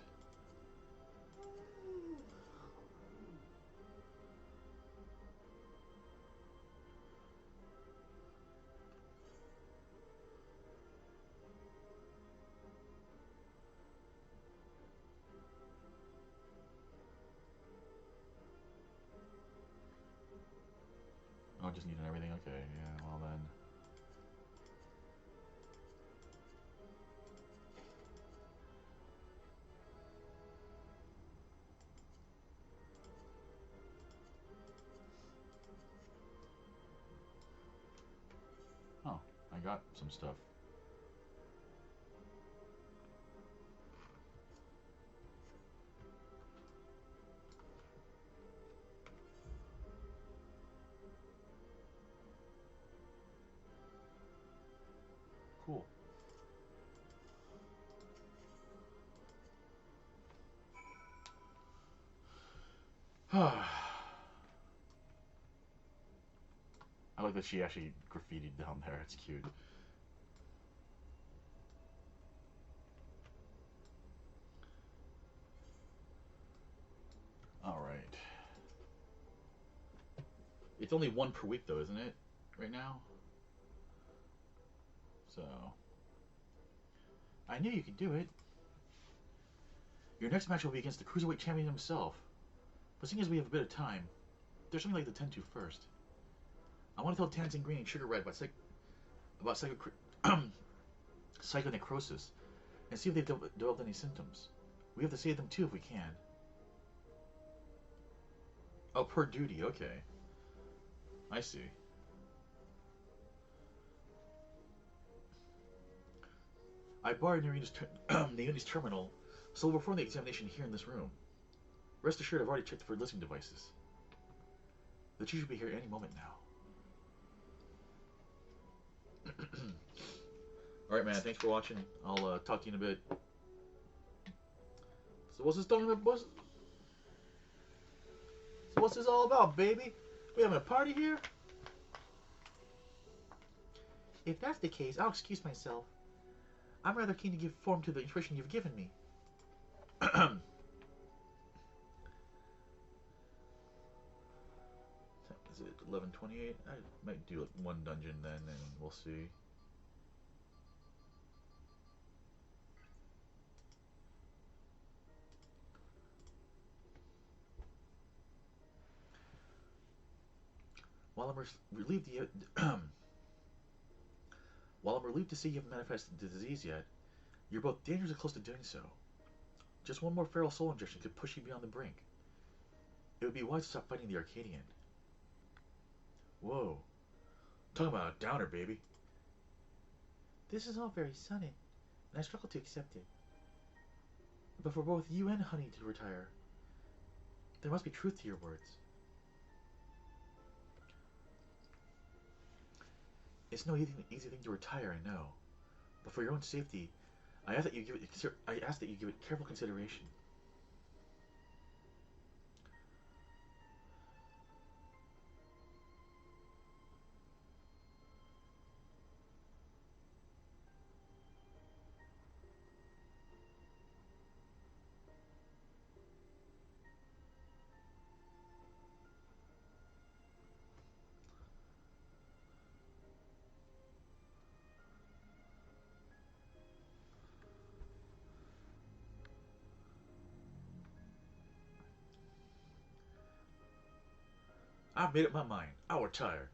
Oh, just needing everything? Okay, yeah, well then. Oh, I got some stuff. Cool. I like that she actually graffitied down there. It's cute. Alright. It's only one per week though, isn't it? Right now? So... I knew you could do it. Your next match will be against the Cruiserweight Champion himself. But seeing as we have a bit of time, there's something I'd like to tend to first. I want to tell Tanzing Green and Sugar Red about psychonecrosis and see if they've developed any symptoms. We have to save them too if we can. Oh, per duty, okay. I see. I borrowed Naomi's terminal, so we'll perform the examination here in this room. Rest assured I've already checked for listening devices. The chief should be here any moment now. Alright man, thanks for watching. I'll talk to you in a bit. So what's this talking about? So what's this all about, baby? We having a party here? If that's the case, I'll excuse myself. I'm rather keen to give form to the information you've given me. Is it 11:28? I might do one dungeon then, and we'll see. While I'm relieved while I'm relieved to see you haven't manifested the disease yet, you're both dangerously close to doing so. Just one more feral soul injection could push you beyond the brink. It would be wise to stop fighting the Arcadian. Whoa. Talking about a downer, baby. This is all very sudden, and I struggle to accept it. But for both you and Honey to retire, there must be truth to your words. It's no easy thing to retire, I know. But for your own safety, I ask that you give it careful consideration. I've made up my mind. I'll retire.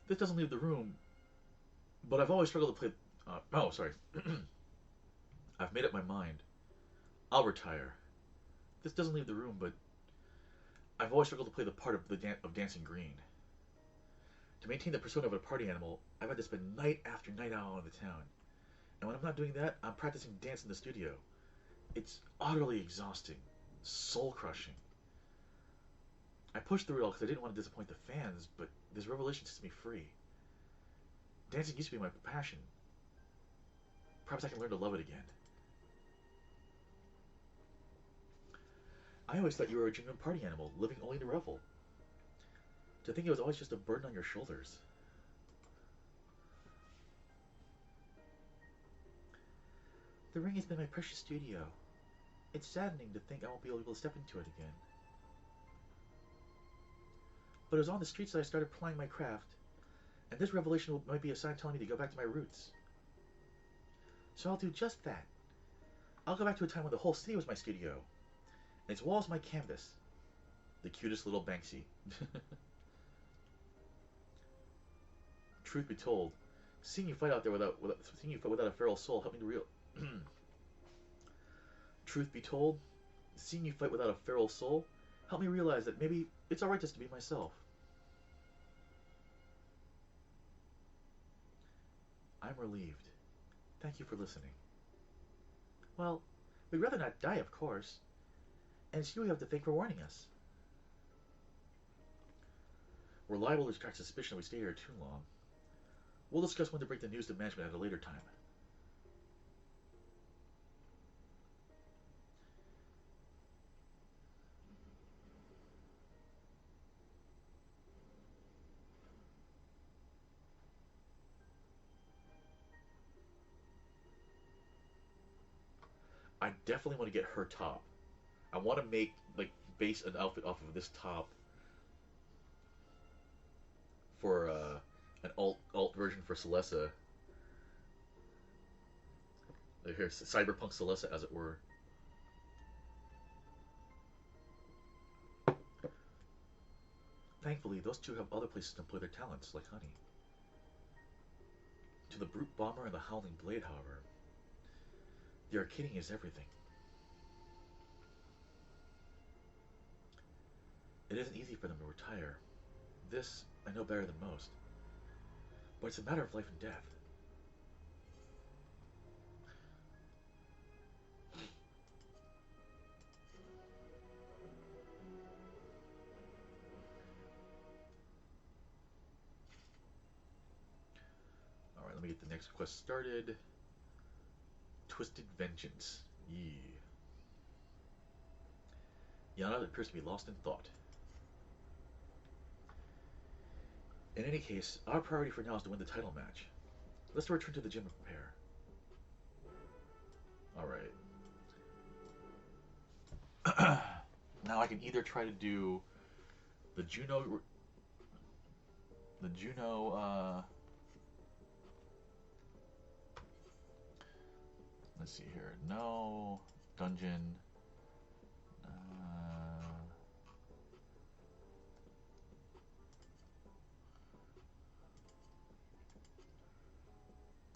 This doesn't leave the room, but I've always struggled to play... oh, sorry. I've made up my mind. I'll retire. This doesn't leave the room, but I've always struggled to play the part of Dancing Green. To maintain the persona of a party animal, I've had to spend night after night out in the town. And when I'm not doing that, I'm practicing dance in the studio. It's utterly exhausting. Soul-crushing. I pushed through it all because I didn't want to disappoint the fans, but this revelation sets me free. Dancing used to be my passion. Perhaps I can learn to love it again. I always thought you were a genuine party animal, living only to revel. To think it was always just a burden on your shoulders. The ring has been my precious studio. It's saddening to think I won't be able to step into it again. But it was on the streets that I started plying my craft, and this revelation might be a sign telling me to go back to my roots. So I'll do just that. I'll go back to a time when the whole city was my studio, and its walls my canvas. The cutest little Banksy. Truth be told, seeing you fight out there without a feral soul helped me to real. Truth be told, seeing you fight without a feral soul helped me realize that maybe it's alright just to be myself. I'm relieved. Thank you for listening. Well, we'd rather not die, of course. And it's you we have to thank for warning us. We're liable to attract suspicion if we stay here too long. We'll discuss when to break the news to management at a later time. I definitely want to get her top. I want to base an outfit off of this top for an alt version for Celessa. Here, Cyberpunk Celessa, as it were. Thankfully, those two have other places to employ their talents, like Honey. To the Brute Bomber and the Howling Blade, however, the arcading is everything. It isn't easy for them to retire. This, I know better than most. But it's a matter of life and death. Alright, let me get the next quest started. Twisted Vengeance. Yee. Yana appears to be lost in thought. In any case, our priority for now is to win the title match. Let's return to the gym and prepare. Alright. Now I can either try to do the Juno... let's see here. No dungeon.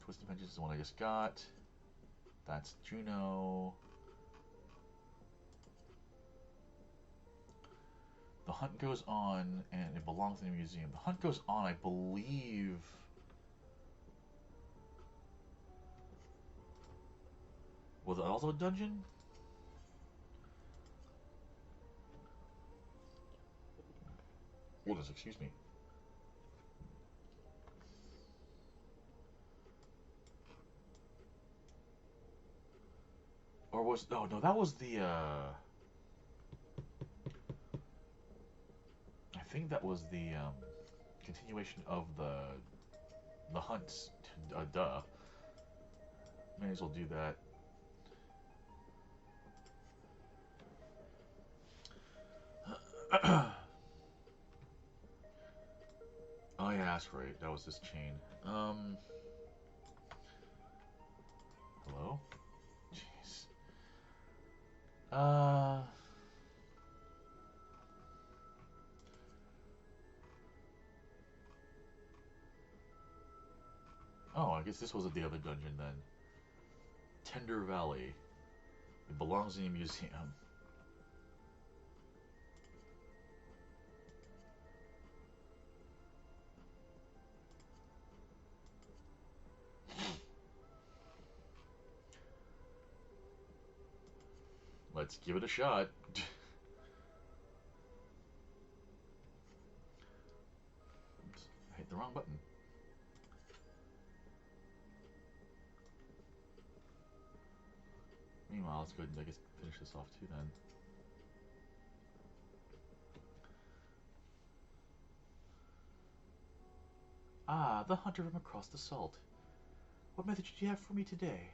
Twisted Vengeance is the one I just got. That's Juno. The hunt goes on, and it belongs in a museum. The hunt goes on, I believe... Was it also a dungeon? Goodness, excuse me. Or was... Oh, no, that was the, I think that was the, continuation of the hunts. Duh. May as well do that. Oh yeah, that's right. That was this chain. Hello? Jeez. Oh, I guess this was the other dungeon then. Tender Valley. It belongs in a museum. Let's give it a shot. Oops, I hit the wrong button. Meanwhile, let's go ahead and I guess finish this off too then. Ah, the hunter from across the salt. What message did you have for me today?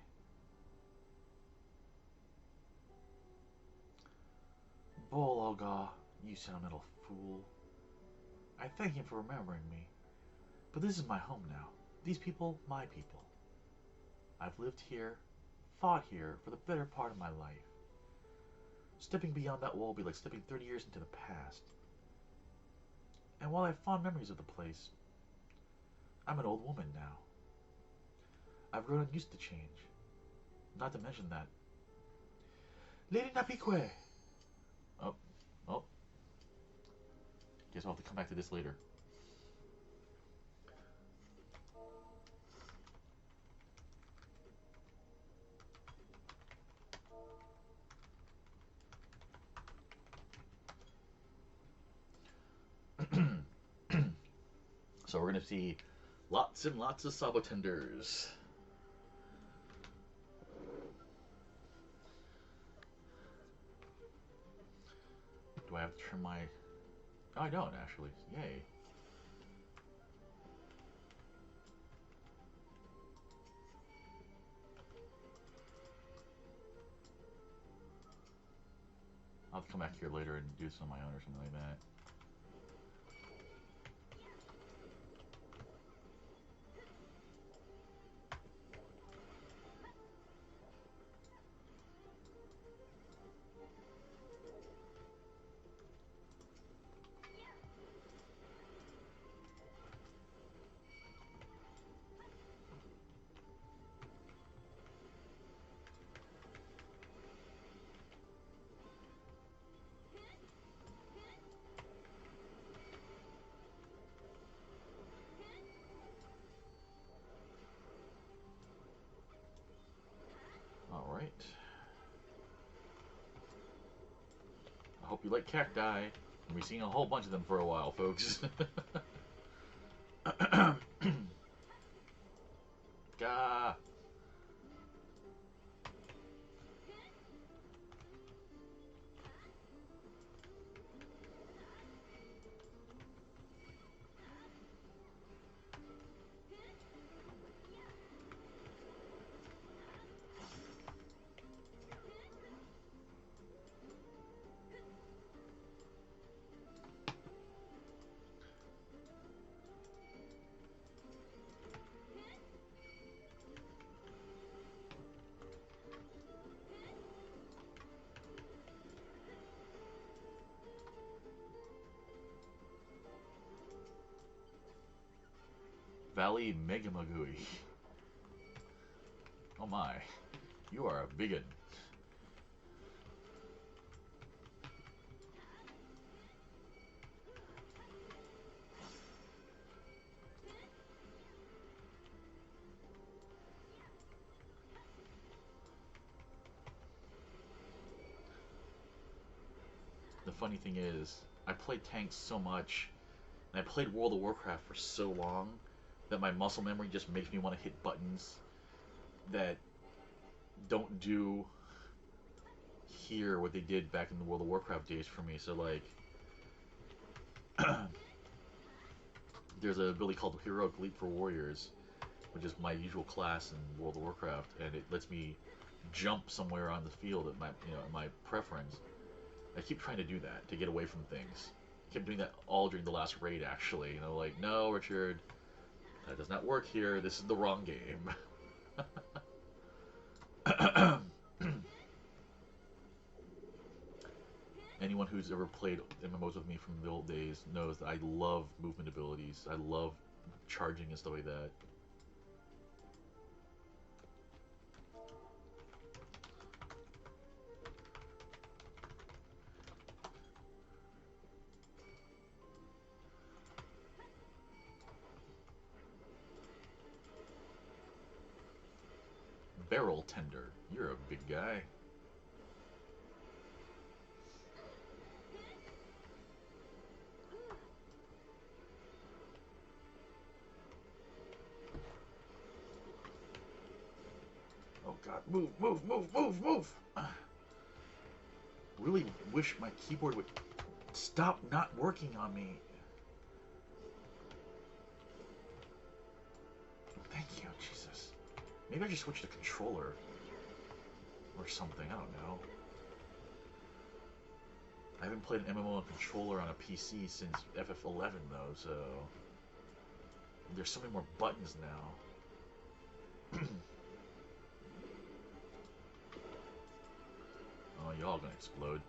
Bolga, you sentimental fool. I thank him for remembering me. But this is my home now. These people, my people. I've lived here, fought here for the better part of my life. Stepping beyond that wall will be like stepping 30 years into the past. And while I have fond memories of the place, I'm an old woman now. I've grown used to change. Not to mention that. Lady Napique! Oh. Guess I'll have to come back to this later. So we're going to see lots and lots of sabotenders. Do I have to trim my... Oh, I don't, actually. Yay. I'll have to come back here later and do some of my own or something like that. you like cacti, we've seen a whole bunch of them for a while, folks. Gah. Valley Megamagui. Oh my, you are a biggin. The funny thing is, I played tanks so much, and I played World of Warcraft for so long, that my muscle memory just makes me want to hit buttons that don't do here what they did back in the World of Warcraft days for me. So like, there's a ability called Heroic Leap for Warriors, which is my usual class in World of Warcraft, and it lets me jump somewhere on the field at my, my preference. I keep trying to do that to get away from things. I kept doing that all during the last raid, actually. Like, no, Richard, that does not work here. This is the wrong game. Anyone who's ever played MMOs with me from the old days knows that I love movement abilities. I love charging and stuff like that. Barrel tender. You're a big guy. Oh god, move, move, move, move, move! Really wish my keyboard would stop not working on me. Thank you, Jesus. Maybe I should switch the controller. Or something, I don't know. I haven't played an MMO on controller on a PC since FF11 though, so... There's so many more buttons now. Oh, y'all gonna explode.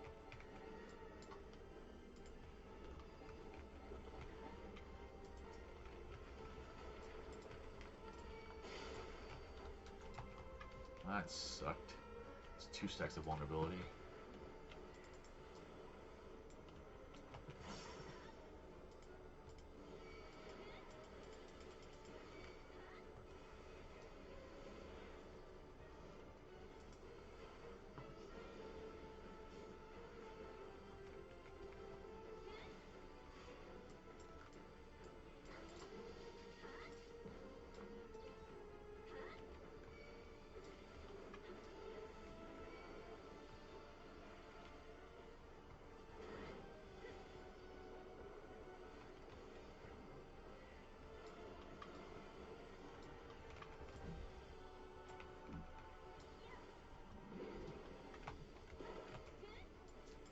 That sucked. It's 2 stacks of vulnerability.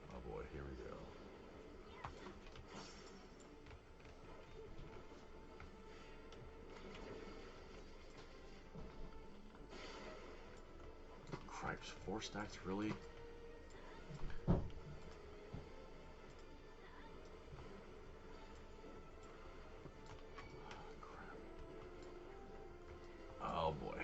Oh boy, here we go. Cripes, 4 stacks, really? Oh boy.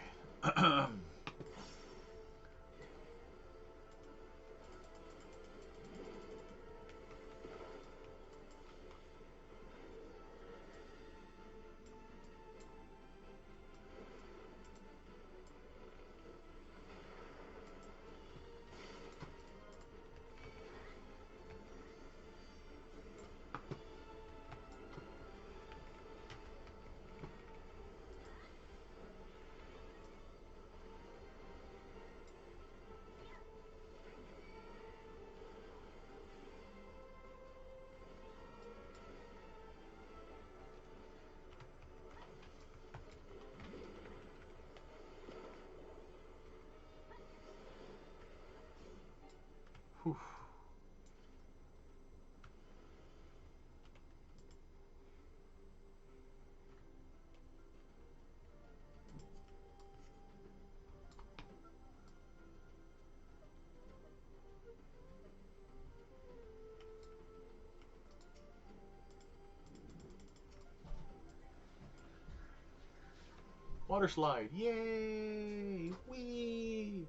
Water slide. Yay! Whee!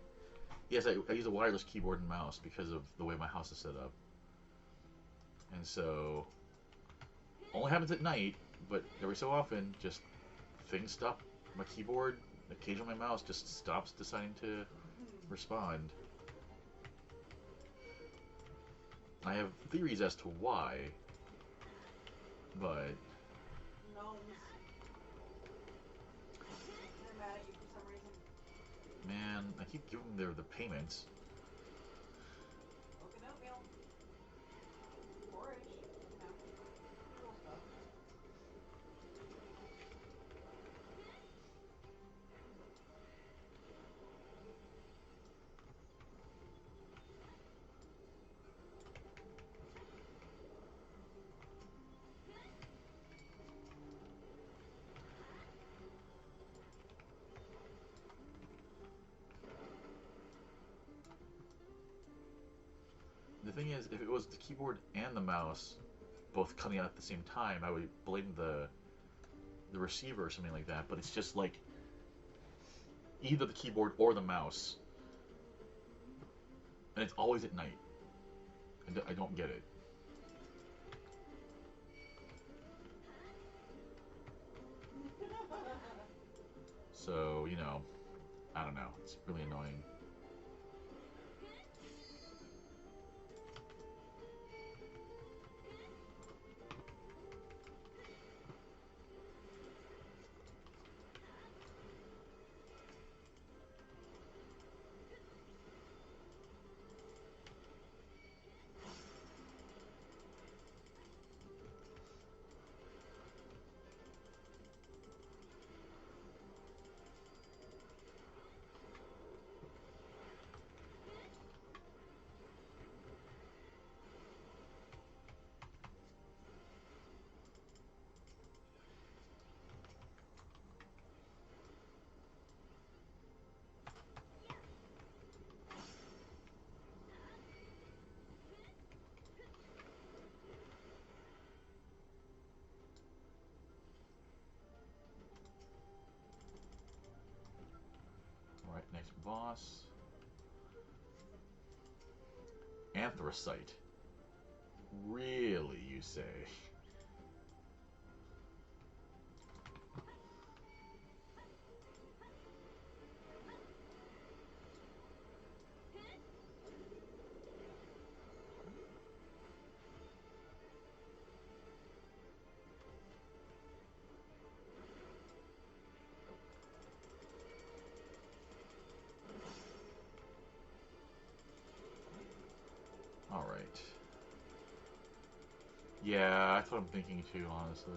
Yes, I use a wireless keyboard and mouse because of the way my house is set up. And so, only happens at night, but every so often, just things stop. My keyboard, occasionally my mouse just stops deciding to respond. I have theories as to why, but Gnomes. They're mad at you for some reason. man, I keep giving them the payments. Open oatmeal. Porridge. You know. Usual stuff. The thing is, if it was the keyboard and the mouse both cutting out at the same time, I would blame the receiver or something like that. But it's just like either the keyboard or the mouse, and it's always at night. I don't get it. So, you know, I don't know. It's really annoying. Alright, next boss. Anthracite. Really, you say? Alright. Yeah, that's what I'm thinking too, honestly.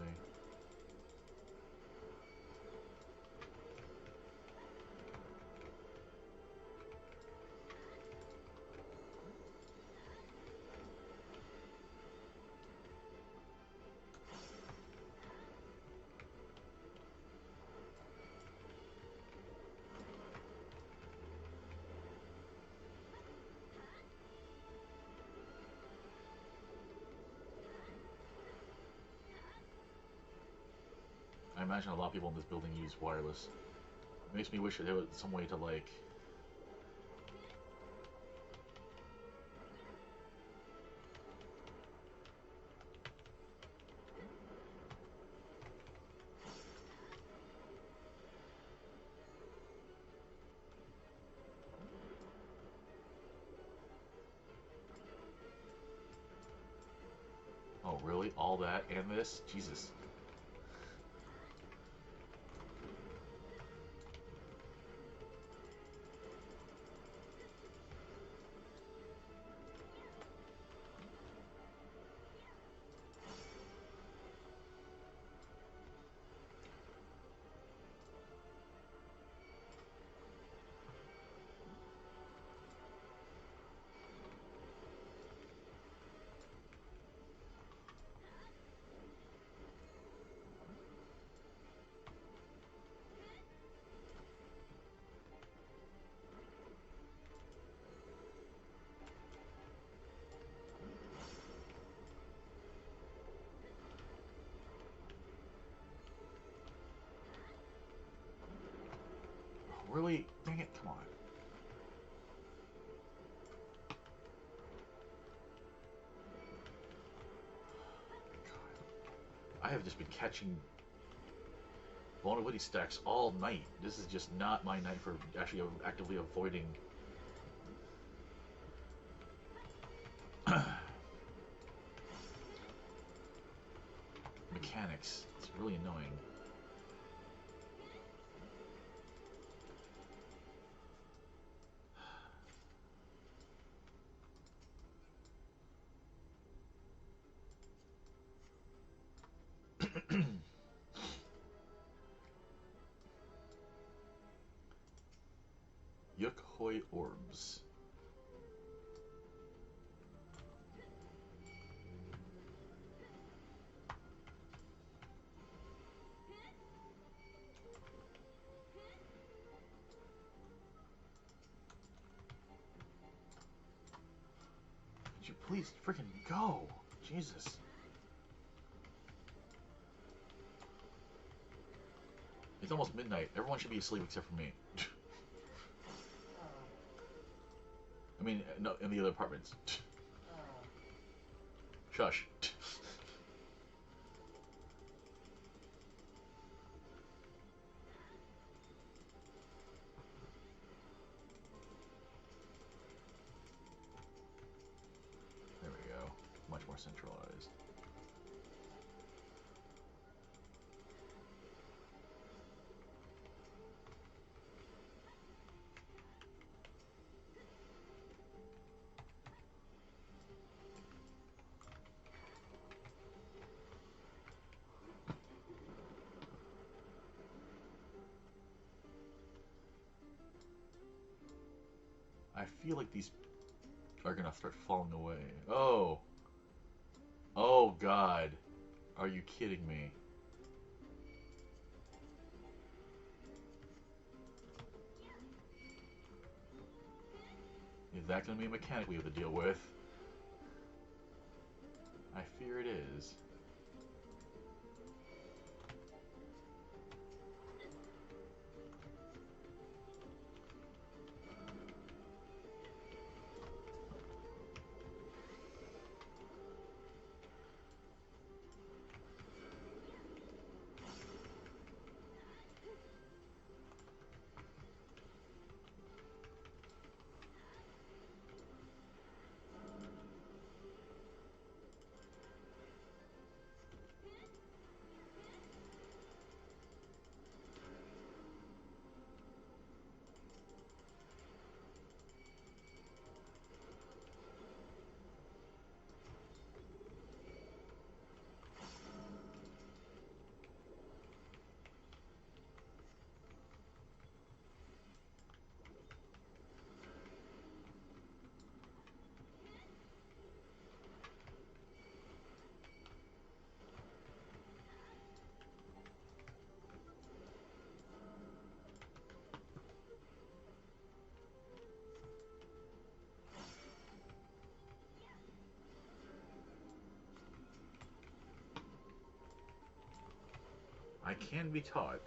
I imagine a lot of people in this building use wireless. It makes me wish there was some way to, like... Oh, really? All that and this? Jesus. Really? Dang it, come on. God. I have just been catching vulnerability stacks all night. This is just not my night for actually actively avoiding mechanics. It's really annoying. Yukhoi orbs. Could you please freaking go? Jesus. It's almost midnight. Everyone should be asleep except for me. I mean, no, in the other apartments. Shush. There we go. Much more centralized. I feel like these are gonna start falling away. Oh. Oh, God. Are you kidding me? Is that gonna be a mechanic we have to deal with? I fear it is. I can be taught.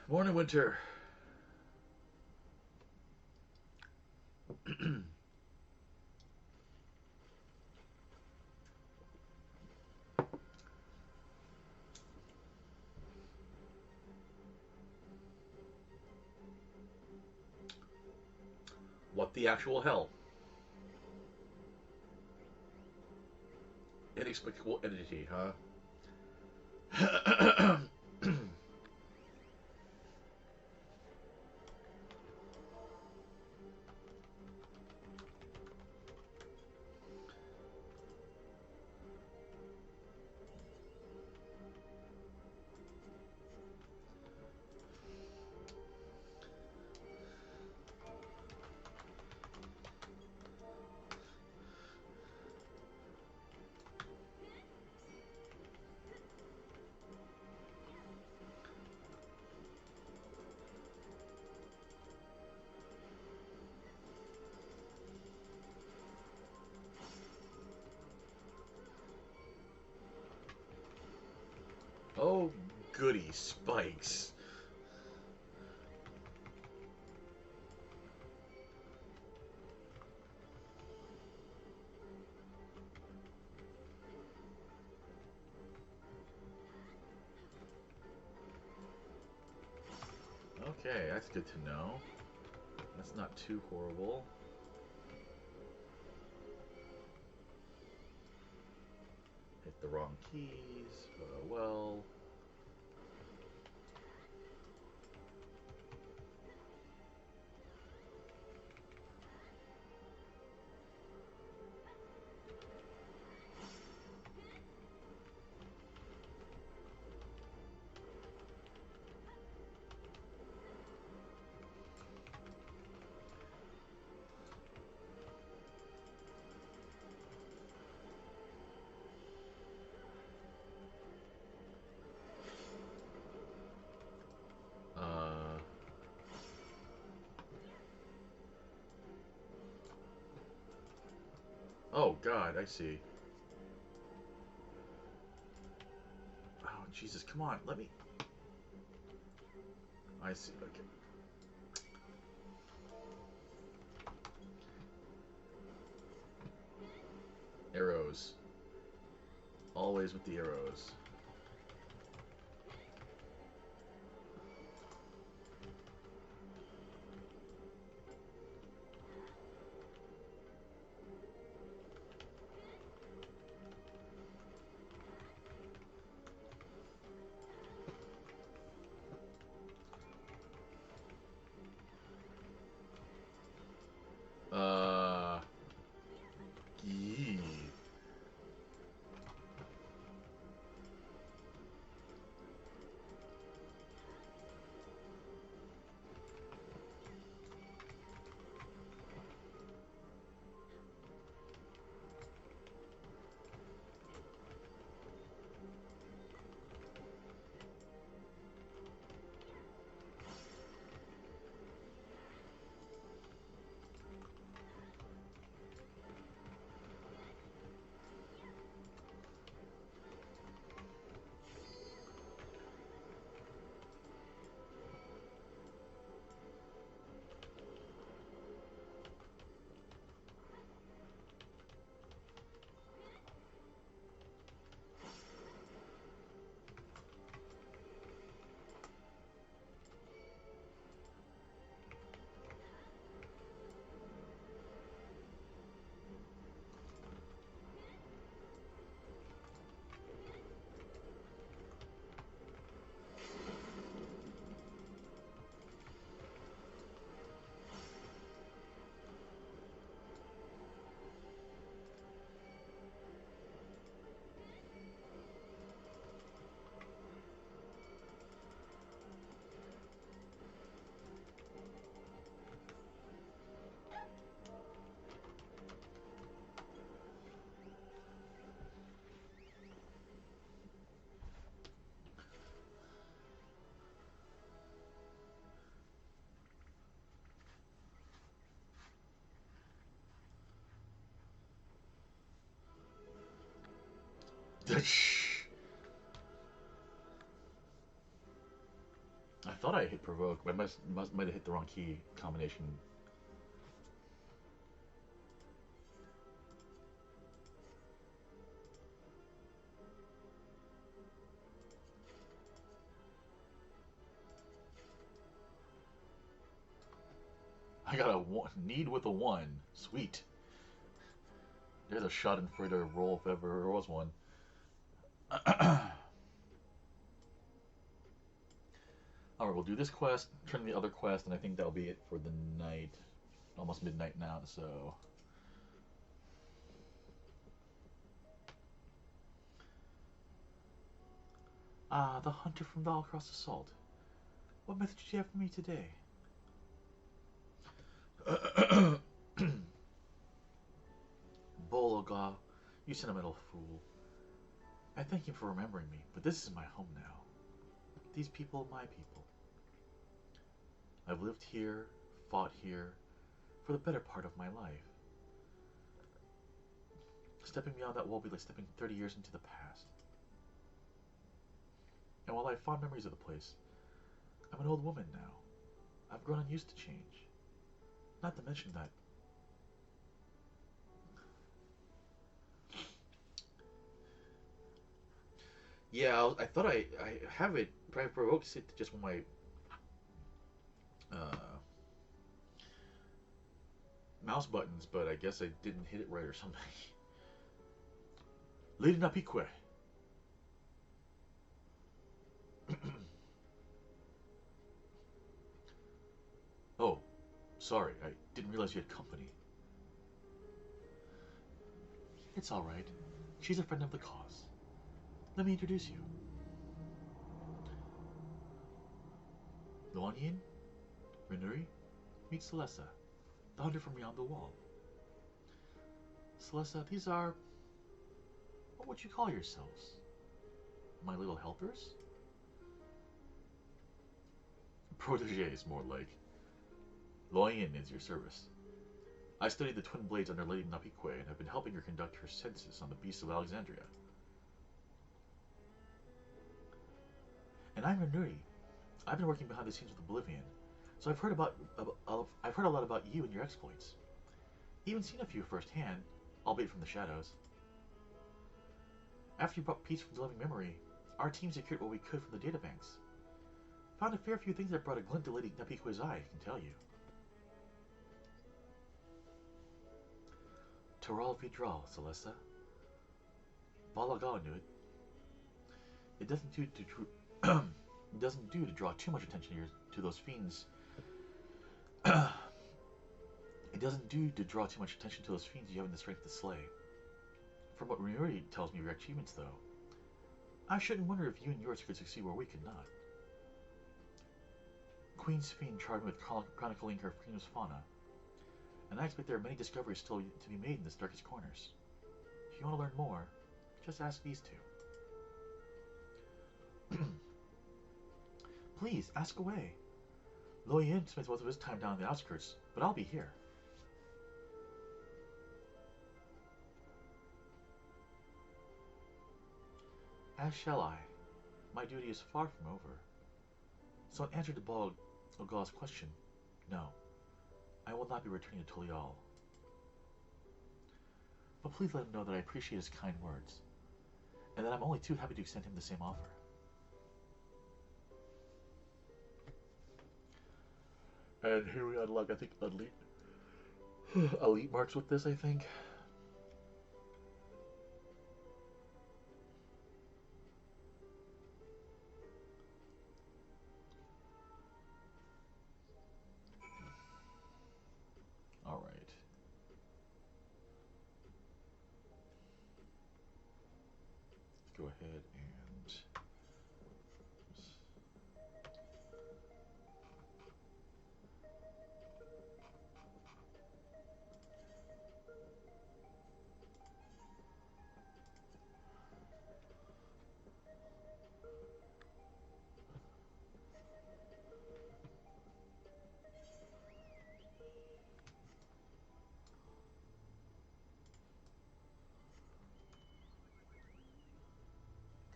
Morning, Winter. What the actual hell? Inexplicable entity, huh? goody spikes. Okay, that's good to know. That's not too horrible. Hit the wrong keys, but oh well. Oh God, I see. Oh Jesus, come on, let me. I see. Okay. Arrows. Always with the arrows. Yee. I thought I hit provoke, but I might have hit the wrong key combination. I got a need with a 1. Sweet. There's a Schadenfreude roll if ever there was one. Alright, we'll do this quest, turn the other quest, and I think that'll be it for the night. Almost midnight now, so... Ah, the hunter from Valcross Assault. What message do you have for me today? Bologa, you sentimental fool. I thank you for remembering me, but this is my home now. These people, my people. I've lived here, fought here, for the better part of my life. Stepping beyond that wall will be like stepping 30 years into the past. and while I have fond memories of the place, I'm an old woman now. I've grown unused to change. Not to mention that. Yeah, I thought I have it provoked it just with my uh, mouse buttons, but I guess I didn't hit it right or something. Lady Napique. Oh, sorry, I didn't realize you had company. It's all right. She's a friend of the cause. Let me introduce you. Luanyin, Renuri, meet Celessa, the hunter from beyond the wall. Celessa, these are... what would you call yourselves? My little helpers? Protégés, more like. Luanyin is your service. I studied the twin blades under Lady Napique and have been helping her conduct her census on the beasts of Alexandria. And I'm Renuri. I've been working behind the scenes with Oblivion, so I've heard a lot about you and your exploits. Even seen a few firsthand, albeit from the shadows. After you brought peace from the living memory, our team secured what we could from the databanks. Found a fair few things that brought a glint to Lady Napique's eye, I can tell you. Toral Vidral, Celesta. Balagal knew it. It doesn't do to it doesn't do to draw too much attention to those fiends. It doesn't do to draw too much attention to those fiends you having the strength to slay. From what Renuri tells me of your achievements, though, I shouldn't wonder if you and yours could succeed where we could not. Queen's Fiend charged me with chronicling her Venus fauna, and I expect there are many discoveries still to be made in this darkest corners. If you want to learn more, just ask these two. Please, ask away. Luanyin spends most of his time down in the outskirts, but I'll be here. As shall I. My duty is far from over. So in answer to Balgal's question, no, I will not be returning to Tolial. But please let him know that I appreciate his kind words, and that I'm only too happy to extend him the same offer. And here we unlock, I think, elite marks with this, I think. All right. Let's go ahead and...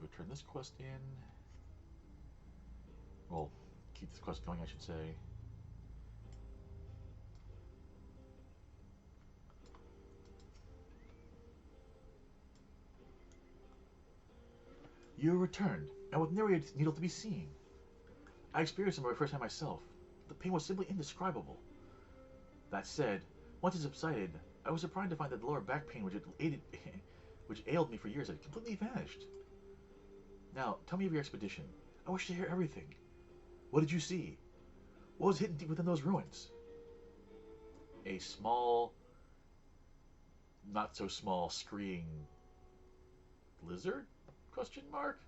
go turn this quest in. Well, keep this quest going, I should say. You returned, and with nary a needle to be seen. I experienced it for the first time myself. The pain was simply indescribable. That said, once it subsided, I was surprised to find that the lower back pain which ailed me for years had completely vanished. Now, tell me of your expedition. I wish to hear everything. What did you see? What was hidden deep within those ruins? A small, not so small, screeing lizard? Question mark?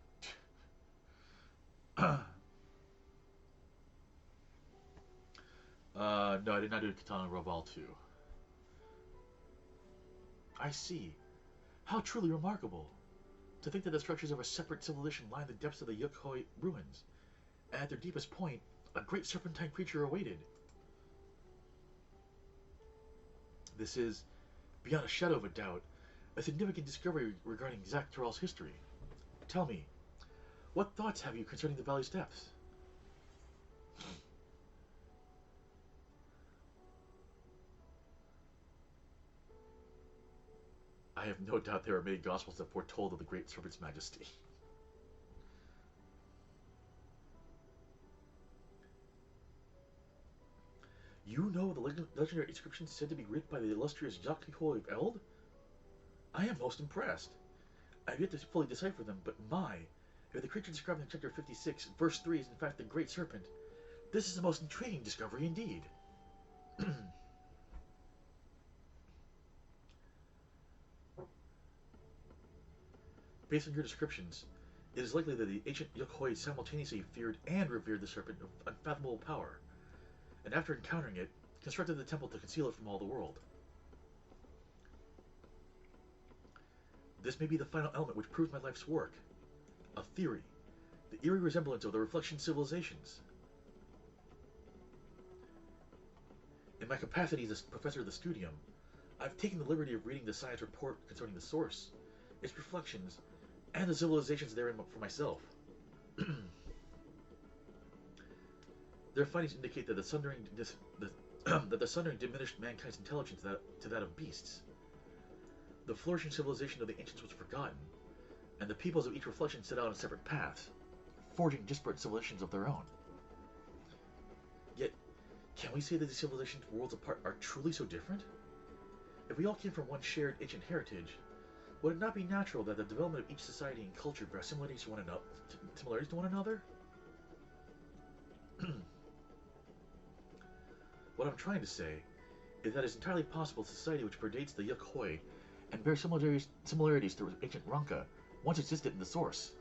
No, I did not do Katana Roval 2. I see. How truly remarkable. To think that the structures of a separate civilization lie in the depths of the Yukhoi ruins, and at their deepest point, a great serpentine creature awaited. This is, beyond a shadow of a doubt, a significant discovery regarding Zaktoral's history. Tell me, What thoughts have you concerning the valley's depths? I have no doubt there are many gospels that foretold of the great serpent's majesty. You know the legendary inscription said to be written by the illustrious Jacques of Eld? I am most impressed. I have yet to fully decipher them, but my, if the creature described in chapter 56, verse 3 is in fact the great serpent, this is the most intriguing discovery indeed. Based on your descriptions, it is likely that the ancient Yokhoi simultaneously feared and revered the serpent of unfathomable power, and after encountering it, constructed the temple to conceal it from all the world. This may be the final element which proves my life's work. A theory. The eerie resemblance of the reflection civilizations. In my capacity as a professor of the studium, I've taken the liberty of reading the science report concerning the source, its reflections, and the civilizations therein for myself. Their findings indicate that the sundering diminished mankind's intelligence to that of beasts. The flourishing civilization of the ancients was forgotten, and the peoples of each reflection set out on separate paths, forging disparate civilizations of their own. Yet, can we say that the civilizations worlds apart are truly so different? If we all came from one shared ancient heritage, would it not be natural that the development of each society and culture bear similarities to one another? What I'm trying to say is that it's entirely possible a society which predates the Yokhoi and bears similarities to ancient Ranka once existed in the source.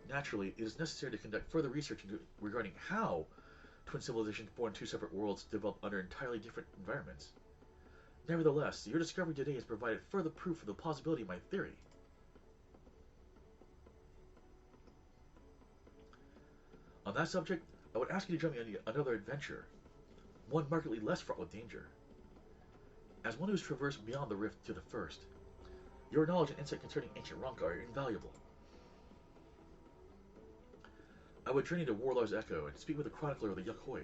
Naturally, it is necessary to conduct further research regarding how twin civilizations born in two separate worlds developed under entirely different environments. Nevertheless, your discovery today has provided further proof of the plausibility of my theory. On that subject, I would ask you to join me on another adventure, one markedly less fraught with danger. As one who has traversed beyond the rift to the first, your knowledge and insight concerning ancient Ranka are invaluable. I would journey to Warlord's Echo and speak with the chronicler of the Yokhoi,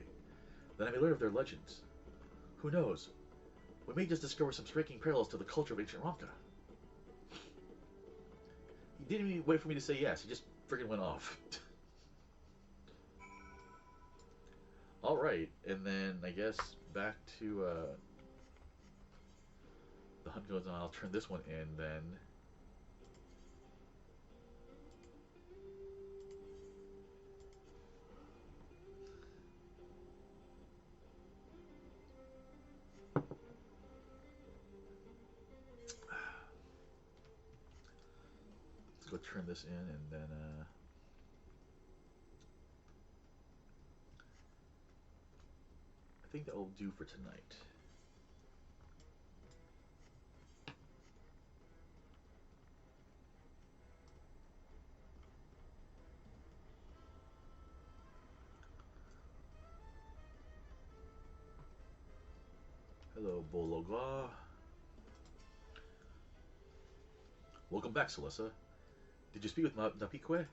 that I may learn of their legends. Who knows? We may just discover some striking parallels to the culture of ancient Ranka. He didn't even wait for me to say yes, he just friggin' went off. Alright, and then I guess back to the hunt goes on. I'll turn this one in then. Let's go turn this in and then I think that will do for tonight. Hello, Bologa. Welcome back, Celissa. Did you speak with Napique?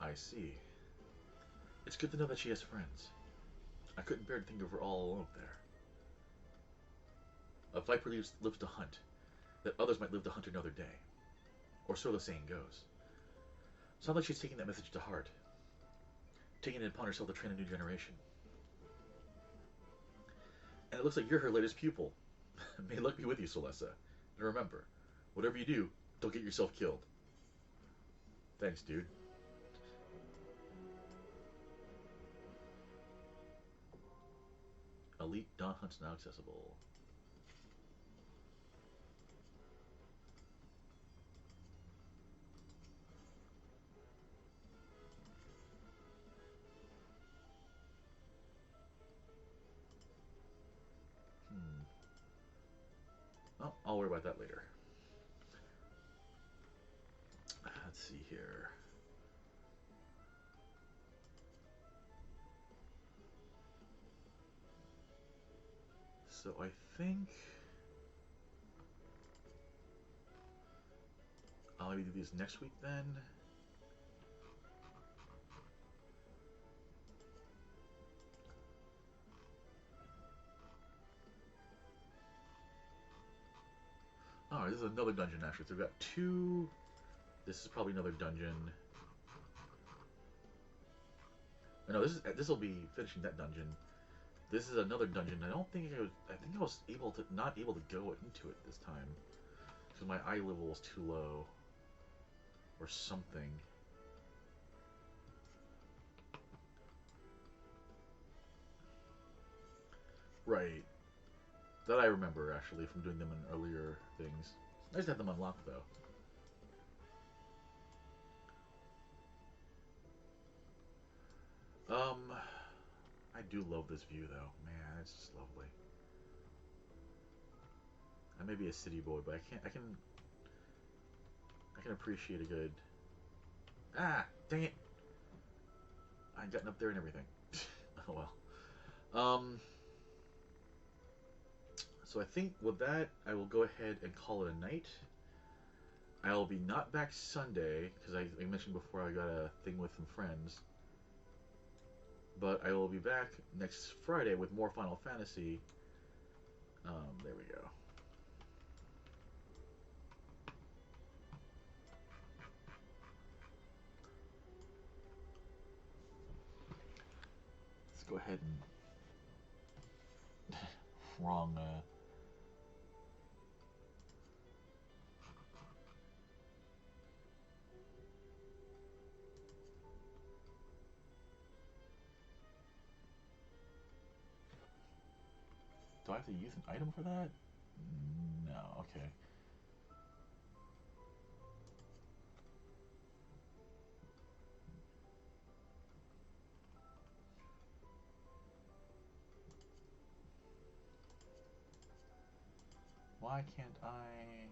I see. It's good to know that she has friends. I couldn't bear to think of her all alone up there. A viper lives to hunt, that others might live to hunt another day. Or so the saying goes. Sounds like she's taking that message to heart, taking it upon herself to train a new generation. And it looks like you're her latest pupil. May luck be with you, Celessa. And remember, whatever you do, don't get yourself killed. Thanks, dude. Elite Dawn Hunts now accessible. Oh, I'll worry about that later. Let's see here. So I think I'll maybe do these next week then. Oh, this is another dungeon actually. So we've got two. This is probably another dungeon. No, this will be finishing that dungeon. This is another dungeon. I don't think I was. I think I was not able to go into it this time because my eye level was too low, or something. Right. That I remember actually from doing them in earlier things. Nice to have them unlocked though. I do love this view though. Man, it's just lovely. I may be a city boy, but I can appreciate a good. Ah, dang it! I gotten up there and everything. Oh well. So I think with that, I will go ahead and call it a night. I'll be not back Sunday because I mentioned before I got a thing with some friends. But I will be back next Friday with more Final Fantasy. There we go. Let's go ahead and wrong. Do I have to use an item for that? No. Okay. Why can't I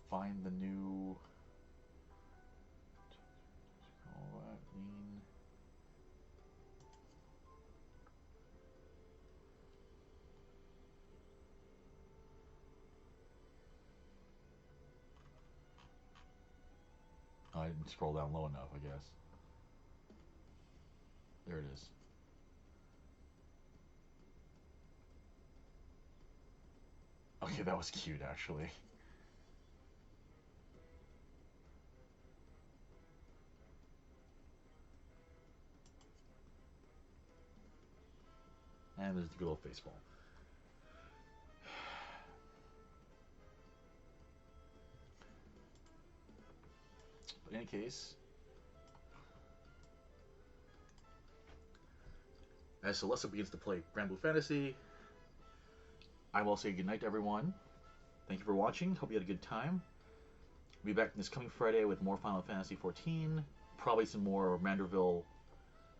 find the new? Scroll that mean? Oh, I didn't scroll down low enough, I guess. There it is. Okay, that was cute, actually. And there's the good old baseball. But in any case, as Celesta begins to play Grand Blue Fantasy, I will say goodnight to everyone. Thank you for watching. Hope you had a good time. We'll be back this coming Friday with more Final Fantasy XIV. Probably some more Manderville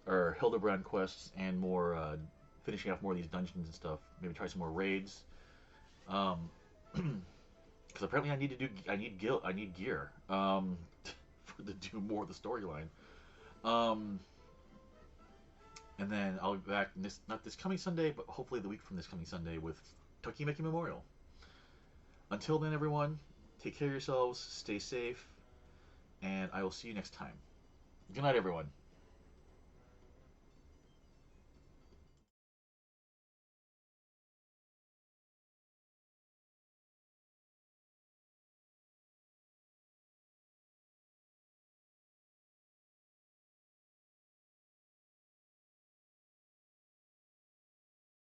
or Hildebrand quests and more finishing off more of these dungeons and stuff. Maybe try some more raids. Because apparently I need gear to do more of the storyline. And then I'll be back not this coming Sunday, but hopefully the week from this coming Sunday with Tokimeki Memorial. Until then, everyone, take care of yourselves, stay safe, and I will see you next time. Good night, everyone.